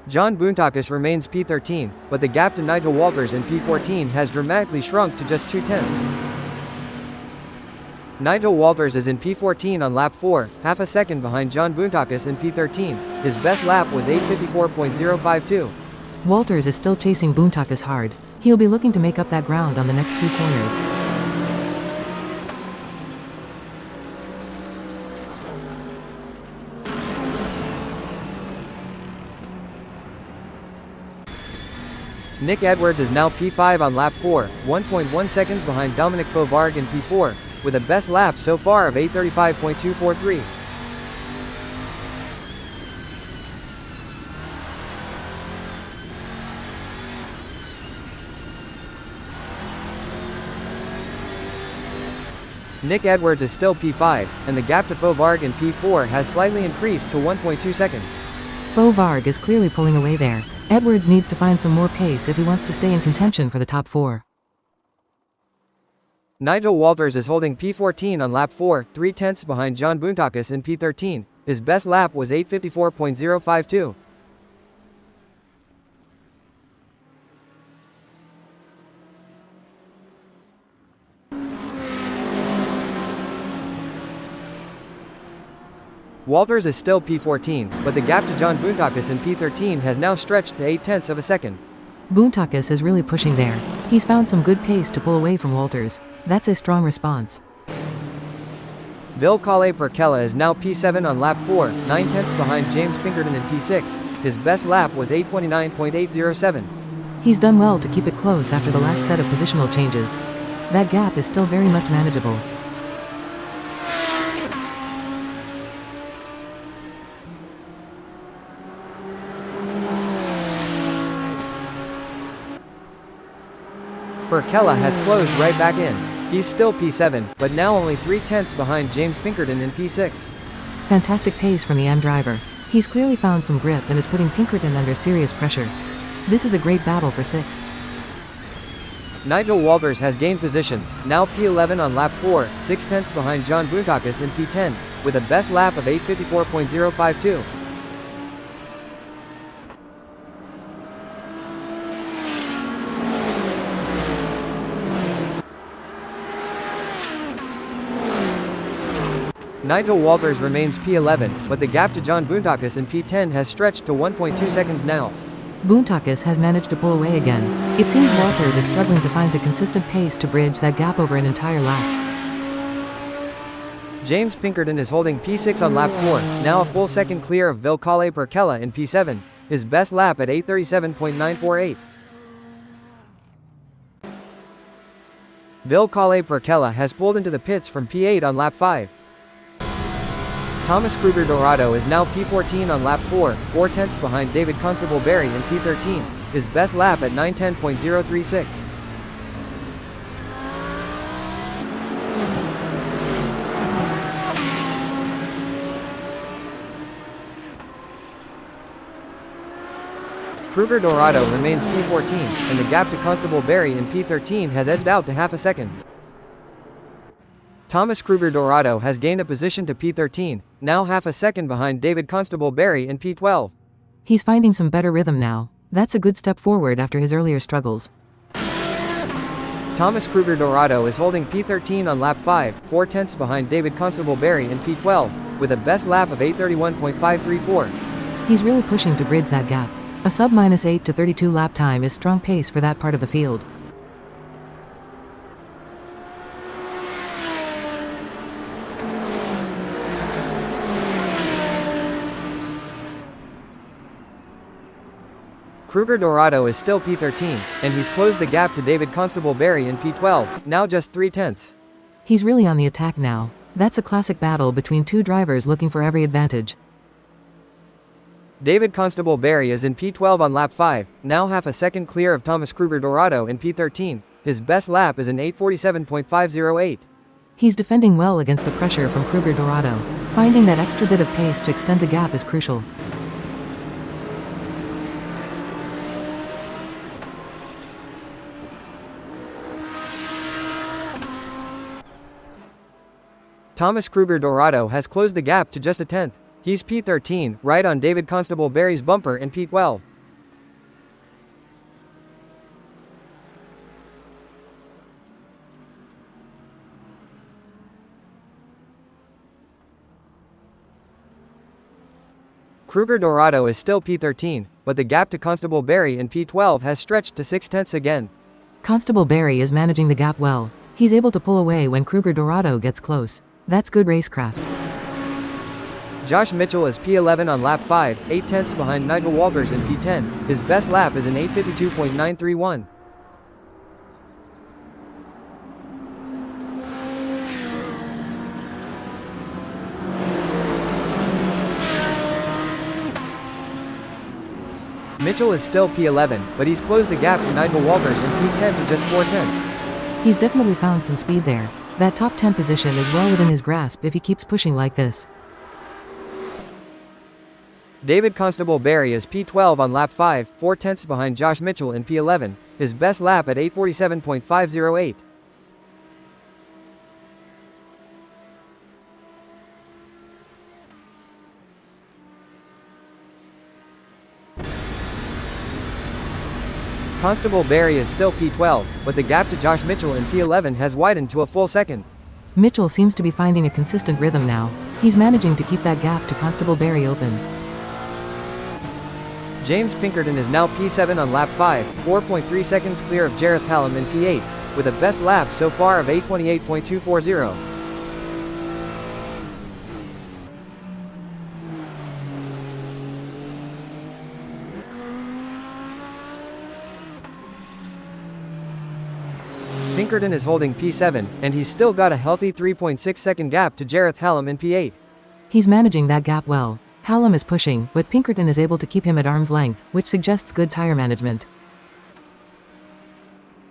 John Boontakis remains P13, but the gap to Nigel Walters in P14 has dramatically shrunk to just 2 tenths. Nigel Walters is in P14 on lap 4, half a second behind John Boontakis in P13. His best lap was 8:54.052. Walters is still chasing Boontakis hard. He'll be looking to make up that ground on the next few corners. Nick Edwards is now P5 on lap 4, 1.1 seconds behind Dominic Fauvargue in P4, with a best lap so far of 8:35.243. Nick Edwards is still P5, and the gap to Fauvargue in P4 has slightly increased to 1.2 seconds. Fauvargue is clearly pulling away there. Edwards needs to find some more pace if he wants to stay in contention for the top 4. Nigel Walters is holding P14 on lap 4, 3 tenths behind John Boontakis in P13. His best lap was 8:54.052. Walters is still P14, but the gap to John Boontakis in P13 has now stretched to 8 tenths of a second. Boontakis is really pushing there. He's found some good pace to pull away from Walters. That's a strong response. Vilcale Perkella is now P7 on lap 4, 9 tenths behind James Pinkerton in P6. His best lap was 8:29.807. He's done well to keep it close after the last set of positional changes. That gap is still very much manageable. Perkella has closed right back in. He's still P7, but now only 3 tenths behind James Pinkerton in P6. Fantastic pace from the AM driver. He's clearly found some grip and is putting Pinkerton under serious pressure. This is a great battle for 6th. Nigel Walters has gained positions, now P11 on lap 4, 6 tenths behind John Boontakis in P10, with a best lap of 8:54.052. Nigel Walters remains P11, but the gap to John Boontakis in P10 has stretched to 1.2 seconds now. Boontakis has managed to pull away again. It seems Walters is struggling to find the consistent pace to bridge that gap over an entire lap. James Pinkerton is holding P6 on lap 4, now a full second clear of Vilcale Perkella in P7, his best lap at 8:37.948. Vilcale Perkella has pulled into the pits from P8 on lap 5. Thomas Kruger Dorado is now P14 on lap 4, 4 tenths behind David Constable Barry in P13, his best lap at 9:10.036. Kruger Dorado remains P14, and the gap to Constable Barry in P13 has edged out to half a second. Thomas Kruger Dorado has gained a position to P13, now half a second behind David Constable Barry in P12. He's finding some better rhythm now. That's a good step forward after his earlier struggles. Thomas Kruger Dorado is holding P13 on lap 5, 4 tenths behind David Constable Barry in P12, with a best lap of 8:31.534. He's really pushing to bridge that gap. A sub-8 to 32 lap time is strong pace for that part of the field. Kruger Dorado is still P13, and he's closed the gap to David Constable Barry in P12, now just 3/10. He's really on the attack now. That's a classic battle between two drivers looking for every advantage. David Constable Barry is in P12 on lap 5, now half a second clear of Thomas Kruger Dorado in P13. His best lap is an 8:47.508. He's defending well against the pressure from Kruger Dorado. Finding that extra bit of pace to extend the gap is crucial. Thomas Kruger Dorado has closed the gap to just a tenth. He's P13, right on David Constable Barry's bumper in P12. Kruger Dorado is still P13, but the gap to Constable Barry in P12 has stretched to 6/10 again. Constable Barry is managing the gap well. He's able to pull away when Kruger Dorado gets close. That's good racecraft. Josh Mitchell is P11 on lap 5, 8/10 behind Nigel Walters in P10. His best lap is an 8:52.931. Mitchell is still P11, but he's closed the gap to Nigel Walters in P10 to just 4/10. He's definitely found some speed there. That top 10 position is well within his grasp if he keeps pushing like this. David Constable Barry is P12 on lap 5, 4/10 behind Josh Mitchell in P11. His best lap at 8:47.508. Constable Barry is still P12, but the gap to Josh Mitchell in P11 has widened to a full second. Mitchell seems to be finding a consistent rhythm now. He's managing to keep that gap to Constable Barry open. James Pinkerton is now P7 on lap 5, 4.3 seconds clear of Jareth Hallam in P8, with a best lap so far of 8:28.240. Pinkerton is holding P7, and he's still got a healthy 3.6 second gap to Jareth Hallam in P8. He's managing that gap well. Hallam is pushing, but Pinkerton is able to keep him at arm's length, which suggests good tire management.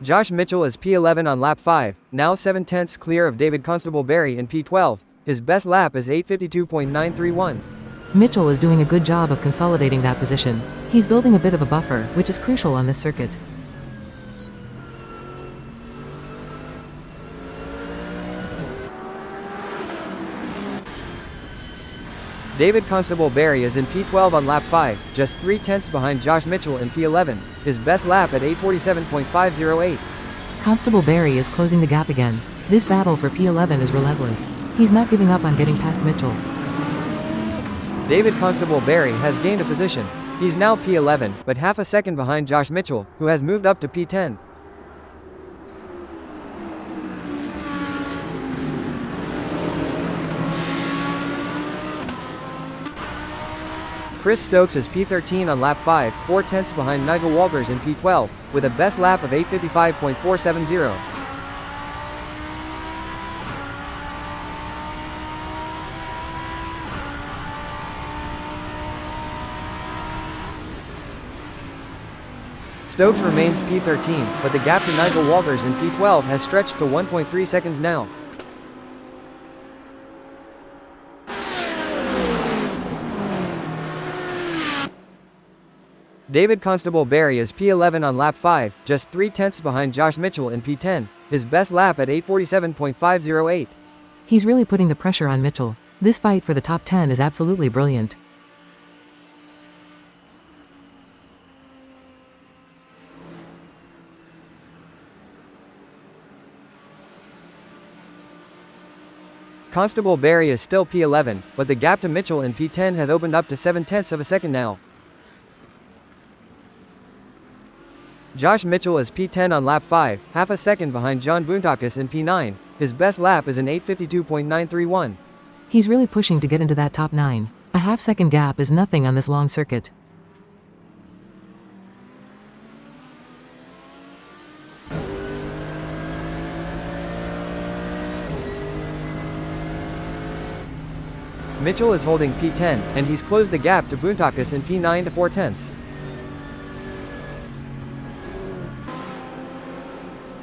Josh Mitchell is P11 on lap 5, now 7/10 clear of David Constable Barry in P12. His best lap is 8:52.931. Mitchell is doing a good job of consolidating that position. He's building a bit of a buffer, which is crucial on this circuit. David Constable Barry is in P12 on lap 5, just 3/10 behind Josh Mitchell in P11. His best lap at 8:47.508. Constable Barry is closing the gap again. This battle for P11 is relentless. He's not giving up on getting past Mitchell. David Constable Barry has gained a position. He's now P11, but half a second behind Josh Mitchell, who has moved up to P10. Chris Stokes is P13 on lap 5, 4/10 behind Nigel Walters in P12, with a best lap of 8:55.470. Stokes remains P13, but the gap to Nigel Walters in P12 has stretched to 1.3 seconds now. David Constable Barry is P11 on lap 5, just 3/10 behind Josh Mitchell in P10, his best lap at 8:47.508. He's really putting the pressure on Mitchell. This fight for the top 10 is absolutely brilliant. Constable Barry is still P11, but the gap to Mitchell in P10 has opened up to 7/10 of a second now. Josh Mitchell is P10 on lap 5, half a second behind John Boontakis in P9. His best lap is an 8:52.931. He's really pushing to get into that top 9. A half-second gap is nothing on this long circuit. Mitchell is holding P10, and he's closed the gap to Boontakis in P9 to 4 tenths.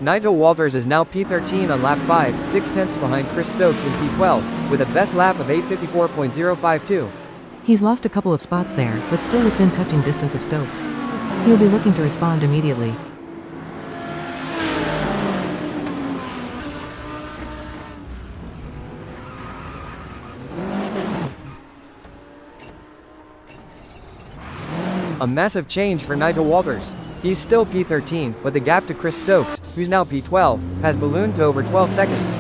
Nigel Walters is now P13 on lap 5, 6 tenths behind Chris Stokes in P12, with a best lap of 8:54.052. He's lost a couple of spots there, but still within touching distance of Stokes. He'll be looking to respond immediately. A massive change for Nigel Walters. He's still P13, but the gap to Chris Stokes, who's now P12, has ballooned to over 12 seconds.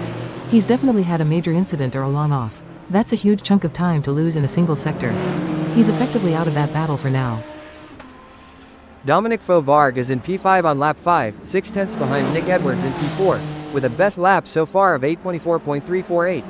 He's definitely had a major incident or a long off. That's a huge chunk of time to lose in a single sector. He's effectively out of that battle for now. Dominic Fauvargue is in P5 on lap 5, 6 tenths behind Nick Edwards in P4, with a best lap so far of 8:24.348.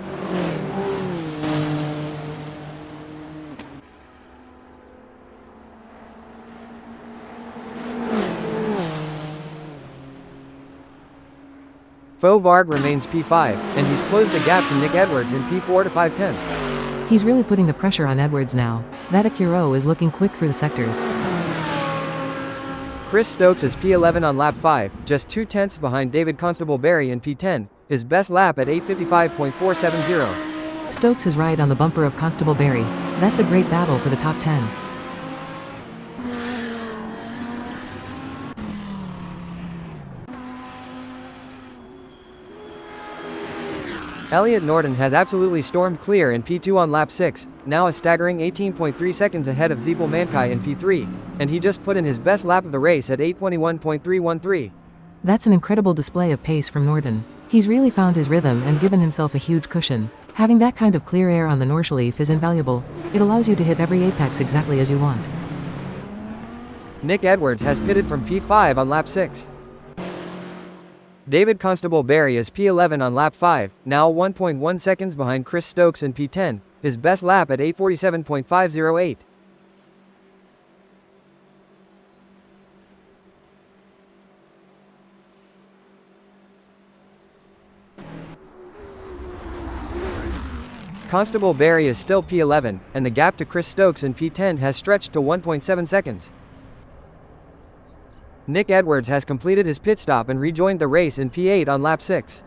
Fauvargue remains P5, and he's closed the gap to Nick Edwards in P4 to 5 tenths. He's really putting the pressure on Edwards now. That Acuro is looking quick through the sectors. Chris Stokes is P11 on lap 5, just 2 tenths behind David Constable-Barry in P10, his best lap at 8:55.470. Stokes is right on the bumper of Constable-Barry. That's a great battle for the top 10. Elliot Norton has absolutely stormed clear in P2 on lap 6, now a staggering 18.3 seconds ahead of Zeeple Mankai in P3, and he just put in his best lap of the race at 8:21.313. That's an incredible display of pace from Norton. He's really found his rhythm and given himself a huge cushion. Having that kind of clear air on the Nordschleife is invaluable. It allows you to hit every apex exactly as you want. Nick Edwards has pitted from P5 on lap 6. David Constable-Barry is P11 on lap 5, now 1.1 seconds behind Chris Stokes in P10, his best lap at 8:47.508. Constable-Barry is still P11, and the gap to Chris Stokes in P10 has stretched to 1.7 seconds. Nick Edwards has completed his pit stop and rejoined the race in P8 on lap 6.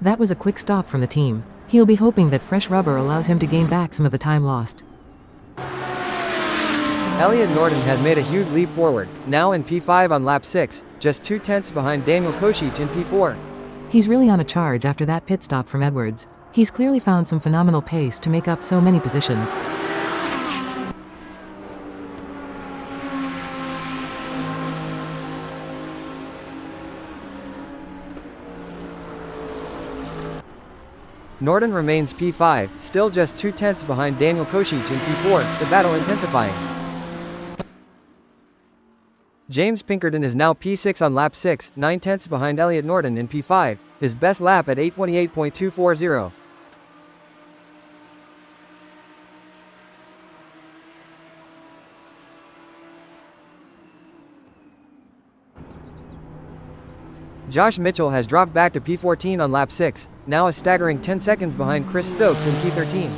That was a quick stop from the team. He'll be hoping that fresh rubber allows him to gain back some of the time lost. Elliot Norton has made a huge leap forward, now in P5 on lap 6, just 2 tenths behind Daniel Kocic in P4. He's really on a charge after that pit stop from Edwards. He's clearly found some phenomenal pace to make up so many positions. Norton remains P5, still just 2 tenths behind Daniel Kocic in P4, the battle intensifying. James Pinkerton is now P6 on lap 6, 9 tenths behind Elliot Norton in P5, his best lap at 8:28.240. Josh Mitchell has dropped back to P14 on lap 6, now a staggering 10 seconds behind Chris Stokes in P13.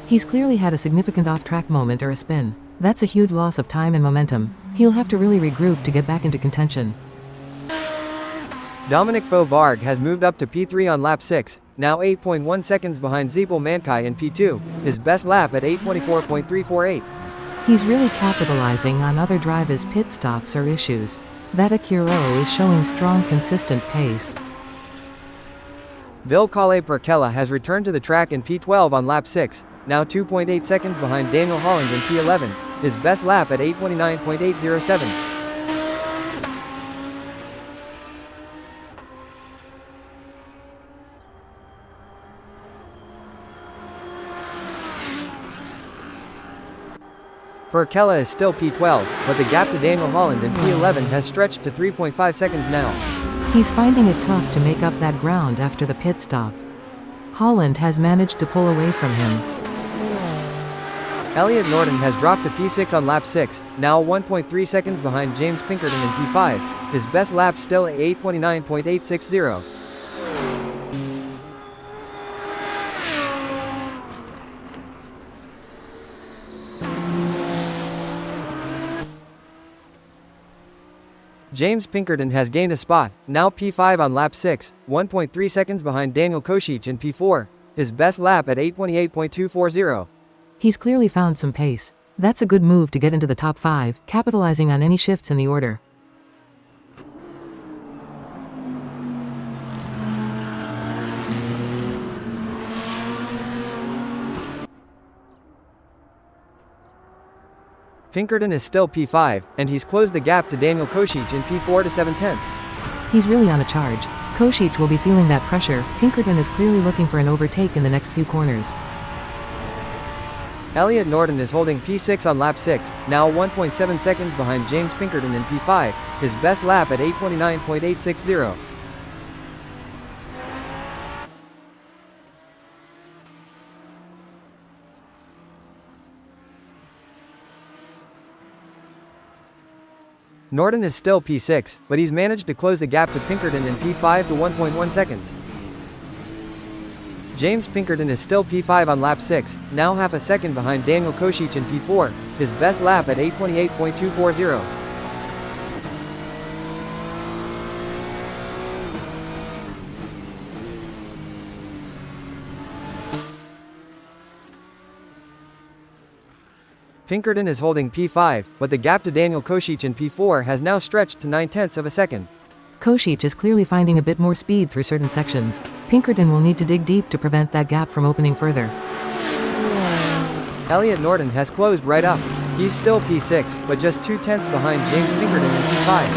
He's clearly had a significant off-track moment or a spin. That's a huge loss of time and momentum. He'll have to really regroup to get back into contention. Dominic Fauvargue has moved up to P3 on lap 6, now 8.1 seconds behind Zeeple Mankai in P2, his best lap at 8:24.348. He's really capitalizing on other drivers' pit stops or issues. That Acuro is showing strong consistent pace. Vilcale Perkella has returned to the track in P12 on lap 6, now 2.8 seconds behind Daniel Holland in P11, his best lap at 8:29.807. Perkella is still P12, but the gap to Daniel Holland in P11 has stretched to 3.5 seconds now. He's finding it tough to make up that ground after the pit stop. Holland has managed to pull away from him. Elliot Norton has dropped to P6 on lap 6, now 1.3 seconds behind James Pinkerton in P5, his best lap still at 8:29.860. James Pinkerton has gained a spot, now P5 on lap 6, 1.3 seconds behind Daniel Koscic in P4, his best lap at 8:28.240. He's clearly found some pace. That's a good move to get into the top 5, capitalizing on any shifts in the order. Pinkerton is still P5, and he's closed the gap to Daniel Koscic in P4 to 7/10. He's really on a charge. Koscic will be feeling that pressure. Pinkerton is clearly looking for an overtake in the next few corners. Elliot Norton is holding P6 on lap 6, now 1.7 seconds behind James Pinkerton in P5, his best lap at 8:29.860. Norton is still P6, but he's managed to close the gap to Pinkerton in P5 to 1.1 seconds. James Pinkerton is still P5 on lap 6, now half a second behind Daniel Koscic in P4, his best lap at 8:28.240. Pinkerton is holding P5, but the gap to Daniel Koscic in P4 has now stretched to 9/10 of a second. Koscic is clearly finding a bit more speed through certain sections. Pinkerton will need to dig deep to prevent that gap from opening further. Elliot Norton has closed right up. He's still P6, but just 2/10 behind James Pinkerton in P5.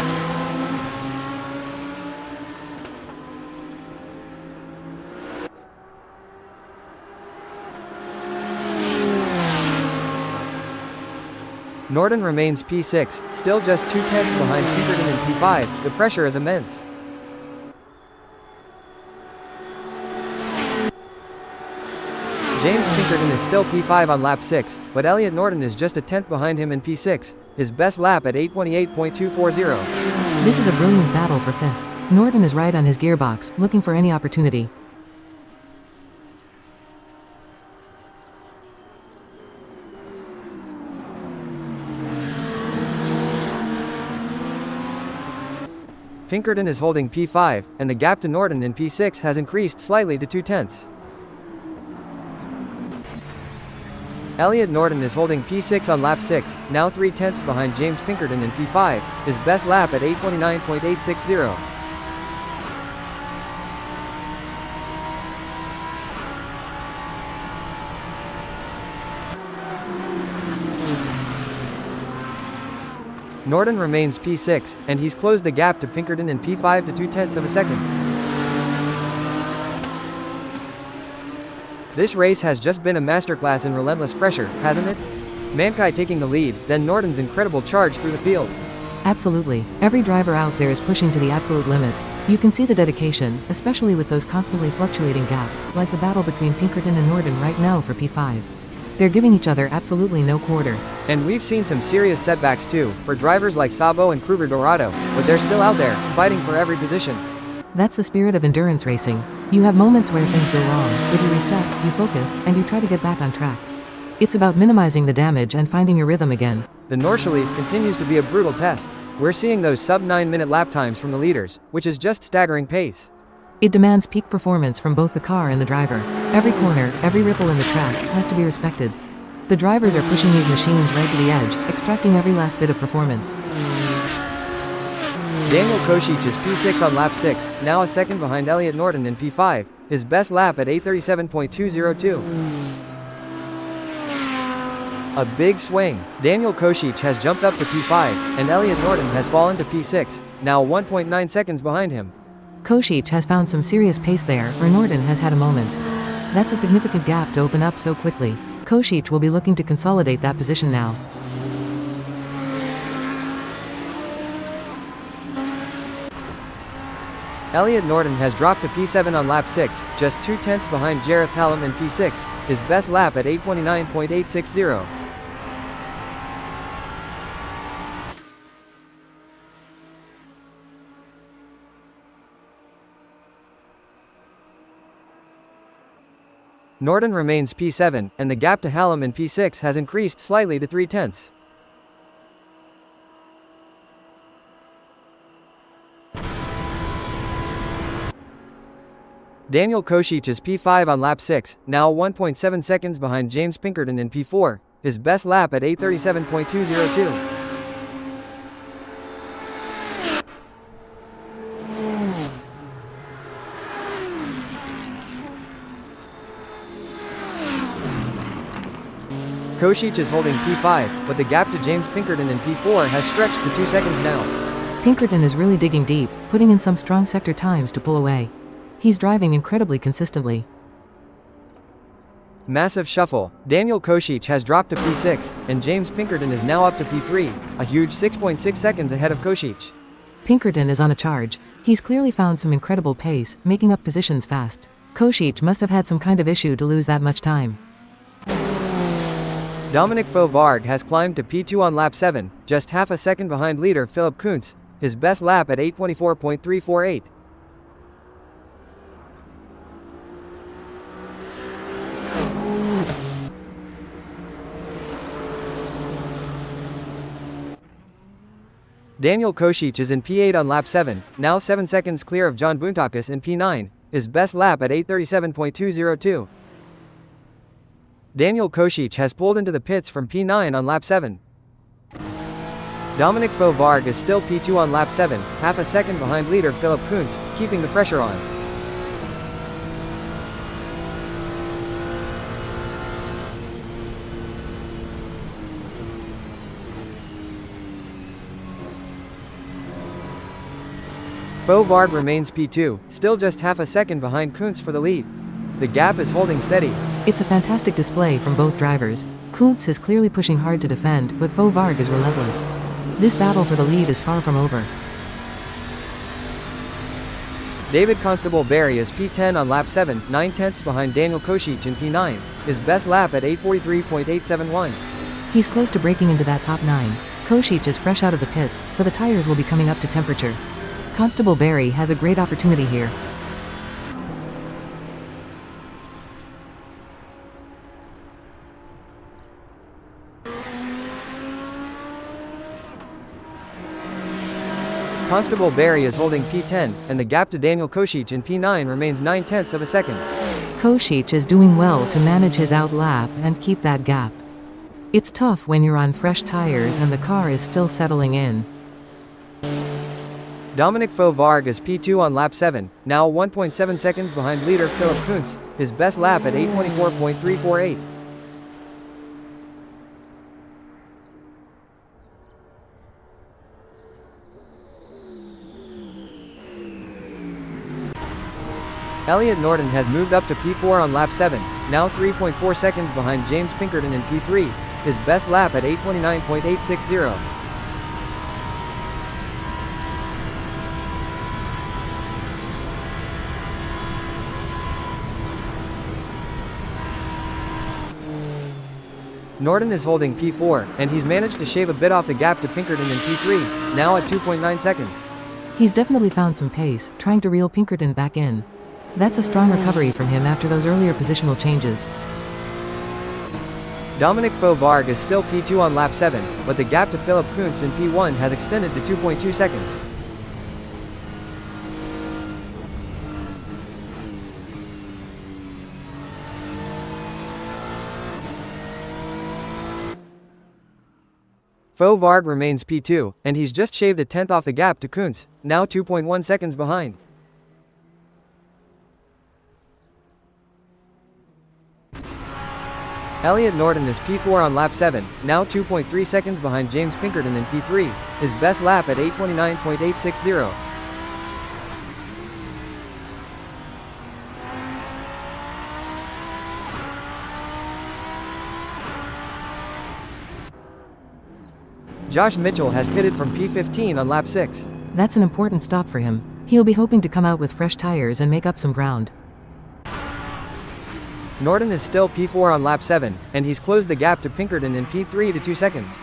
Norton remains P6, still just 2/10 behind Pinkerton in P5, the pressure is immense. James Pinkerton is still P5 on lap 6, but Elliot Norton is just a tenth behind him in P6, his best lap at 8:28.240. This is a brilliant battle for 5th. Norton is right on his gearbox, looking for any opportunity. Pinkerton is holding P5, and the gap to Norton in P6 has increased slightly to 2/10. Elliot Norton is holding P6 on lap 6, now 3/10 behind James Pinkerton in P5, his best lap at 8:29.860. Norton remains P6, and he's closed the gap to Pinkerton in P5 to 2/10 of a second. This race has just been a masterclass in relentless pressure, hasn't it? Mankai taking the lead, then Norton's incredible charge through the field. Absolutely. Every driver out there is pushing to the absolute limit. You can see the dedication, especially with those constantly fluctuating gaps, like the battle between Pinkerton and Norton right now for P5. They're giving each other absolutely no quarter. And we've seen some serious setbacks too, for drivers like Sabo and Kruger Dorado, but they're still out there, fighting for every position. That's the spirit of endurance racing. You have moments where things go wrong, but you reset, you focus, and you try to get back on track. It's about minimizing the damage and finding your rhythm again. The Nordschleife continues to be a brutal test. We're seeing those sub-9-minute lap times from the leaders, which is just staggering pace. It demands peak performance from both the car and the driver. Every corner, every ripple in the track, has to be respected. The drivers are pushing these machines right to the edge, extracting every last bit of performance. Daniel Koscic is P6 on lap 6, now a second behind Elliot Norton in P5, his best lap at 8:37.202. A big swing. Daniel Koscic has jumped up to P5, and Elliot Norton has fallen to P6, now 1.9 seconds behind him. Koscic has found some serious pace there, where Norton has had a moment. That's a significant gap to open up so quickly. Koscic will be looking to consolidate that position now. Elliot Norton has dropped to P7 on lap 6, just 2/10 behind Jareth Hallam in P6, his best lap at 8:29.860. Norton remains P7, and the gap to Hallam in P6 has increased slightly to 3/10. Daniel Koscic is P5 on lap 6, now 1.7 seconds behind James Pinkerton in P4, his best lap at 8:37.202. Koscic is holding P5, but the gap to James Pinkerton in P4 has stretched to 2 seconds now. Pinkerton is really digging deep, putting in some strong sector times to pull away. He's driving incredibly consistently. Massive shuffle. Daniel Koscic has dropped to P6, and James Pinkerton is now up to P3, a huge 6.6 seconds ahead of Koscic. Pinkerton is on a charge. He's clearly found some incredible pace, making up positions fast. Koscic must have had some kind of issue to lose that much time. Dominic Fauvargue has climbed to P2 on lap 7, just half a second behind leader Philipp Kuntz, his best lap at 8:24.348. Daniel Koscic is in P8 on lap 7, now 7 seconds clear of John Boontakis in P9, his best lap at 8:37.202. Daniel Koscic has pulled into the pits from P9 on lap 7. Dominic Fauvargue is still P2 on lap 7, half a second behind leader Philipp Kuntz, keeping the pressure on. Fauvargue remains P2, still just half a second behind Kuntz for the lead. The gap is holding steady. It's a fantastic display from both drivers. Kuntz is clearly pushing hard to defend, but Fauvargue is relentless. This battle for the lead is far from over. David Constable Barry is P10 on lap 7, 9/10 behind Daniel Koscic in P9, his best lap at 8:43.871. He's close to breaking into that top 9. Koscic is fresh out of the pits, so the tires will be coming up to temperature. Constable Barry has a great opportunity here. Constable Barry is holding P10, and the gap to Daniel Koscic in P9 remains 9/10 of a second. Koscic is doing well to manage his outlap and keep that gap. It's tough when you're on fresh tires and the car is still settling in. Dominic Fauvargue is P2 on lap 7, now 1.7 seconds behind leader Philipp Kuntz, his best lap at 8:24.348. Elliot Norton has moved up to P4 on lap 7, now 3.4 seconds behind James Pinkerton in P3, his best lap at 8:29.860. Norton is holding P4, and he's managed to shave a bit off the gap to Pinkerton in P3, now at 2.9 seconds. He's definitely found some pace, trying to reel Pinkerton back in. That's a strong recovery from him after those earlier positional changes. Dominic Fauvargue is still P2 on lap 7, but the gap to Philipp Kuntz in P1 has extended to 2.2 seconds. Fauvargue remains P2, and he's just shaved a tenth off the gap to Kuntz, now 2.1 seconds behind. Elliot Norton is P4 on lap 7, now 2.3 seconds behind James Pinkerton in P3, his best lap at 8:29.860. Josh Mitchell has pitted from P15 on lap 6. That's an important stop for him. He'll be hoping to come out with fresh tires and make up some ground. Norton is still P4 on lap 7, and he's closed the gap to Pinkerton in P3 to 2 seconds.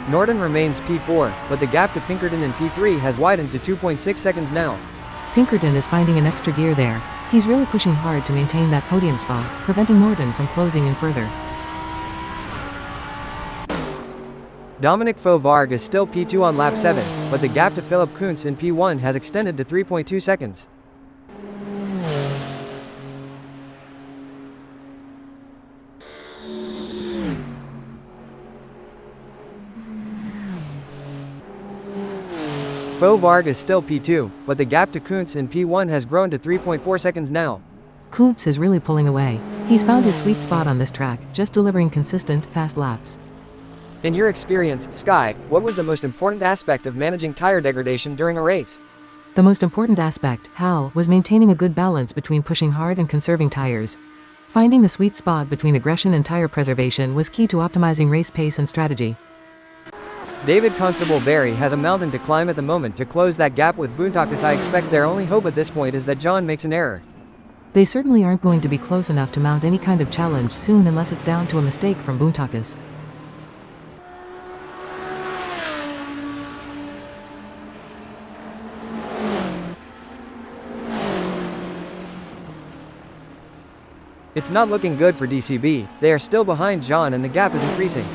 Norton remains P4, but the gap to Pinkerton in P3 has widened to 2.6 seconds now. Pinkerton is finding an extra gear there. He's really pushing hard to maintain that podium spot, preventing Norden from closing in further. Dominic Fauvargue is still P2 on lap 7, but the gap to Philip Kuntz in P1 has extended to 3.2 seconds. Fauvargue is still P2, but the gap to Kuntz in P1 has grown to 3.4 seconds now. Kuntz is really pulling away. He's found his sweet spot on this track, just delivering consistent, fast laps. In your experience, Sky, what was the most important aspect of managing tire degradation during a race? The most important aspect, Hal, was maintaining a good balance between pushing hard and conserving tires. Finding the sweet spot between aggression and tire preservation was key to optimizing race pace and strategy. David Constable Barry has a mountain to climb at the moment to close that gap with Boontakas. I expect their only hope at this point is that John makes an error. They certainly aren't going to be close enough to mount any kind of challenge soon unless it's down to a mistake from Boontakas. It's not looking good for DCB. They are still behind John and the gap is increasing.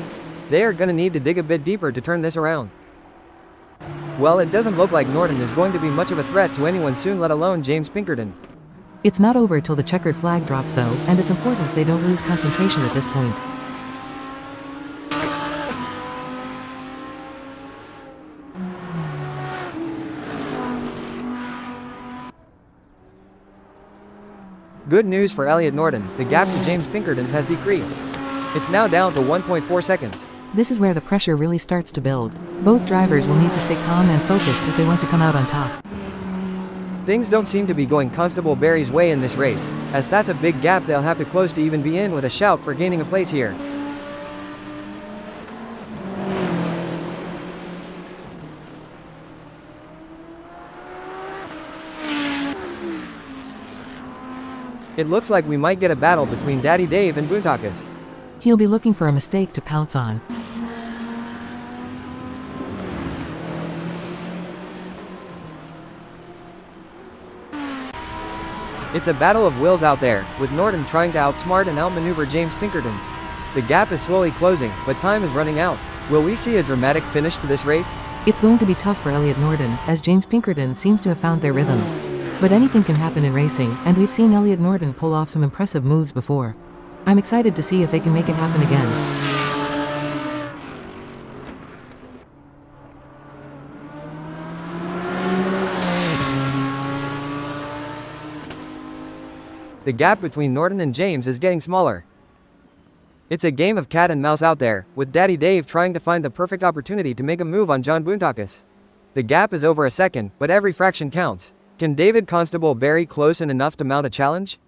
They are gonna need to dig a bit deeper to turn this around. Well, it doesn't look like Norden is going to be much of a threat to anyone soon, let alone James Pinkerton. It's not over till the checkered flag drops though, and it's important they don't lose concentration at this point. Good news for Elliot Norden, the gap to James Pinkerton has decreased. It's now down to 1.4 seconds. This is where the pressure really starts to build. Both drivers will need to stay calm and focused if they want to come out on top. Things don't seem to be going Constable Barry's way in this race, as that's a big gap they'll have to close to even be in with a shout for gaining a place here. It looks like we might get a battle between Daddy Dave and Boontakas. He'll be looking for a mistake to pounce on. It's a battle of wills out there, with Norden trying to outsmart and outmaneuver James Pinkerton. The gap is slowly closing, but time is running out. Will we see a dramatic finish to this race? It's going to be tough for Elliot Norden, as James Pinkerton seems to have found their rhythm. But anything can happen in racing, and we've seen Elliot Norden pull off some impressive moves before. I'm excited to see if they can make it happen again. The gap between Norden and James is getting smaller. It's a game of cat and mouse out there, with Daddy Dave trying to find the perfect opportunity to make a move on John Boontakas. The gap is over a second, but every fraction counts. Can David Constable Barry close in enough to mount a challenge?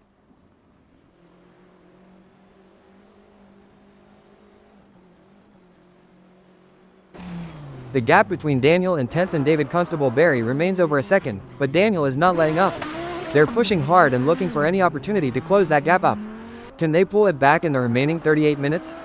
The gap between Daniel in 10th and David Constable Barry remains over a second, but Daniel is not letting up. They're pushing hard and looking for any opportunity to close that gap up. Can they pull it back in the remaining 38 minutes?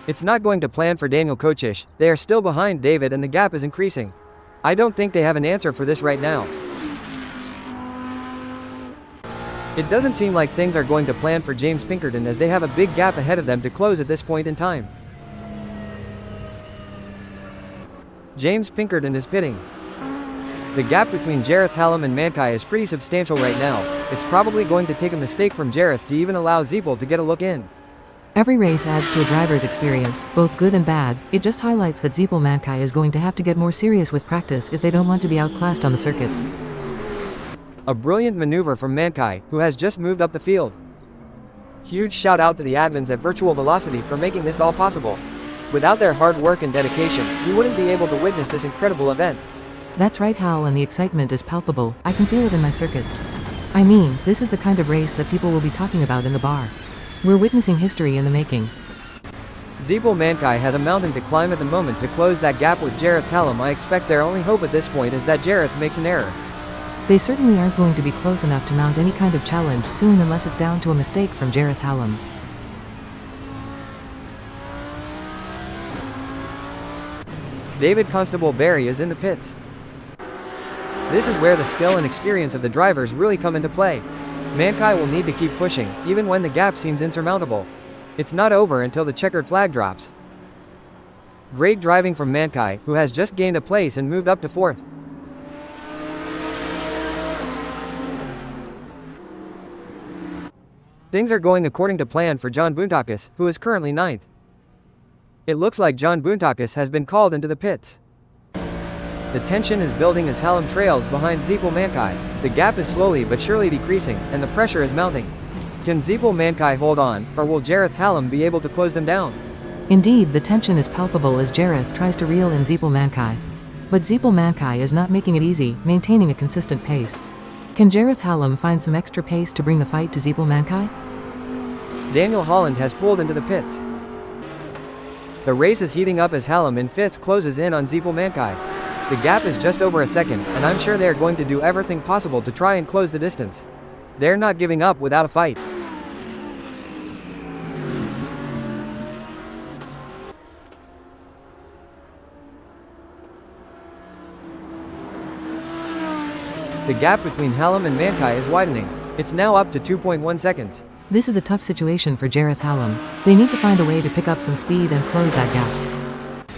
It's not going to plan for Daniel Kochish. They are still behind David and the gap is increasing. I don't think they have an answer for this right now. It doesn't seem like things are going to plan for James Pinkerton as they have a big gap ahead of them to close at this point in time. James Pinkerton is pitting. The gap between Jareth Hallam and Mankai is pretty substantial right now. It's probably going to take a mistake from Jareth to even allow Zeeple to get a look in. Every race adds to a driver's experience, both good and bad. It just highlights that Zeeple Mankai is going to have to get more serious with practice if they don't want to be outclassed on the circuit. A brilliant maneuver from Mankai, who has just moved up the field. Huge shout out to the admins at Virtual Velocity for making this all possible. Without their hard work and dedication, we wouldn't be able to witness this incredible event. That's right, Hal, and the excitement is palpable. I can feel it in my circuits. I mean, this is the kind of race that people will be talking about in the bar. We're witnessing history in the making. Zeeple Mankai has a mountain to climb at the moment to close that gap with Jareth Hallam. I expect their only hope at this point is that Jareth makes an error. They certainly aren't going to be close enough to mount any kind of challenge soon unless it's down to a mistake from Jareth Hallam. David Constable Barry is in the pits. This is where the skill and experience of the drivers really come into play. Mankai will need to keep pushing, even when the gap seems insurmountable. It's not over until the checkered flag drops. Great driving from Mankai, who has just gained a place and moved up to 4th. Things are going according to plan for John Boontakis, who is currently 9th. It looks like John Boontakis has been called into the pits. The tension is building as Hallam trails behind Zeepel Mankai. The gap is slowly but surely decreasing, and the pressure is mounting. Can Zeepel Mankai hold on, or will Jareth Hallam be able to close them down? Indeed, the tension is palpable as Jareth tries to reel in Zeepel Mankai. But Zeepel Mankai is not making it easy, maintaining a consistent pace. Can Jareth Hallam find some extra pace to bring the fight to Zeepel Mankai? Daniel Holland has pulled into the pits. The race is heating up as Hallam in 5th closes in on Zeepel Mankai. The gap is just over a second, and I'm sure they're going to do everything possible to try and close the distance. They're not giving up without a fight. The gap between Hallam and Mankai is widening. It's now up to 2.1 seconds. This is a tough situation for Jareth Hallam. They need to find a way to pick up some speed and close that gap.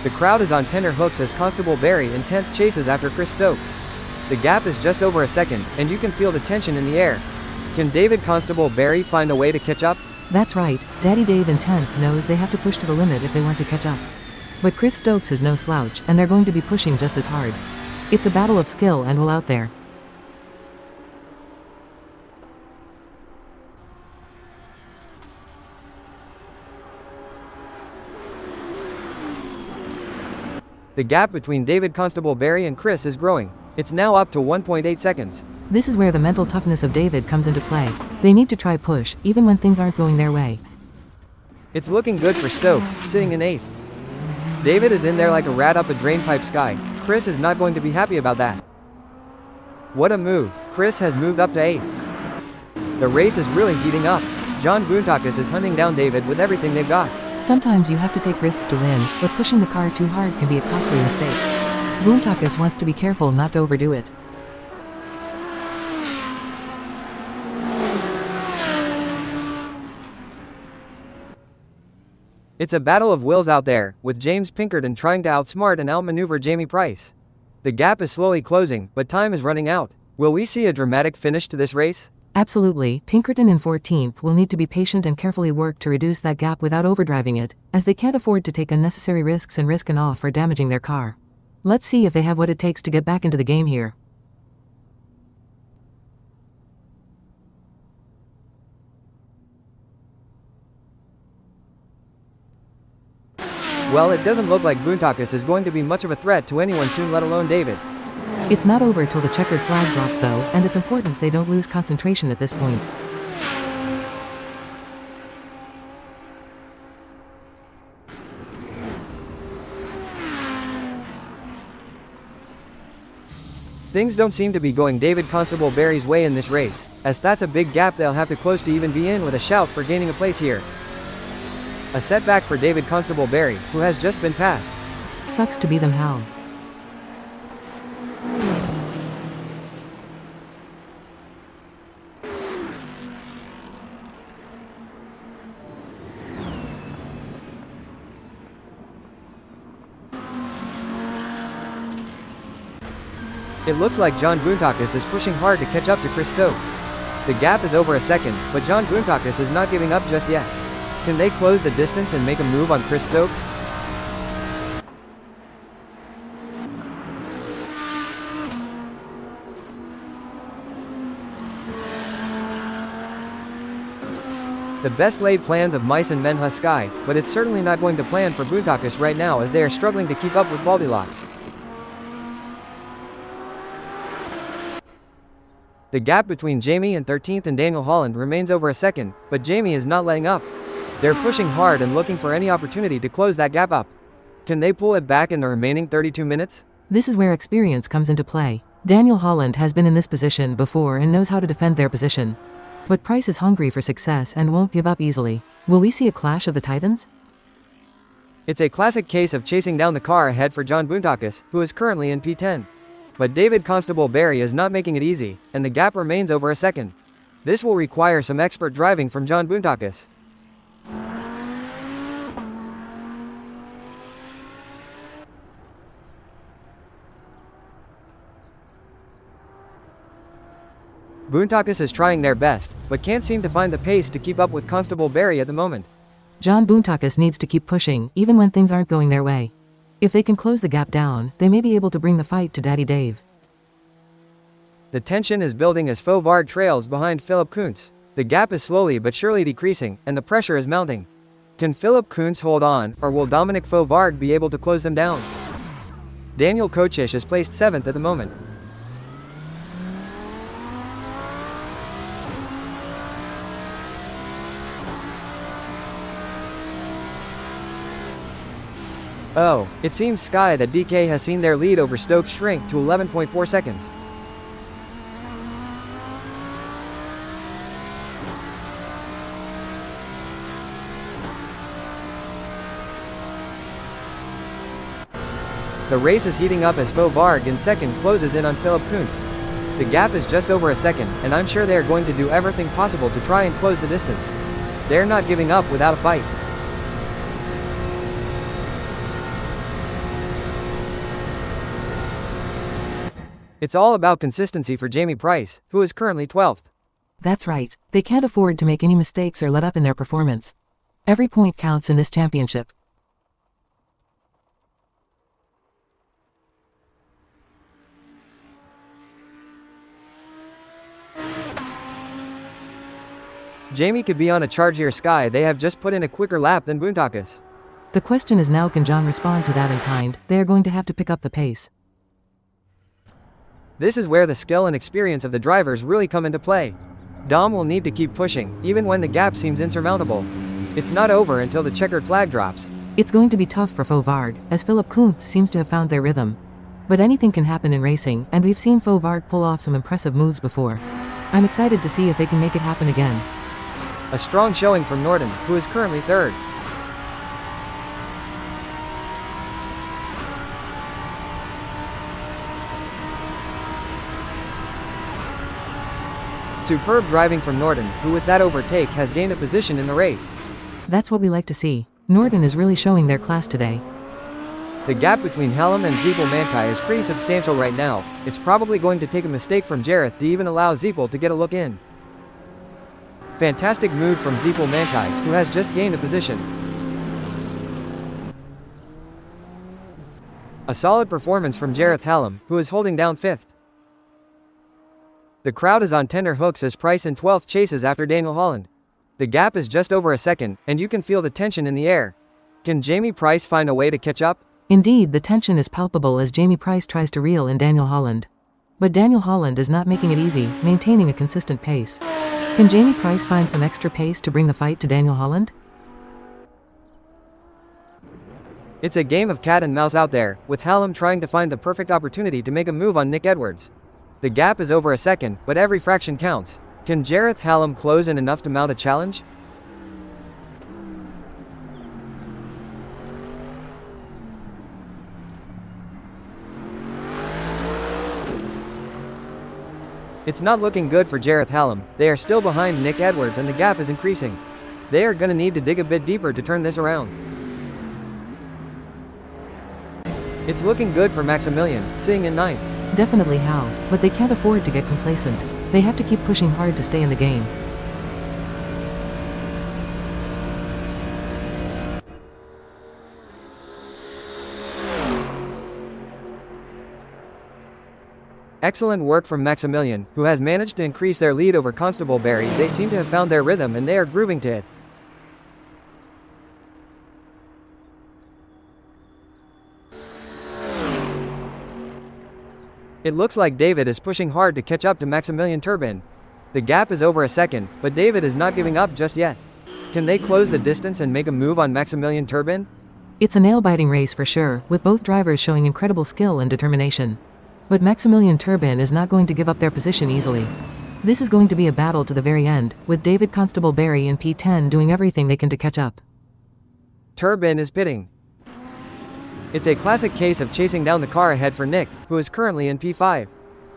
The crowd is on tender hooks as Constable Barry in 10th chases after Chris Stokes. The gap is just over a second, and you can feel the tension in the air. Can David Constable Barry find a way to catch up? That's right, Daddy Dave in 10th knows they have to push to the limit if they want to catch up. But Chris Stokes is no slouch, and they're going to be pushing just as hard. It's a battle of skill and will out there. The gap between David Constable Barry and Chris is growing. It's now up to 1.8 seconds. This is where the mental toughness of David comes into play. They need to try push, even when things aren't going their way. It's looking good for Stokes, sitting in 8th. David is in there like a rat up a drainpipe sky. Chris is not going to be happy about that. What a move. Chris has moved up to 8th. The race is really heating up. John Boontakis is hunting down David with everything they've got. Sometimes you have to take risks to win, but pushing the car too hard can be a costly mistake. Boontakis wants to be careful not to overdo it. It's a battle of wills out there, with James Pinkerton trying to outsmart and outmaneuver Jamie Price. The gap is slowly closing, but time is running out. Will we see a dramatic finish to this race? Absolutely, Pinkerton in 14th will need to be patient and carefully work to reduce that gap without overdriving it, as they can't afford to take unnecessary risks and risk an off or damaging their car. Let's see if they have what it takes to get back into the game here. Well, it doesn't look like Boontakis is going to be much of a threat to anyone soon, let alone David. It's not over till the checkered flag drops though, and it's important they don't lose concentration at this point. Things don't seem to be going David Constable Barry's way in this race, as that's a big gap they'll have to close to even be in with a shout for gaining a place here. A setback for David Constable Barry, who has just been passed. Sucks to be them, Hal. It looks like John Boontakis is pushing hard to catch up to Chris Stokes. The gap is over a second, but John Boontakis is not giving up just yet. Can they close the distance and make a move on Chris Stokes? The best laid plans of mice and men husk sky, but it's certainly not going to plan for Boontakis right now as they are struggling to keep up with Baldilocks. The gap between Jamie in 13th and Daniel Holland remains over a second, but Jamie is not letting up. They're pushing hard and looking for any opportunity to close that gap up. Can they pull it back in the remaining 32 minutes? This is where experience comes into play. Daniel Holland has been in this position before and knows how to defend their position. But Price is hungry for success and won't give up easily. Will we see a clash of the Titans? It's a classic case of chasing down the car ahead for John Boontakis, who is currently in P10. But David Constable Barry is not making it easy, and the gap remains over a second. This will require some expert driving from John Boontakis. Boontakis is trying their best, but can't seem to find the pace to keep up with Constable Barry at the moment. John Boontakis needs to keep pushing, even when things aren't going their way. If they can close the gap down, they may be able to bring the fight to Daddy Dave. The tension is building as Fovard trails behind Philip Kuntz. The gap is slowly but surely decreasing, and the pressure is mounting. Can Philip Kuntz hold on, or will Dominic Fovard be able to close them down? Daniel Kocic is placed 7th at the moment. Oh, it seems Sky that DK has seen their lead over Stokes shrink to 11.4 seconds. The race is heating up as Fovard in second closes in on Philip Kuntz. The gap is just over a second, and I'm sure they are going to do everything possible to try and close the distance. They're not giving up without a fight. It's all about consistency for Jamie Price, who is currently 12th. That's right. They can't afford to make any mistakes or let up in their performance. Every point counts in this championship. Jamie could be on a charge here. Sky, they have just put in a quicker lap than Boontakis. The question is now, can John respond to that in kind? They are going to have to pick up the pace. This is where the skill and experience of the drivers really come into play. Dom will need to keep pushing, even when the gap seems insurmountable. It's not over until the checkered flag drops. It's going to be tough for Fovard, as Philip Kuntz seems to have found their rhythm. But anything can happen in racing, and we've seen Fovard pull off some impressive moves before. I'm excited to see if they can make it happen again. A strong showing from Norden, who is currently 3rd. Superb driving from Norden, who with that overtake has gained a position in the race. That's what we like to see. Norden is really showing their class today. The gap between Hallam and Ziepel Mankai is pretty substantial right now. It's probably going to take a mistake from Jareth to even allow Ziepel to get a look in. Fantastic move from Ziepel Mankai, who has just gained a position. A solid performance from Jareth Hallam, who is holding down 5th. The crowd is on tender hooks as Price in 12th chases after Daniel Holland. The gap is just over a second, and you can feel the tension in the air. Can Jamie Price find a way to catch up? Indeed, the tension is palpable as Jamie Price tries to reel in Daniel Holland. But Daniel Holland is not making it easy, maintaining a consistent pace. Can Jamie Price find some extra pace to bring the fight to Daniel Holland? It's a game of cat and mouse out there, with Hallam trying to find the perfect opportunity to make a move on Nick Edwards. The gap is over a second, but every fraction counts. Can Jareth Hallam close in enough to mount a challenge? It's not looking good for Jareth Hallam. They are still behind Nick Edwards and the gap is increasing. They are gonna need to dig a bit deeper to turn this around. It's looking good for Maximilian, sitting in 9th. Definitely how, but they can't afford to get complacent. They have to keep pushing hard to stay in the game. Excellent work from Maximilian, who has managed to increase their lead over Constable Barry. They seem to have found their rhythm and they are grooving to it. It looks like David is pushing hard to catch up to Maximilian Turbin. The gap is over a second, but David is not giving up just yet. Can they close the distance and make a move on Maximilian Turbin? It's a nail-biting race for sure, with both drivers showing incredible skill and determination. But Maximilian Turbin is not going to give up their position easily. This is going to be a battle to the very end, with David Constable Barry in P10 doing everything they can to catch up. Turbin is pitting. It's a classic case of chasing down the car ahead for Nick, who is currently in P5.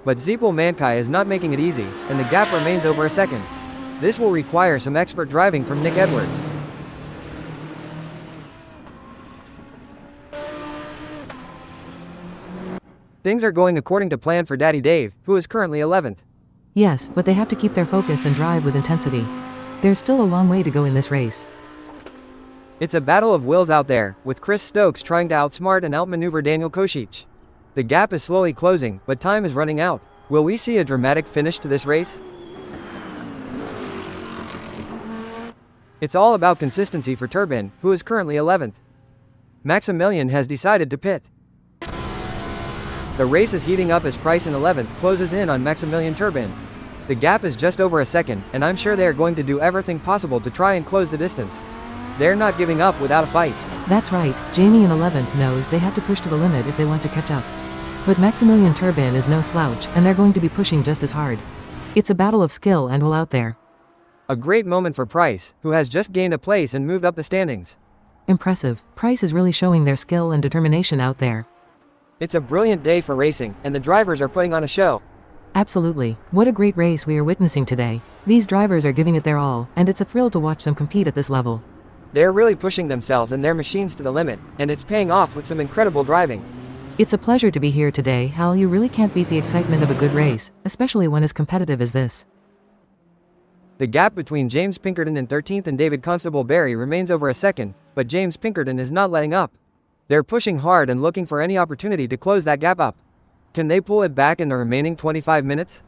But Zeepel Mankai is not making it easy, and the gap remains over a second. This will require some expert driving from Nick Edwards. Things are going according to plan for Daddy Dave, who is currently 11th. Yes, but they have to keep their focus and drive with intensity. There's still a long way to go in this race. It's a battle of wills out there, with Chris Stokes trying to outsmart and outmaneuver Daniel Kosic. The gap is slowly closing, but time is running out. Will we see a dramatic finish to this race? It's all about consistency for Turbin, who is currently 11th. Maximilian has decided to pit. The race is heating up as Price in 11th closes in on Maximilian Turbin. The gap is just over a second, and I'm sure they are going to do everything possible to try and close the distance. They're not giving up without a fight. That's right, Jamie in 11th knows they have to push to the limit if they want to catch up. But Maximilian Turbin is no slouch, and they're going to be pushing just as hard. It's a battle of skill and will out there. A great moment for Price, who has just gained a place and moved up the standings. Impressive, Price is really showing their skill and determination out there. It's a brilliant day for racing, and the drivers are putting on a show. Absolutely, what a great race we are witnessing today. These drivers are giving it their all, and it's a thrill to watch them compete at this level. They're really pushing themselves and their machines to the limit, and it's paying off with some incredible driving. It's a pleasure to be here today, Hal. You really can't beat the excitement of a good race, especially one as competitive as this. The gap between James Pinkerton in 13th and David Constable Barry remains over a second, but James Pinkerton is not letting up. They're pushing hard and looking for any opportunity to close that gap up. Can they pull it back in the remaining 25 minutes?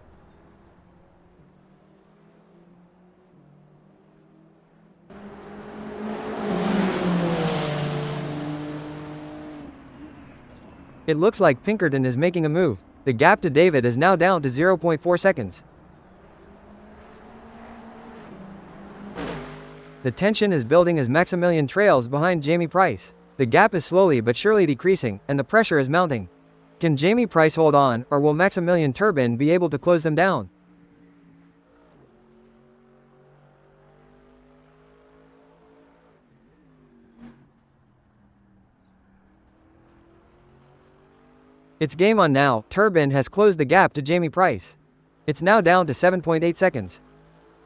It looks like Pinkerton is making a move. The gap to David is now down to 0.4 seconds. The tension is building as Maximilian trails behind Jamie Price. The gap is slowly but surely decreasing, and the pressure is mounting. Can Jamie Price hold on, or will Maximilian Turbin be able to close them down? It's game on now. Turbin has closed the gap to Jamie Price. It's now down to 7.8 seconds.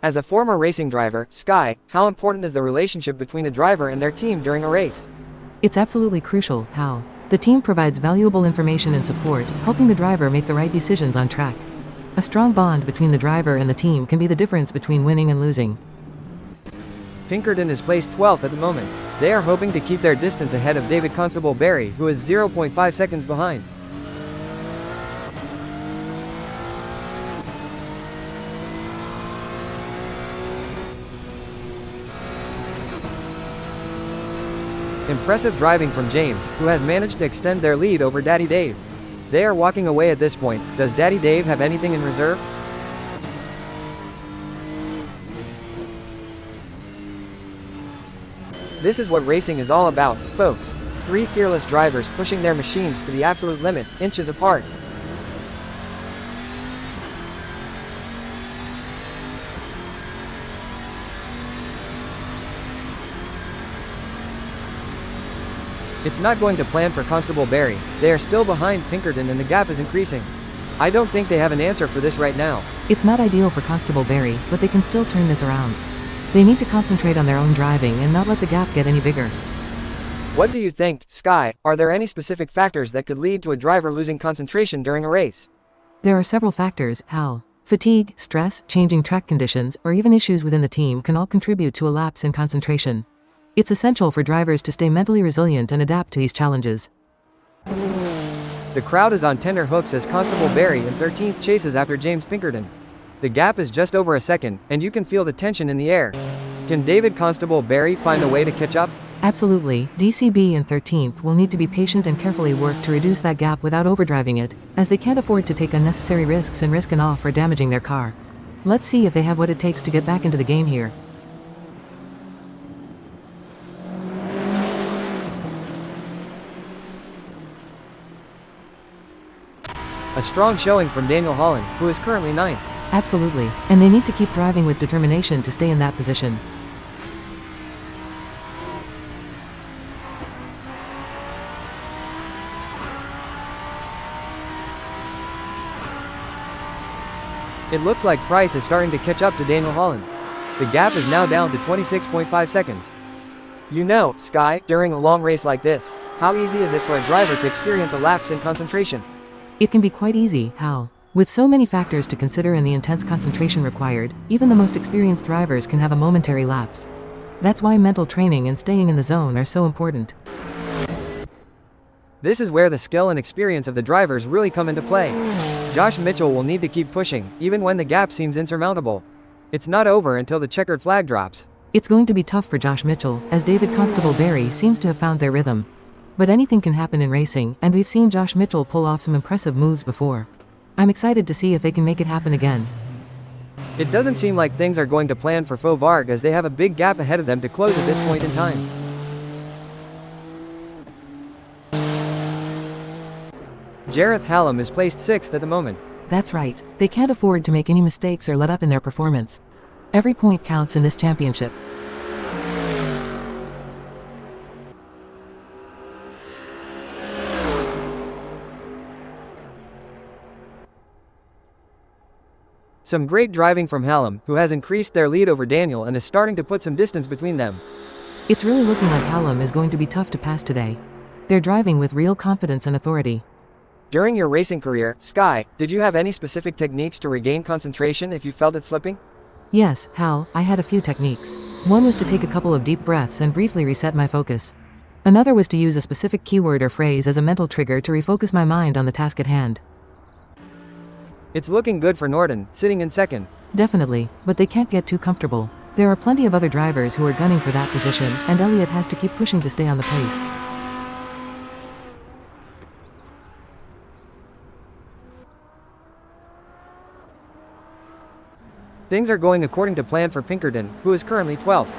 As a former racing driver, Sky, how important is the relationship between a driver and their team during a race? It's absolutely crucial, Hal. The team provides valuable information and support, helping the driver make the right decisions on track. A strong bond between the driver and the team can be the difference between winning and losing. Pinkerton is placed 12th at the moment. They are hoping to keep their distance ahead of David Constable Barry, who is 0.5 seconds behind. Impressive driving from James, who has managed to extend their lead over Daddy Dave. They are walking away at this point. Does Daddy Dave have anything in reserve? This is what racing is all about, folks. Three fearless drivers pushing their machines to the absolute limit, inches apart. It's not going to plan for Constable Barry. They are still behind Pinkerton and the gap is increasing. I don't think they have an answer for this right now. It's not ideal for Constable Barry, but they can still turn this around. They need to concentrate on their own driving and not let the gap get any bigger. What do you think, Sky? Are there any specific factors that could lead to a driver losing concentration during a race? There are several factors, Hal. Fatigue, stress, changing track conditions, or even issues within the team can all contribute to a lapse in concentration. It's essential for drivers to stay mentally resilient and adapt to these challenges. The crowd is on tender hooks as Constable Barry in 13th chases after James Pinkerton. The gap is just over a second, and you can feel the tension in the air. Can David Constable Barry find a way to catch up? Absolutely. DCB in 13th will need to be patient and carefully work to reduce that gap without overdriving it, as they can't afford to take unnecessary risks and risk an off or damaging their car. Let's see if they have what it takes to get back into the game here. A strong showing from Daniel Holland, who is currently 9th. Absolutely, and they need to keep driving with determination to stay in that position. It looks like Price is starting to catch up to Daniel Holland. The gap is now down to 26.5 seconds. You know, Sky, during a long race like this, how easy is it for a driver to experience a lapse in concentration? It can be quite easy, Hal. With so many factors to consider and the intense concentration required, even the most experienced drivers can have a momentary lapse. That's why mental training and staying in the zone are so important. This is where the skill and experience of the drivers really come into play. Josh Mitchell will need to keep pushing, even when the gap seems insurmountable. It's not over until the checkered flag drops. It's going to be tough for Josh Mitchell, as David Constable Barry seems to have found their rhythm. But anything can happen in racing, and we've seen Josh Mitchell pull off some impressive moves before. I'm excited to see if they can make it happen again. It doesn't seem like things are going to plan for Faux Varg as they have a big gap ahead of them to close at this point in time. Jareth Hallam is placed 6th at the moment. That's right. They can't afford to make any mistakes or let up in their performance. Every point counts in this championship. Some great driving from Hallam, who has increased their lead over Daniel and is starting to put some distance between them. It's really looking like Hallam is going to be tough to pass today. They're driving with real confidence and authority. During your racing career, Sky, did you have any specific techniques to regain concentration if you felt it slipping? Yes, Hal, I had a few techniques. One was to take a couple of deep breaths and briefly reset my focus. Another was to use a specific keyword or phrase as a mental trigger to refocus my mind on the task at hand. It's looking good for Norden, sitting in 2nd. Definitely, but they can't get too comfortable. There are plenty of other drivers who are gunning for that position, and Elliott has to keep pushing to stay on the pace. Things are going according to plan for Pinkerton, who is currently 12th.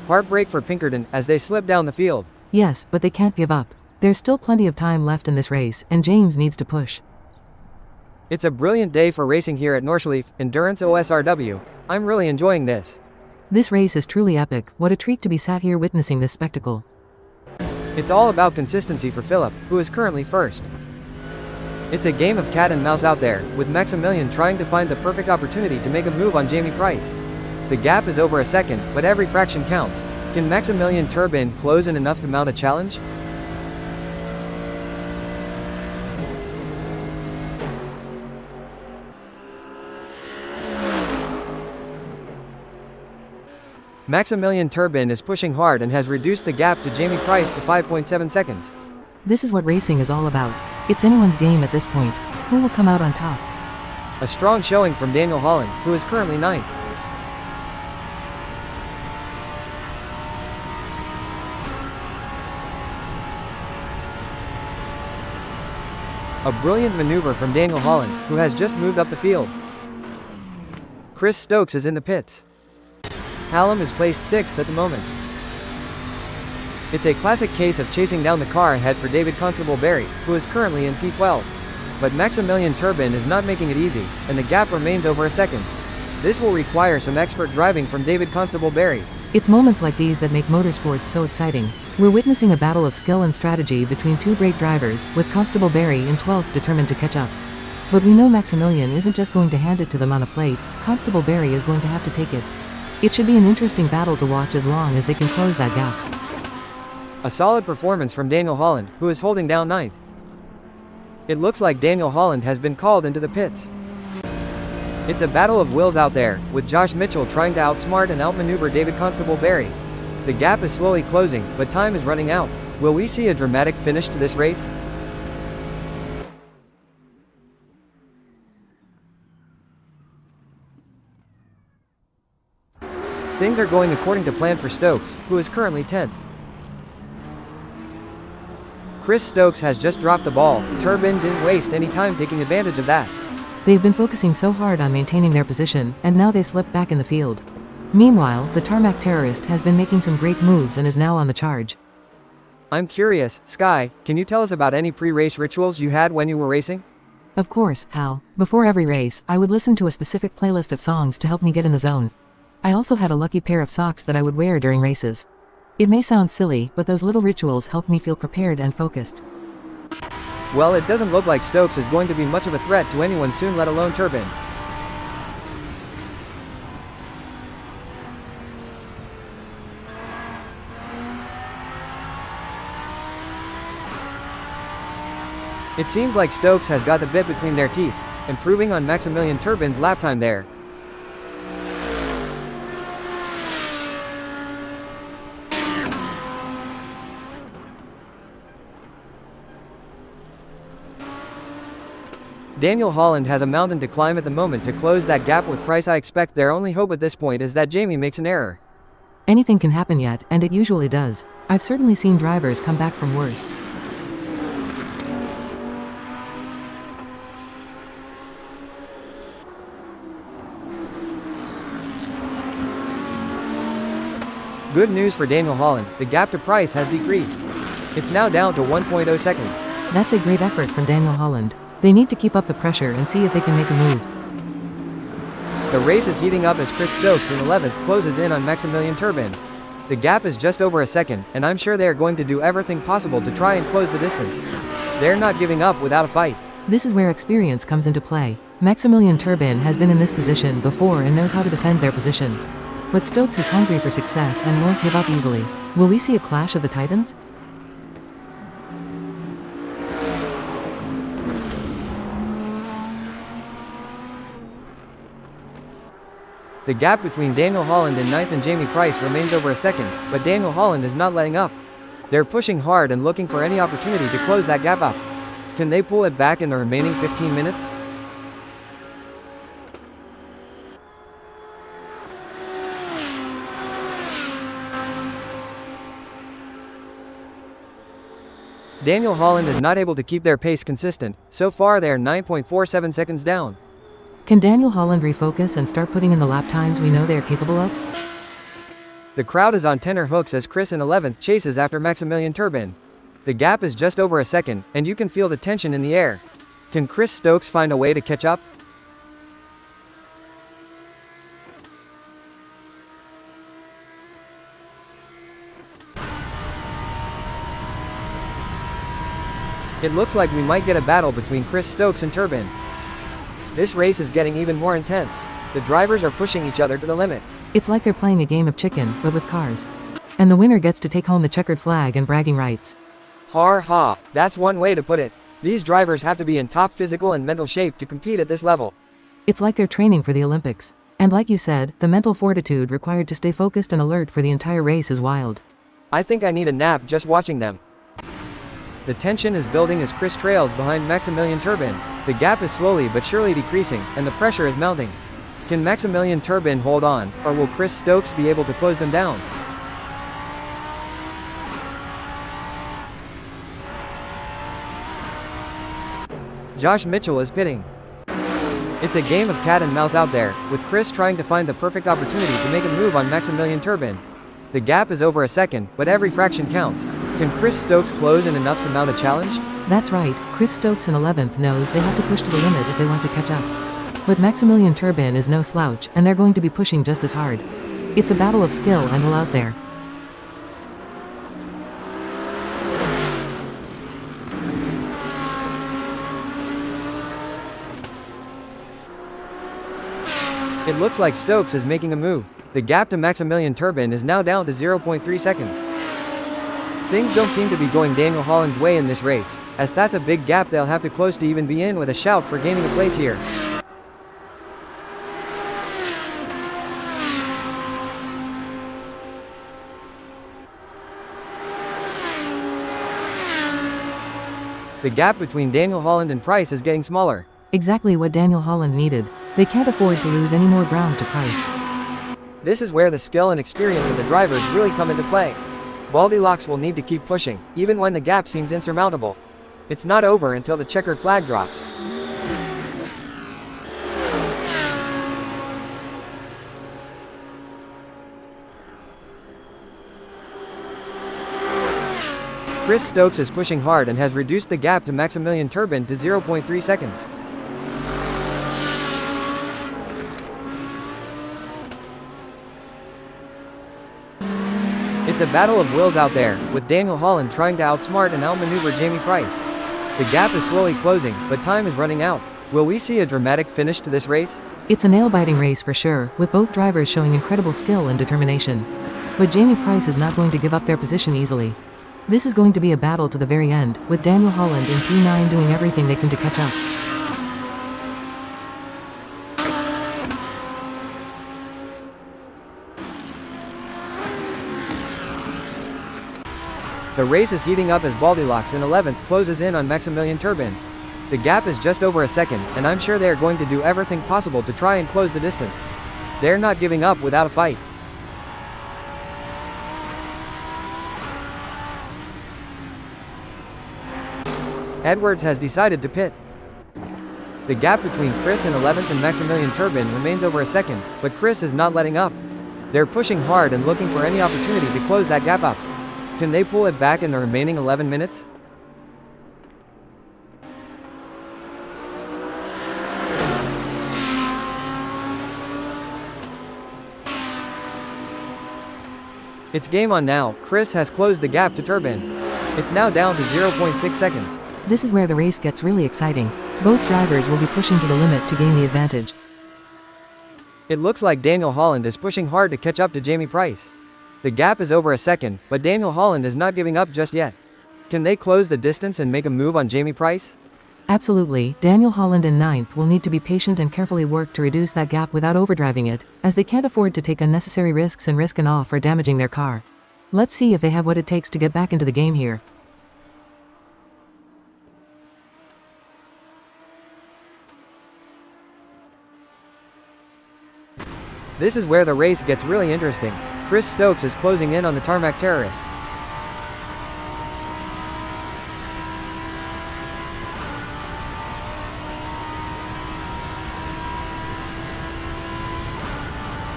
Heartbreak for Pinkerton as they slip down the field. Yes, but they can't give up. There's still plenty of time left in this race, and James needs to push. It's a brilliant day for racing here at Nordschleife, Endurance OSRW. I'm really enjoying this. This race is truly epic. What a treat to be sat here witnessing this spectacle. It's all about consistency for Philip, who is currently 1st. It's a game of cat and mouse out there, with Maximilian trying to find the perfect opportunity to make a move on Jamie Price. The gap is over a second, but every fraction counts. Can Maximilian Turbin close in enough to mount a challenge? Maximilian Turbin is pushing hard and has reduced the gap to Jamie Price to 5.7 seconds. This is what racing is all about. It's anyone's game at this point. Who will come out on top? A strong showing from Daniel Holland, who is currently 9th. A brilliant maneuver from Daniel Holland, who has just moved up the field. Chris Stokes is in the pits. Hallam is placed 6th at the moment. It's a classic case of chasing down the car ahead for David Constable Barry, who is currently in P12. But Maximilian Turbin is not making it easy, and the gap remains over a second. This will require some expert driving from David Constable Barry. It's moments like these that make motorsports so exciting. We're witnessing a battle of skill and strategy between two great drivers, with Constable Barry in 12th determined to catch up. But we know Maximilian isn't just going to hand it to them on a plate. Constable Barry is going to have to take it. It should be an interesting battle to watch as long as they can close that gap. A solid performance from Daniel Holland, who is holding down 9th. It looks like Daniel Holland has been called into the pits. It's a battle of wills out there, with Josh Mitchell trying to outsmart and outmaneuver David Constable Barry. The gap is slowly closing, but time is running out. Will we see a dramatic finish to this race? Things are going according to plan for Stokes, who is currently 10th. Chris Stokes has just dropped the ball. Turbin didn't waste any time taking advantage of that. They've been focusing so hard on maintaining their position, and now they've slipped back in the field. Meanwhile, the tarmac terrorist has been making some great moves and is now on the charge. I'm curious, Sky, can you tell us about any pre-race rituals you had when you were racing? Of course, Hal. Before every race, I would listen to a specific playlist of songs to help me get in the zone. I also had a lucky pair of socks that I would wear during races. It may sound silly, but those little rituals helped me feel prepared and focused. Well, it doesn't look like Stokes is going to be much of a threat to anyone soon, let alone Turbin. It seems like Stokes has got the bit between their teeth, improving on Maximilian Turbin's lap time there. Daniel Holland has a mountain to climb at the moment to close that gap with Price. I expect their only hope at this point is that Jamie makes an error. Anything can happen yet, and it usually does. I've certainly seen drivers come back from worse. Good news for Daniel Holland, the gap to Price has decreased. It's now down to 1.0 seconds. That's a great effort from Daniel Holland. They need to keep up the pressure and see if they can make a move. The race is heating up as Chris Stokes in 11th closes in on Maximilian Turbin. The gap is just over a second, and I'm sure they are going to do everything possible to try and close the distance. They're not giving up without a fight. This is where experience comes into play. Maximilian Turbin has been in this position before and knows how to defend their position. But Stokes is hungry for success and won't give up easily. Will we see a clash of the Titans? The gap between Daniel Holland in 9th and Jamie Price remains over a second, but Daniel Holland is not letting up. They're pushing hard and looking for any opportunity to close that gap up. Can they pull it back in the remaining 15 minutes? Daniel Holland is not able to keep their pace consistent. So far they are 9.47 seconds down. Can Daniel Holland refocus and start putting in the lap times we know they are capable of? The crowd is on tenor hooks as Chris in 11th chases after Maximilian Turbin. The gap is just over a second, and you can feel the tension in the air. Can Chris Stokes find a way to catch up? It looks like we might get a battle between Chris Stokes and Turbin. This race is getting even more intense. The drivers are pushing each other to the limit. It's like they're playing a game of chicken, but with cars. And the winner gets to take home the checkered flag and bragging rights. Har ha, that's one way to put it. These drivers have to be in top physical and mental shape to compete at this level. It's like they're training for the Olympics. And like you said, the mental fortitude required to stay focused and alert for the entire race is wild. I think I need a nap just watching them. The tension is building as Chris trails behind Maximilian Turbin. The gap is slowly but surely decreasing, and the pressure is mounting. Can Maximilian Turbin hold on, or will Chris Stokes be able to close them down? Josh Mitchell is pitting. It's a game of cat and mouse out there, with Chris trying to find the perfect opportunity to make a move on Maximilian Turbin. The gap is over a second, but every fraction counts. Can Chris Stokes close in enough to mount a challenge? That's right, Chris Stokes in 11th knows they have to push to the limit if they want to catch up. But Maximilian Turbin is no slouch, and they're going to be pushing just as hard. It's a battle of skill and will out there. It looks like Stokes is making a move. The gap to Maximilian Turbin is now down to 0.3 seconds. Things don't seem to be going Daniel Holland's way in this race, as that's a big gap they'll have to close to even be in with a shout for gaining a place here. The gap between Daniel Holland and Price is getting smaller. Exactly what Daniel Holland needed. They can't afford to lose any more ground to Price. This is where the skill and experience of the drivers really come into play. Goldilocks will need to keep pushing, even when the gap seems insurmountable. It's not over until the checkered flag drops. Chris Stokes is pushing hard and has reduced the gap to Maximilian Turbin to 0.3 seconds. It's a battle of wills out there, with Daniel Holland trying to outsmart and outmaneuver Jamie Price. The gap is slowly closing, but time is running out. Will we see a dramatic finish to this race? It's a nail-biting race for sure, with both drivers showing incredible skill and determination. But Jamie Price is not going to give up their position easily. This is going to be a battle to the very end, with Daniel Holland and P9 doing everything they can to catch up. The race is heating up as Baldilocks in 11th closes in on Maximilian Turbin. The gap is just over a second, and I'm sure they are going to do everything possible to try and close the distance. They're not giving up without a fight. Edwards has decided to pit. The gap between Chris in 11th and Maximilian Turbin remains over a second, but Chris is not letting up. They're pushing hard and looking for any opportunity to close that gap up. Can they pull it back in the remaining 11 minutes? It's game on now. Chris has closed the gap to Turbin. It's now down to 0.6 seconds. This is where the race gets really exciting. Both drivers will be pushing to the limit to gain the advantage. It looks like Daniel Holland is pushing hard to catch up to Jamie Price. The gap is over a second, but Daniel Holland is not giving up just yet. Can they close the distance and make a move on Jamie Price? Absolutely. Daniel Holland in 9th will need to be patient and carefully work to reduce that gap without overdriving it, as they can't afford to take unnecessary risks and risk an off or damaging their car. Let's see if they have what it takes to get back into the game here. This is where the race gets really interesting. Chris Stokes is closing in on the tarmac terrorist.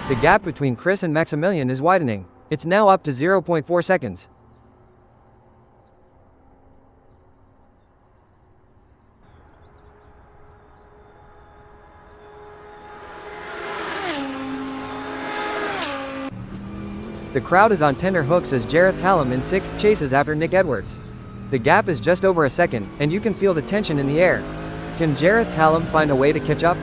The gap between Chris and Maximilian is widening. It's now up to 0.4 seconds. The crowd is on tender hooks as Jareth Hallam in 6th chases after Nick Edwards. The gap is just over a second, and you can feel the tension in the air. Can Jareth Hallam find a way to catch up?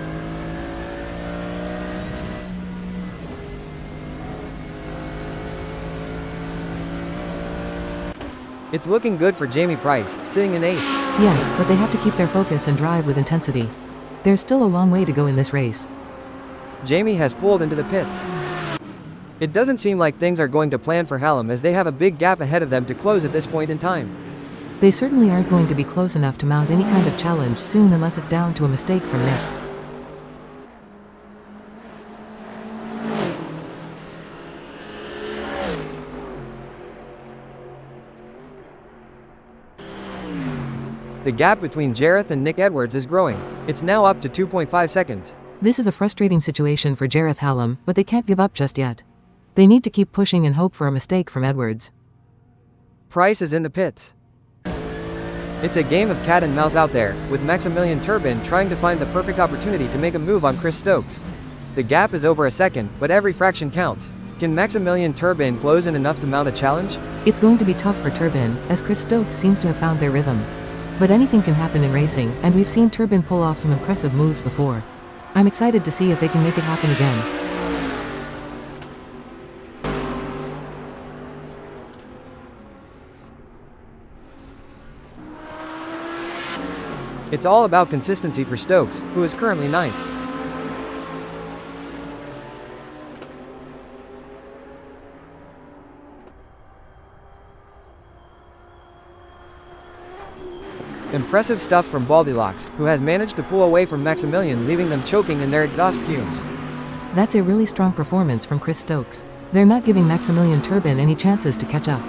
It's looking good for Jamie Price, sitting in 8th. Yes, but they have to keep their focus and drive with intensity. There's still a long way to go in this race. Jamie has pulled into the pits. It doesn't seem like things are going to plan for Hallam as they have a big gap ahead of them to close at this point in time. They certainly aren't going to be close enough to mount any kind of challenge soon unless it's down to a mistake from Nick. The gap between Jareth and Nick Edwards is growing. It's now up to 2.5 seconds. This is a frustrating situation for Jareth Hallam, but they can't give up just yet. They need to keep pushing and hope for a mistake from Edwards. Price is in the pits. It's a game of cat and mouse out there, with Maximilian Turbin trying to find the perfect opportunity to make a move on Chris Stokes. The gap is over a second, but every fraction counts. Can Maximilian Turbin close in enough to mount a challenge? It's going to be tough for Turbin, as Chris Stokes seems to have found their rhythm. But anything can happen in racing, and we've seen Turbin pull off some impressive moves before. I'm excited to see if they can make it happen again. It's all about consistency for Stokes, who is currently 9th. Impressive stuff from Baldilocks, who has managed to pull away from Maximilian, leaving them choking in their exhaust fumes. That's a really strong performance from Chris Stokes. They're not giving Maximilian Turbin any chances to catch up.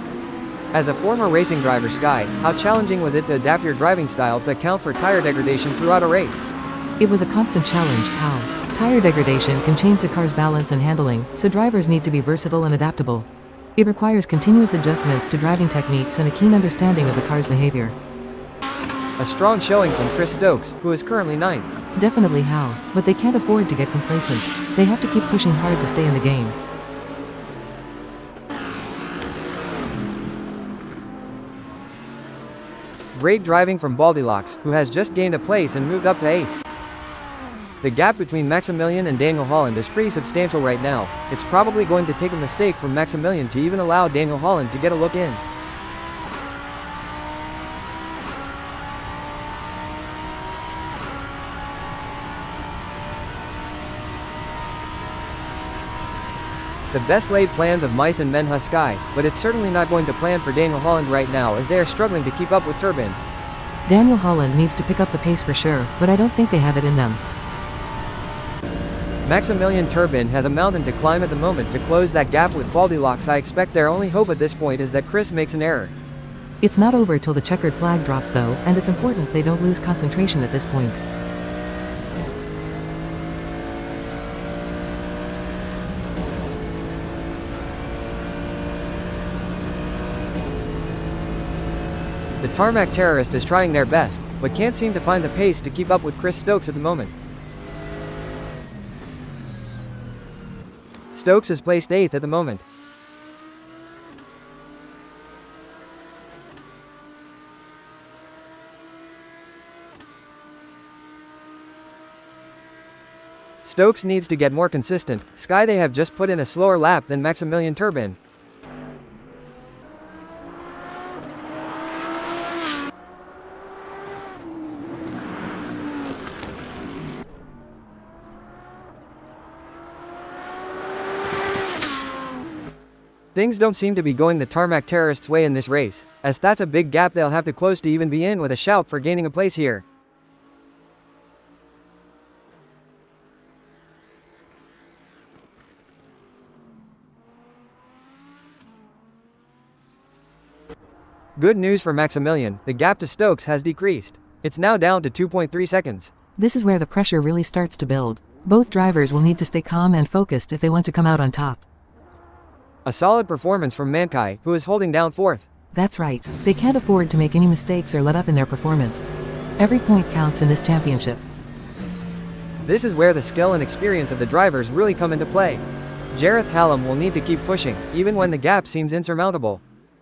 As a former racing driver, Sky, how challenging was it to adapt your driving style to account for tire degradation throughout a race? It was a constant challenge. How? Tire degradation can change the car's balance and handling, so drivers need to be versatile and adaptable. It requires continuous adjustments to driving techniques and a keen understanding of the car's behavior. A strong showing from Chris Stokes, who is currently 9th. Definitely how, but they can't afford to get complacent. They have to keep pushing hard to stay in the game. Great driving from Baldilocks, who has just gained a place and moved up to 8th. The gap between Maximilian and Daniel Holland is pretty substantial right now. It's probably going to take a mistake from Maximilian to even allow Daniel Holland to get a look in. The best laid plans of mice and men husk sky, but it's certainly not going to plan for Daniel Holland right now as they are struggling to keep up with Turbin. Daniel Holland needs to pick up the pace for sure, but I don't think they have it in them. Maximilian Turbin has a mountain to climb at the moment to close that gap with Baldilocks. I expect their only hope at this point is that Chris makes an error. It's not over till the checkered flag drops though, and it's important they don't lose concentration at this point. The tarmac terrorist is trying their best, but can't seem to find the pace to keep up with Chris Stokes at the moment. Stokes is placed 8th at the moment. Stokes needs to get more consistent. Sky they have just put in a slower lap than Maximilian Turbin. Things don't seem to be going the tarmac terrorists' way in this race, as that's a big gap they'll have to close to even be in with a shout for gaining a place here. Good news for Maximilian, the gap to Stokes has decreased. It's now down to 2.3 seconds. This is where the pressure really starts to build. Both drivers will need to stay calm and focused if they want to come out on top. A solid performance from Mankai, who is holding down 4th. That's right. They can't afford to make any mistakes or let up in their performance. Every point counts in this championship. This is where the skill and experience of the drivers really come into play. Jareth Hallam will need to keep pushing, even when the gap seems insurmountable.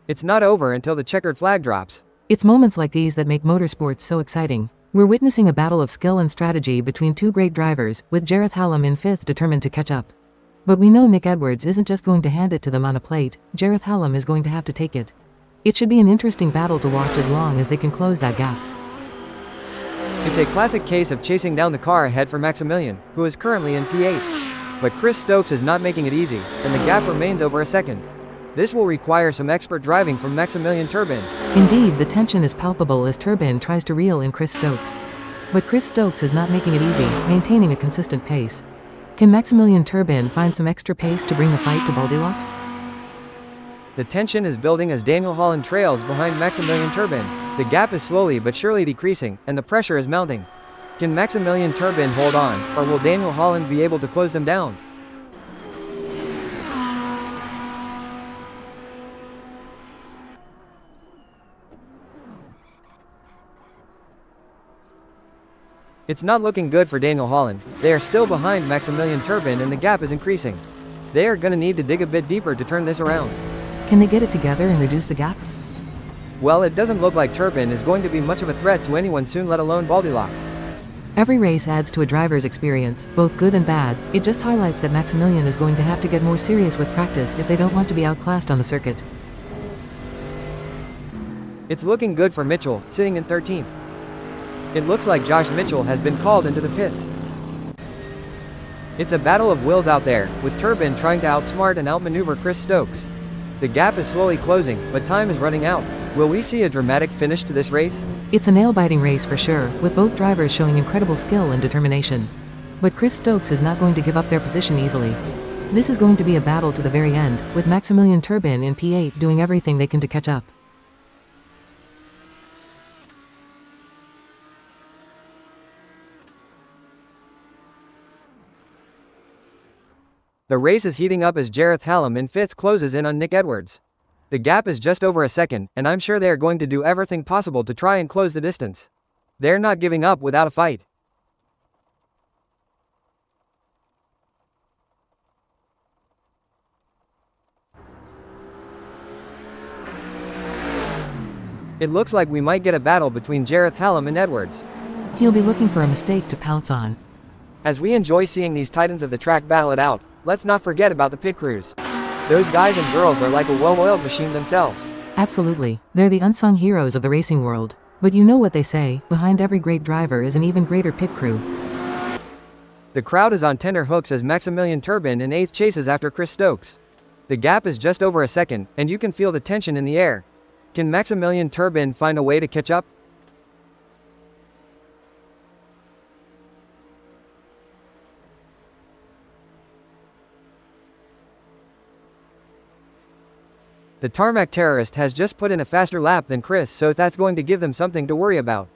It's not over until the checkered flag drops. It's moments like these that make motorsports so exciting. We're witnessing a battle of skill and strategy between two great drivers, with Jareth Hallam in 5th determined to catch up. But we know Nick Edwards isn't just going to hand it to them on a plate. Jareth Hallam is going to have to take it. It should be an interesting battle to watch as long as they can close that gap. It's a classic case of chasing down the car ahead for Maximilian, who is currently in P8. But Chris Stokes is not making it easy, and the gap remains over a second. This will require some expert driving from Maximilian Turbin. Indeed, the tension is palpable as Turbin tries to reel in Chris Stokes. But Chris Stokes is not making it easy, maintaining a consistent pace. Can Maximilian Turbin find some extra pace to bring the fight to Baldilocks? The tension is building as Daniel Holland trails behind Maximilian Turbin. The gap is slowly but surely decreasing, and the pressure is mounting. Can Maximilian Turbin hold on, or will Daniel Holland be able to close them down? It's not looking good for Daniel Holland. They are still behind Maximilian Turbin and the gap is increasing. They are going to need to dig a bit deeper to turn this around. Can they get it together and reduce the gap? Well, it doesn't look like Turbin is going to be much of a threat to anyone soon, let alone Baldilocks. Every race adds to a driver's experience, both good and bad. It just highlights that Maximilian is going to have to get more serious with practice if they don't want to be outclassed on the circuit. It's looking good for Mitchell, sitting in 13th. It looks like Josh Mitchell has been called into the pits. It's a battle of wills out there, with Turbin trying to outsmart and outmaneuver Chris Stokes. The gap is slowly closing, but time is running out. Will we see a dramatic finish to this race? It's a nail-biting race for sure, with both drivers showing incredible skill and determination. But Chris Stokes is not going to give up their position easily. This is going to be a battle to the very end, with Maximilian Turbin in P8 doing everything they can to catch up. The race is heating up as Jareth Hallam in 5th closes in on Nick Edwards. The gap is just over a second, and I'm sure they are going to do everything possible to try and close the distance. They're not giving up without a fight. It looks like we might get a battle between Jareth Hallam and Edwards. He'll be looking for a mistake to pounce on. As we enjoy seeing these titans of the track battle it out, let's not forget about the pit crews. Those guys and girls are like a well-oiled machine themselves. Absolutely, they're the unsung heroes of the racing world. But you know what they say, behind every great driver is an even greater pit crew. The crowd is on tender hooks as Maximilian Turbin in 8th chases after Chris Stokes. The gap is just over a second, and you can feel the tension in the air. Can Maximilian Turbin find a way to catch up? The tarmac terrorist has just put in a faster lap than Chris, so that's going to give them something to worry about.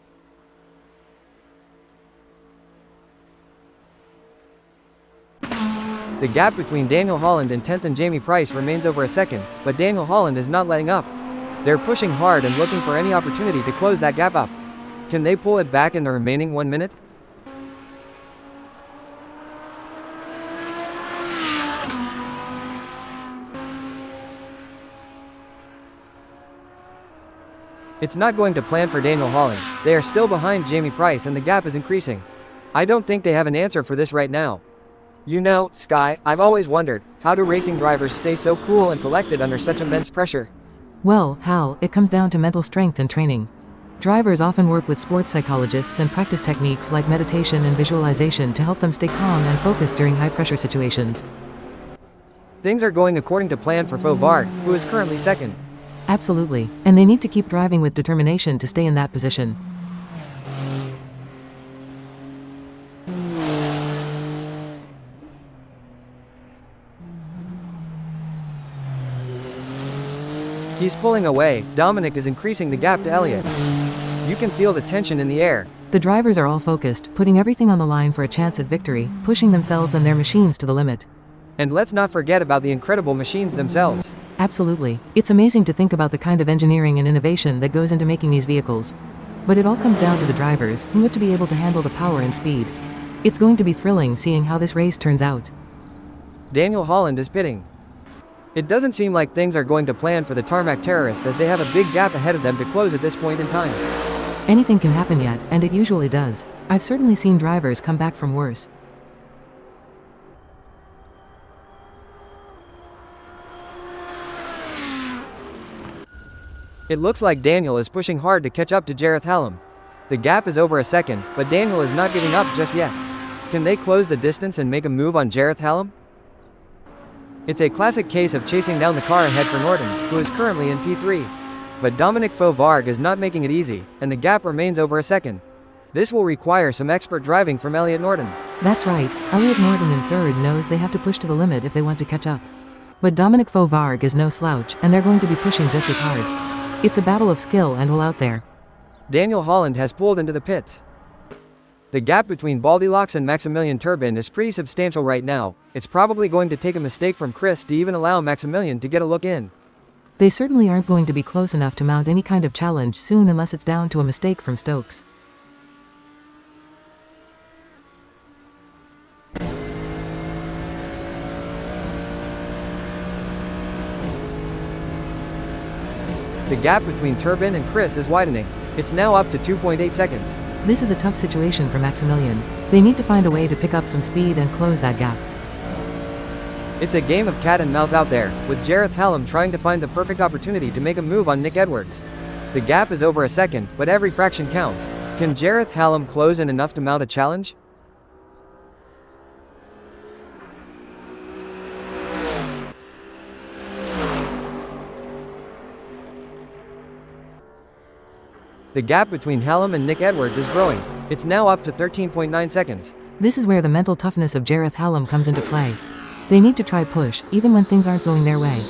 The gap between Daniel Holland and 10th and Jamie Price remains over a second, but Daniel Holland is not letting up. They're pushing hard and looking for any opportunity to close that gap up. Can they pull it back in the remaining 1 minute? It's not going to plan for Daniel Holland. They are still behind Jamie Price and the gap is increasing. I don't think they have an answer for this right now. You know, Sky, I've always wondered, how do racing drivers stay so cool and collected under such immense pressure? Well, Hal, it comes down to mental strength and training. Drivers often work with sports psychologists and practice techniques like meditation and visualization to help them stay calm and focused during high-pressure situations. Things are going according to plan for Fauvarg, who is currently second. Absolutely, and they need to keep driving with determination to stay in that position. He's pulling away. Dominic is increasing the gap to Elliott. You can feel the tension in the air. The drivers are all focused, putting everything on the line for a chance at victory, pushing themselves and their machines to the limit. And let's not forget about the incredible machines themselves. Absolutely. It's amazing to think about the kind of engineering and innovation that goes into making these vehicles. But it all comes down to the drivers, who have to be able to handle the power and speed. It's going to be thrilling seeing how this race turns out. Daniel Holland is pitting. It doesn't seem like things are going to plan for the tarmac terrorist as they have a big gap ahead of them to close at this point in time. Anything can happen yet, and it usually does. I've certainly seen drivers come back from worse. It looks like Daniel is pushing hard to catch up to Jareth Hallam. The gap is over a second, but Daniel is not giving up just yet. Can they close the distance and make a move on Jareth Hallam? It's a classic case of chasing down the car ahead for Norton, who is currently in P3. But Dominic Fauvarg is not making it easy, and the gap remains over a second. This will require some expert driving from Elliott Norton. That's right, Elliott Norton in third knows they have to push to the limit if they want to catch up. But Dominic Fauvarg is no slouch, and they're going to be pushing just as hard. It's a battle of skill and will out there. Daniel Holland has pulled into the pits. The gap between Baldilocks and Maximilian Turbin is pretty substantial right now. It's probably going to take a mistake from Chris to even allow Maximilian to get a look in. They certainly aren't going to be close enough to mount any kind of challenge soon unless it's down to a mistake from Stokes. The gap between Turbin and Chris is widening. It's now up to 2.8 seconds. This is a tough situation for Maximilian. They need to find a way to pick up some speed and close that gap. It's a game of cat and mouse out there, with Jareth Hallam trying to find the perfect opportunity to make a move on Nick Edwards. The gap is over a second, but every fraction counts. Can Jareth Hallam close in enough to mount a challenge? The gap between Hallam and Nick Edwards is growing. It's now up to 13.9 seconds. This is where the mental toughness of Jareth Hallam comes into play. They need to try push, even when things aren't going their way.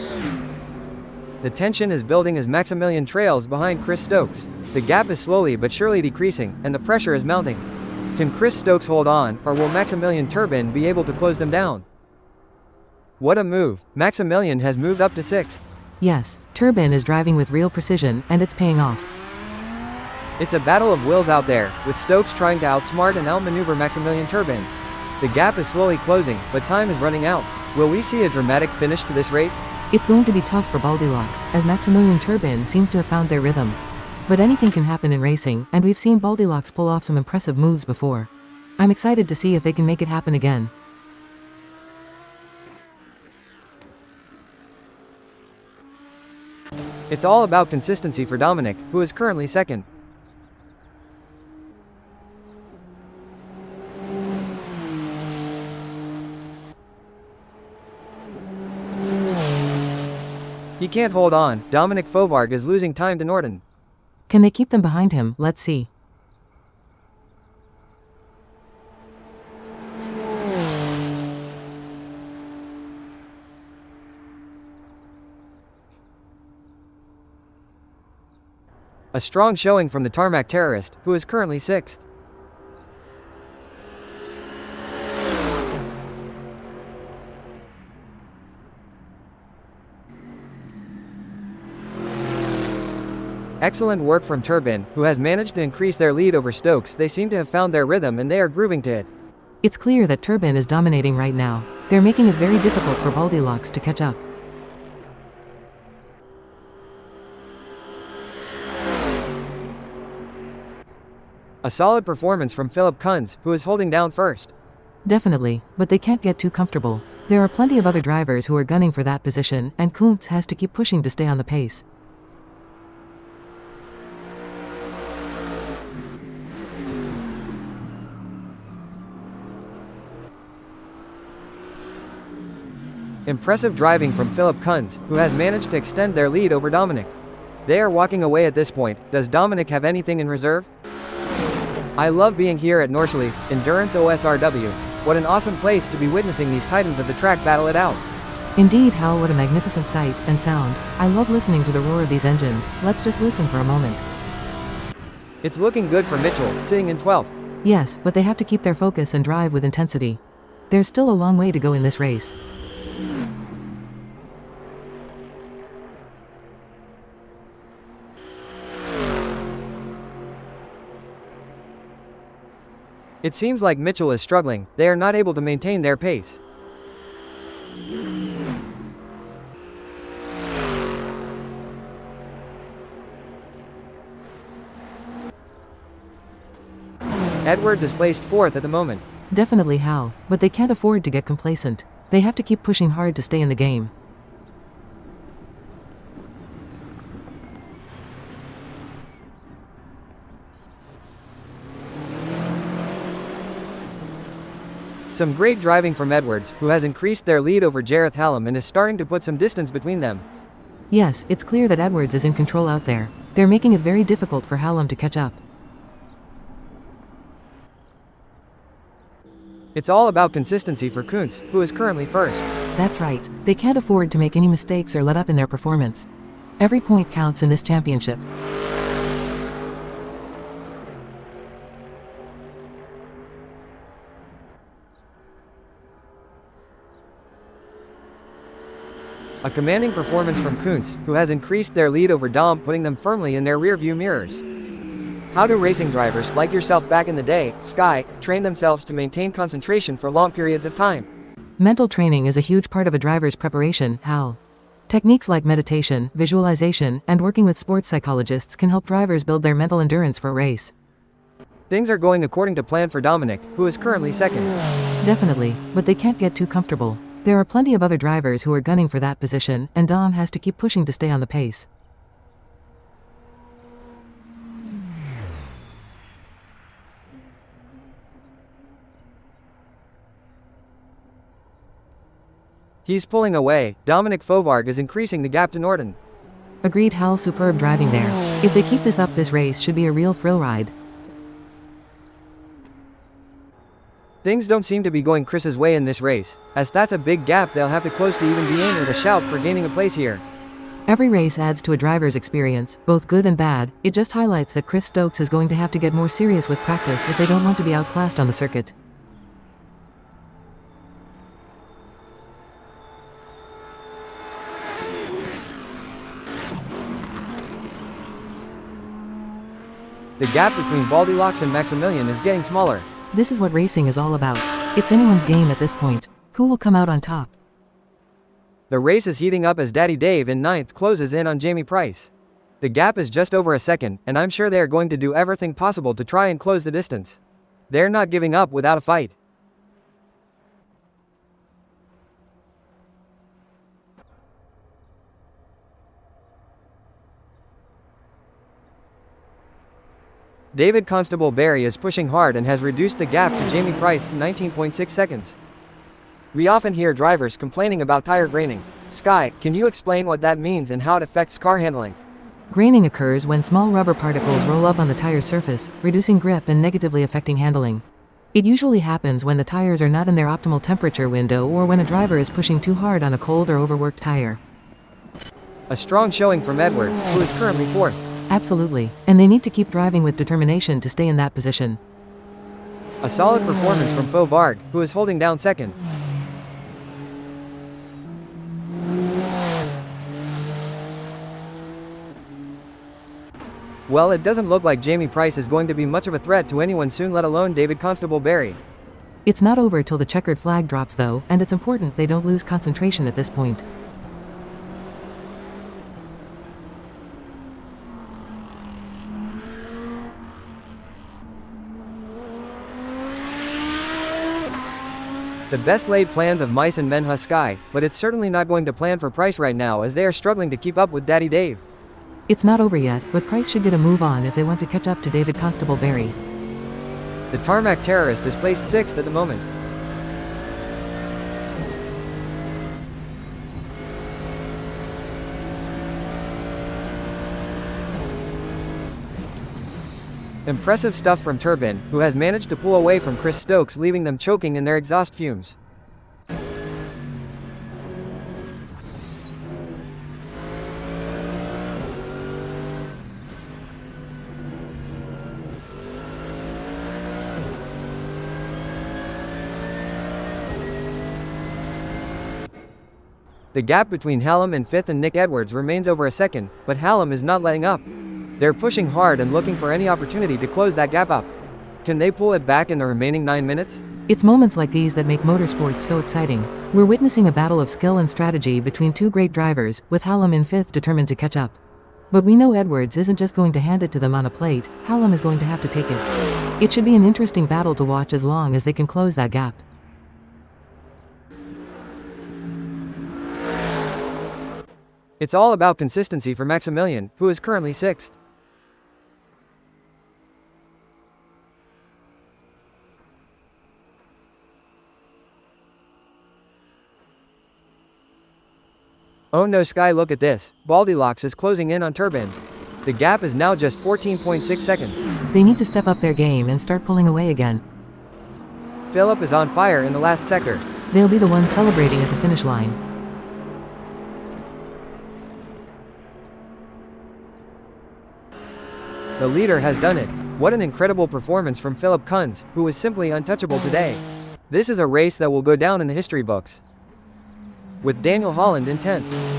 The tension is building as Maximilian trails behind Chris Stokes. The gap is slowly but surely decreasing, and the pressure is mounting. Can Chris Stokes hold on, or will Maximilian Turbin be able to close them down? What a move! Maximilian has moved up to 6th. Yes, Turbin is driving with real precision, and it's paying off. It's a battle of wills out there, with Stokes trying to outsmart and outmaneuver Maximilian Turbin. The gap is slowly closing, but time is running out. Will we see a dramatic finish to this race? It's going to be tough for Baldilocks, as Maximilian Turbin seems to have found their rhythm. But anything can happen in racing, and we've seen Goldilocks pull off some impressive moves before. I'm excited to see if they can make it happen again. It's all about consistency for Dominic, who is currently second. He can't hold on. Dominic Fovarg is losing time to Norden. Can they keep them behind him? Let's see. A strong showing from the tarmac terrorist, who is currently sixth. Excellent work from Turbin, who has managed to increase their lead over Stokes. They seem to have found their rhythm and they are grooving to it. It's clear that Turbin is dominating right now. They're making it very difficult for Goldilocks to catch up. A solid performance from Philip Kunz, who is holding down first. Definitely, but they can't get too comfortable. There are plenty of other drivers who are gunning for that position, and Kuntz has to keep pushing to stay on the pace. Impressive driving from Philip Kunz, who has managed to extend their lead over Dominic. They are walking away at this point. Does Dominic have anything in reserve? I love being here at Nordschleife, Endurance OSRW. What an awesome place to be witnessing these titans of the track battle it out. Indeed, Hal, what a magnificent sight and sound. I love listening to the roar of these engines. Let's just listen for a moment. It's looking good for Mitchell, sitting in 12th. Yes, but they have to keep their focus and drive with intensity. There's still a long way to go in this race. It seems like Mitchell is struggling. They are not able to maintain their pace. Edwards is placed fourth at the moment. Definitely, Hal, but they can't afford to get complacent. They have to keep pushing hard to stay in the game. Some great driving from Edwards, who has increased their lead over Jareth Hallam and is starting to put some distance between them. Yes, it's clear that Edwards is in control out there. They're making it very difficult for Hallam to catch up. It's all about consistency for Kuntz, who is currently first. That's right. They can't afford to make any mistakes or let up in their performance. Every point counts in this championship. A commanding performance from Kuntz, who has increased their lead over Dom, putting them firmly in their rear-view mirrors. How do racing drivers, like yourself back in the day, Sky, train themselves to maintain concentration for long periods of time? Mental training is a huge part of a driver's preparation, Hal. Techniques like meditation, visualization, and working with sports psychologists can help drivers build their mental endurance for a race. Things are going according to plan for Dominic, who is currently second. Definitely, but they can't get too comfortable. There are plenty of other drivers who are gunning for that position, and Dom has to keep pushing to stay on the pace. He's pulling away. Dominic Fovarg is increasing the gap to Norden. Agreed, Hal, superb driving there. If they keep this up, this race should be a real thrill ride. Things don't seem to be going Chris's way in this race, as that's a big gap they'll have to close to even be in with a shout for gaining a place here. Every race adds to a driver's experience, both good and bad. It just highlights that Chris Stokes is going to have to get more serious with practice if they don't want to be outclassed on the circuit. The gap between Goldilocks and Maximilian is getting smaller. This is what racing is all about. It's anyone's game at this point. Who will come out on top? The race is heating up as Daddy Dave in 9th closes in on Jamie Price. The gap is just over a second, and I'm sure they are going to do everything possible to try and close the distance. They're not giving up without a fight. David Constable Barry is pushing hard and has reduced the gap to Jamie Price to 19.6 seconds. We often hear drivers complaining about tire graining. Sky, can you explain what that means and how it affects car handling? Graining occurs when small rubber particles roll up on the tire surface, reducing grip and negatively affecting handling. It usually happens when the tires are not in their optimal temperature window or when a driver is pushing too hard on a cold or overworked tire. A strong showing from Edwards, who is currently 4th. Absolutely, and they need to keep driving with determination to stay in that position. A solid performance from Faux Varg, who is holding down 2nd. Well, it doesn't look like Jamie Price is going to be much of a threat to anyone soon, let alone David Constable Barry. It's not over till the checkered flag drops though, and it's important they don't lose concentration at this point. The best laid plans of mice and men husk Sky, but it's certainly not going to plan for Price right now as they are struggling to keep up with Daddy Dave. It's not over yet, but Price should get a move on if they want to catch up to David Constable Barry. The tarmac terrorist is placed 6th at the moment. Impressive stuff from Turbin, who has managed to pull away from Chris Stokes, leaving them choking in their exhaust fumes. The gap between Hallam and 5th and Nick Edwards remains over a second, but Hallam is not letting up. They're pushing hard and looking for any opportunity to close that gap up. Can they pull it back in the remaining 9 minutes? It's moments like these that make motorsports so exciting. We're witnessing a battle of skill and strategy between two great drivers, with Hallam in 5th determined to catch up. But we know Edwards isn't just going to hand it to them on a plate, Hallam is going to have to take it. It should be an interesting battle to watch as long as they can close that gap. It's all about consistency for Maximilian, who is currently 6th. Oh no, Sky, look at this. Baldilocks is closing in on Turbin. The gap is now just 14.6 seconds. They need to step up their game and start pulling away again. Philip is on fire in the last sector. They'll be the ones celebrating at the finish line. The leader has done it. What an incredible performance from Philip Kunz, who was simply untouchable today. This is a race that will go down in the history books. With Daniel Holland in 10th.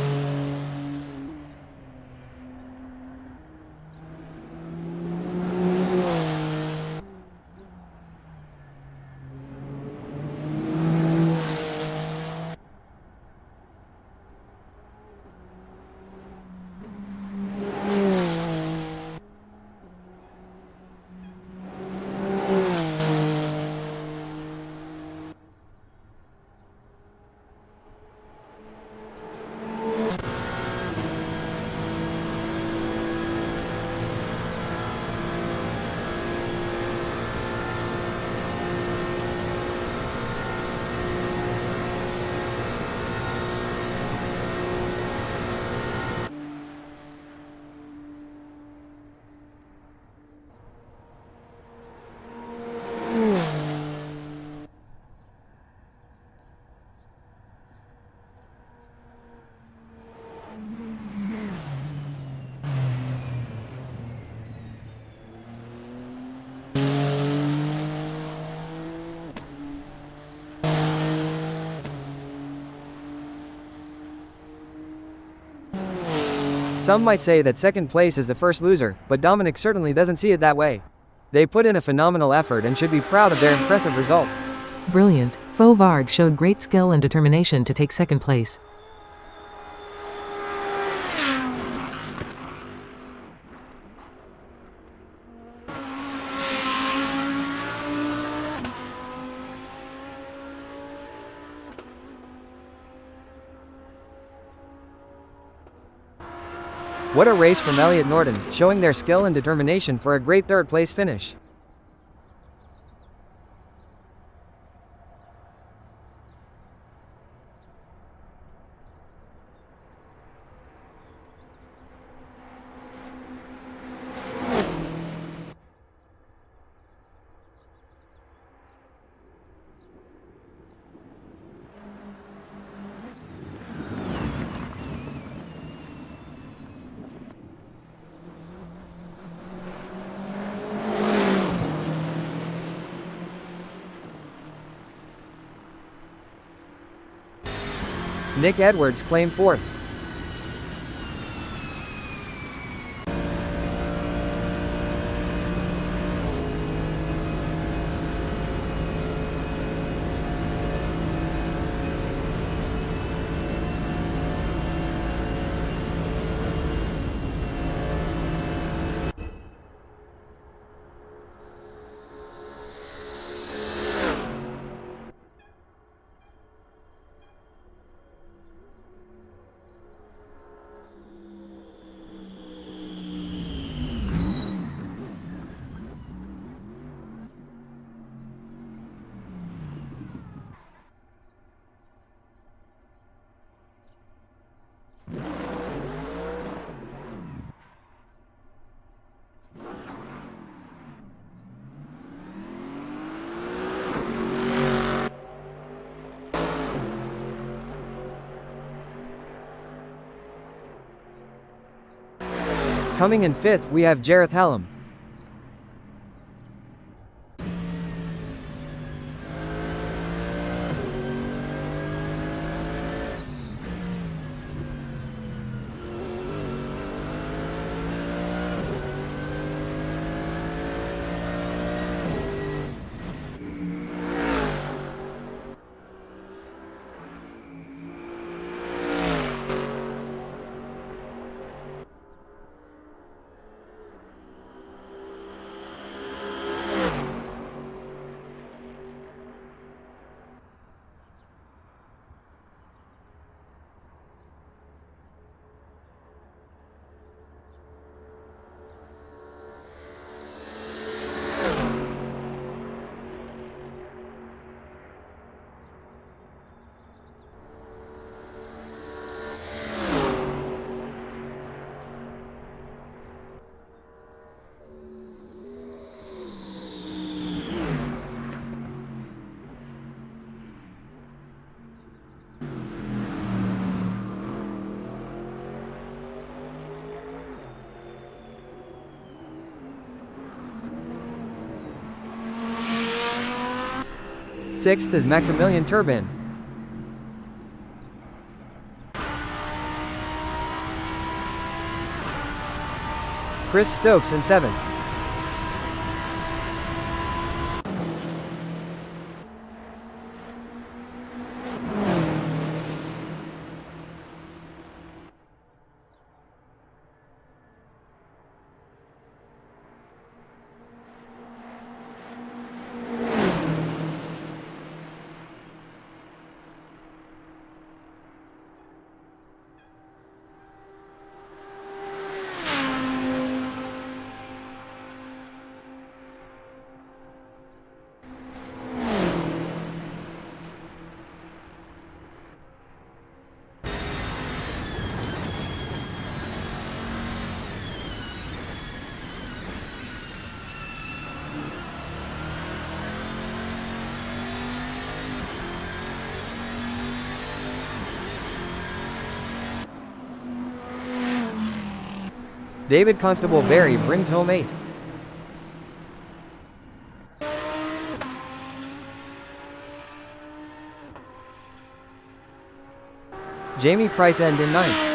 Some might say that second place is the first loser, but Dominic certainly doesn't see it that way. They put in a phenomenal effort and should be proud of their impressive result. Brilliant. Faux Varg showed great skill and determination to take second place. What a race from Elliott Norton, showing their skill and determination for a great third-place finish. Nick Edwards claimed fourth. Coming in fifth, we have Jareth Hallam. Sixth is Maximilian Turbin. Chris Stokes in seventh. David Constable Berry brings home eighth. Jamie Price end in ninth.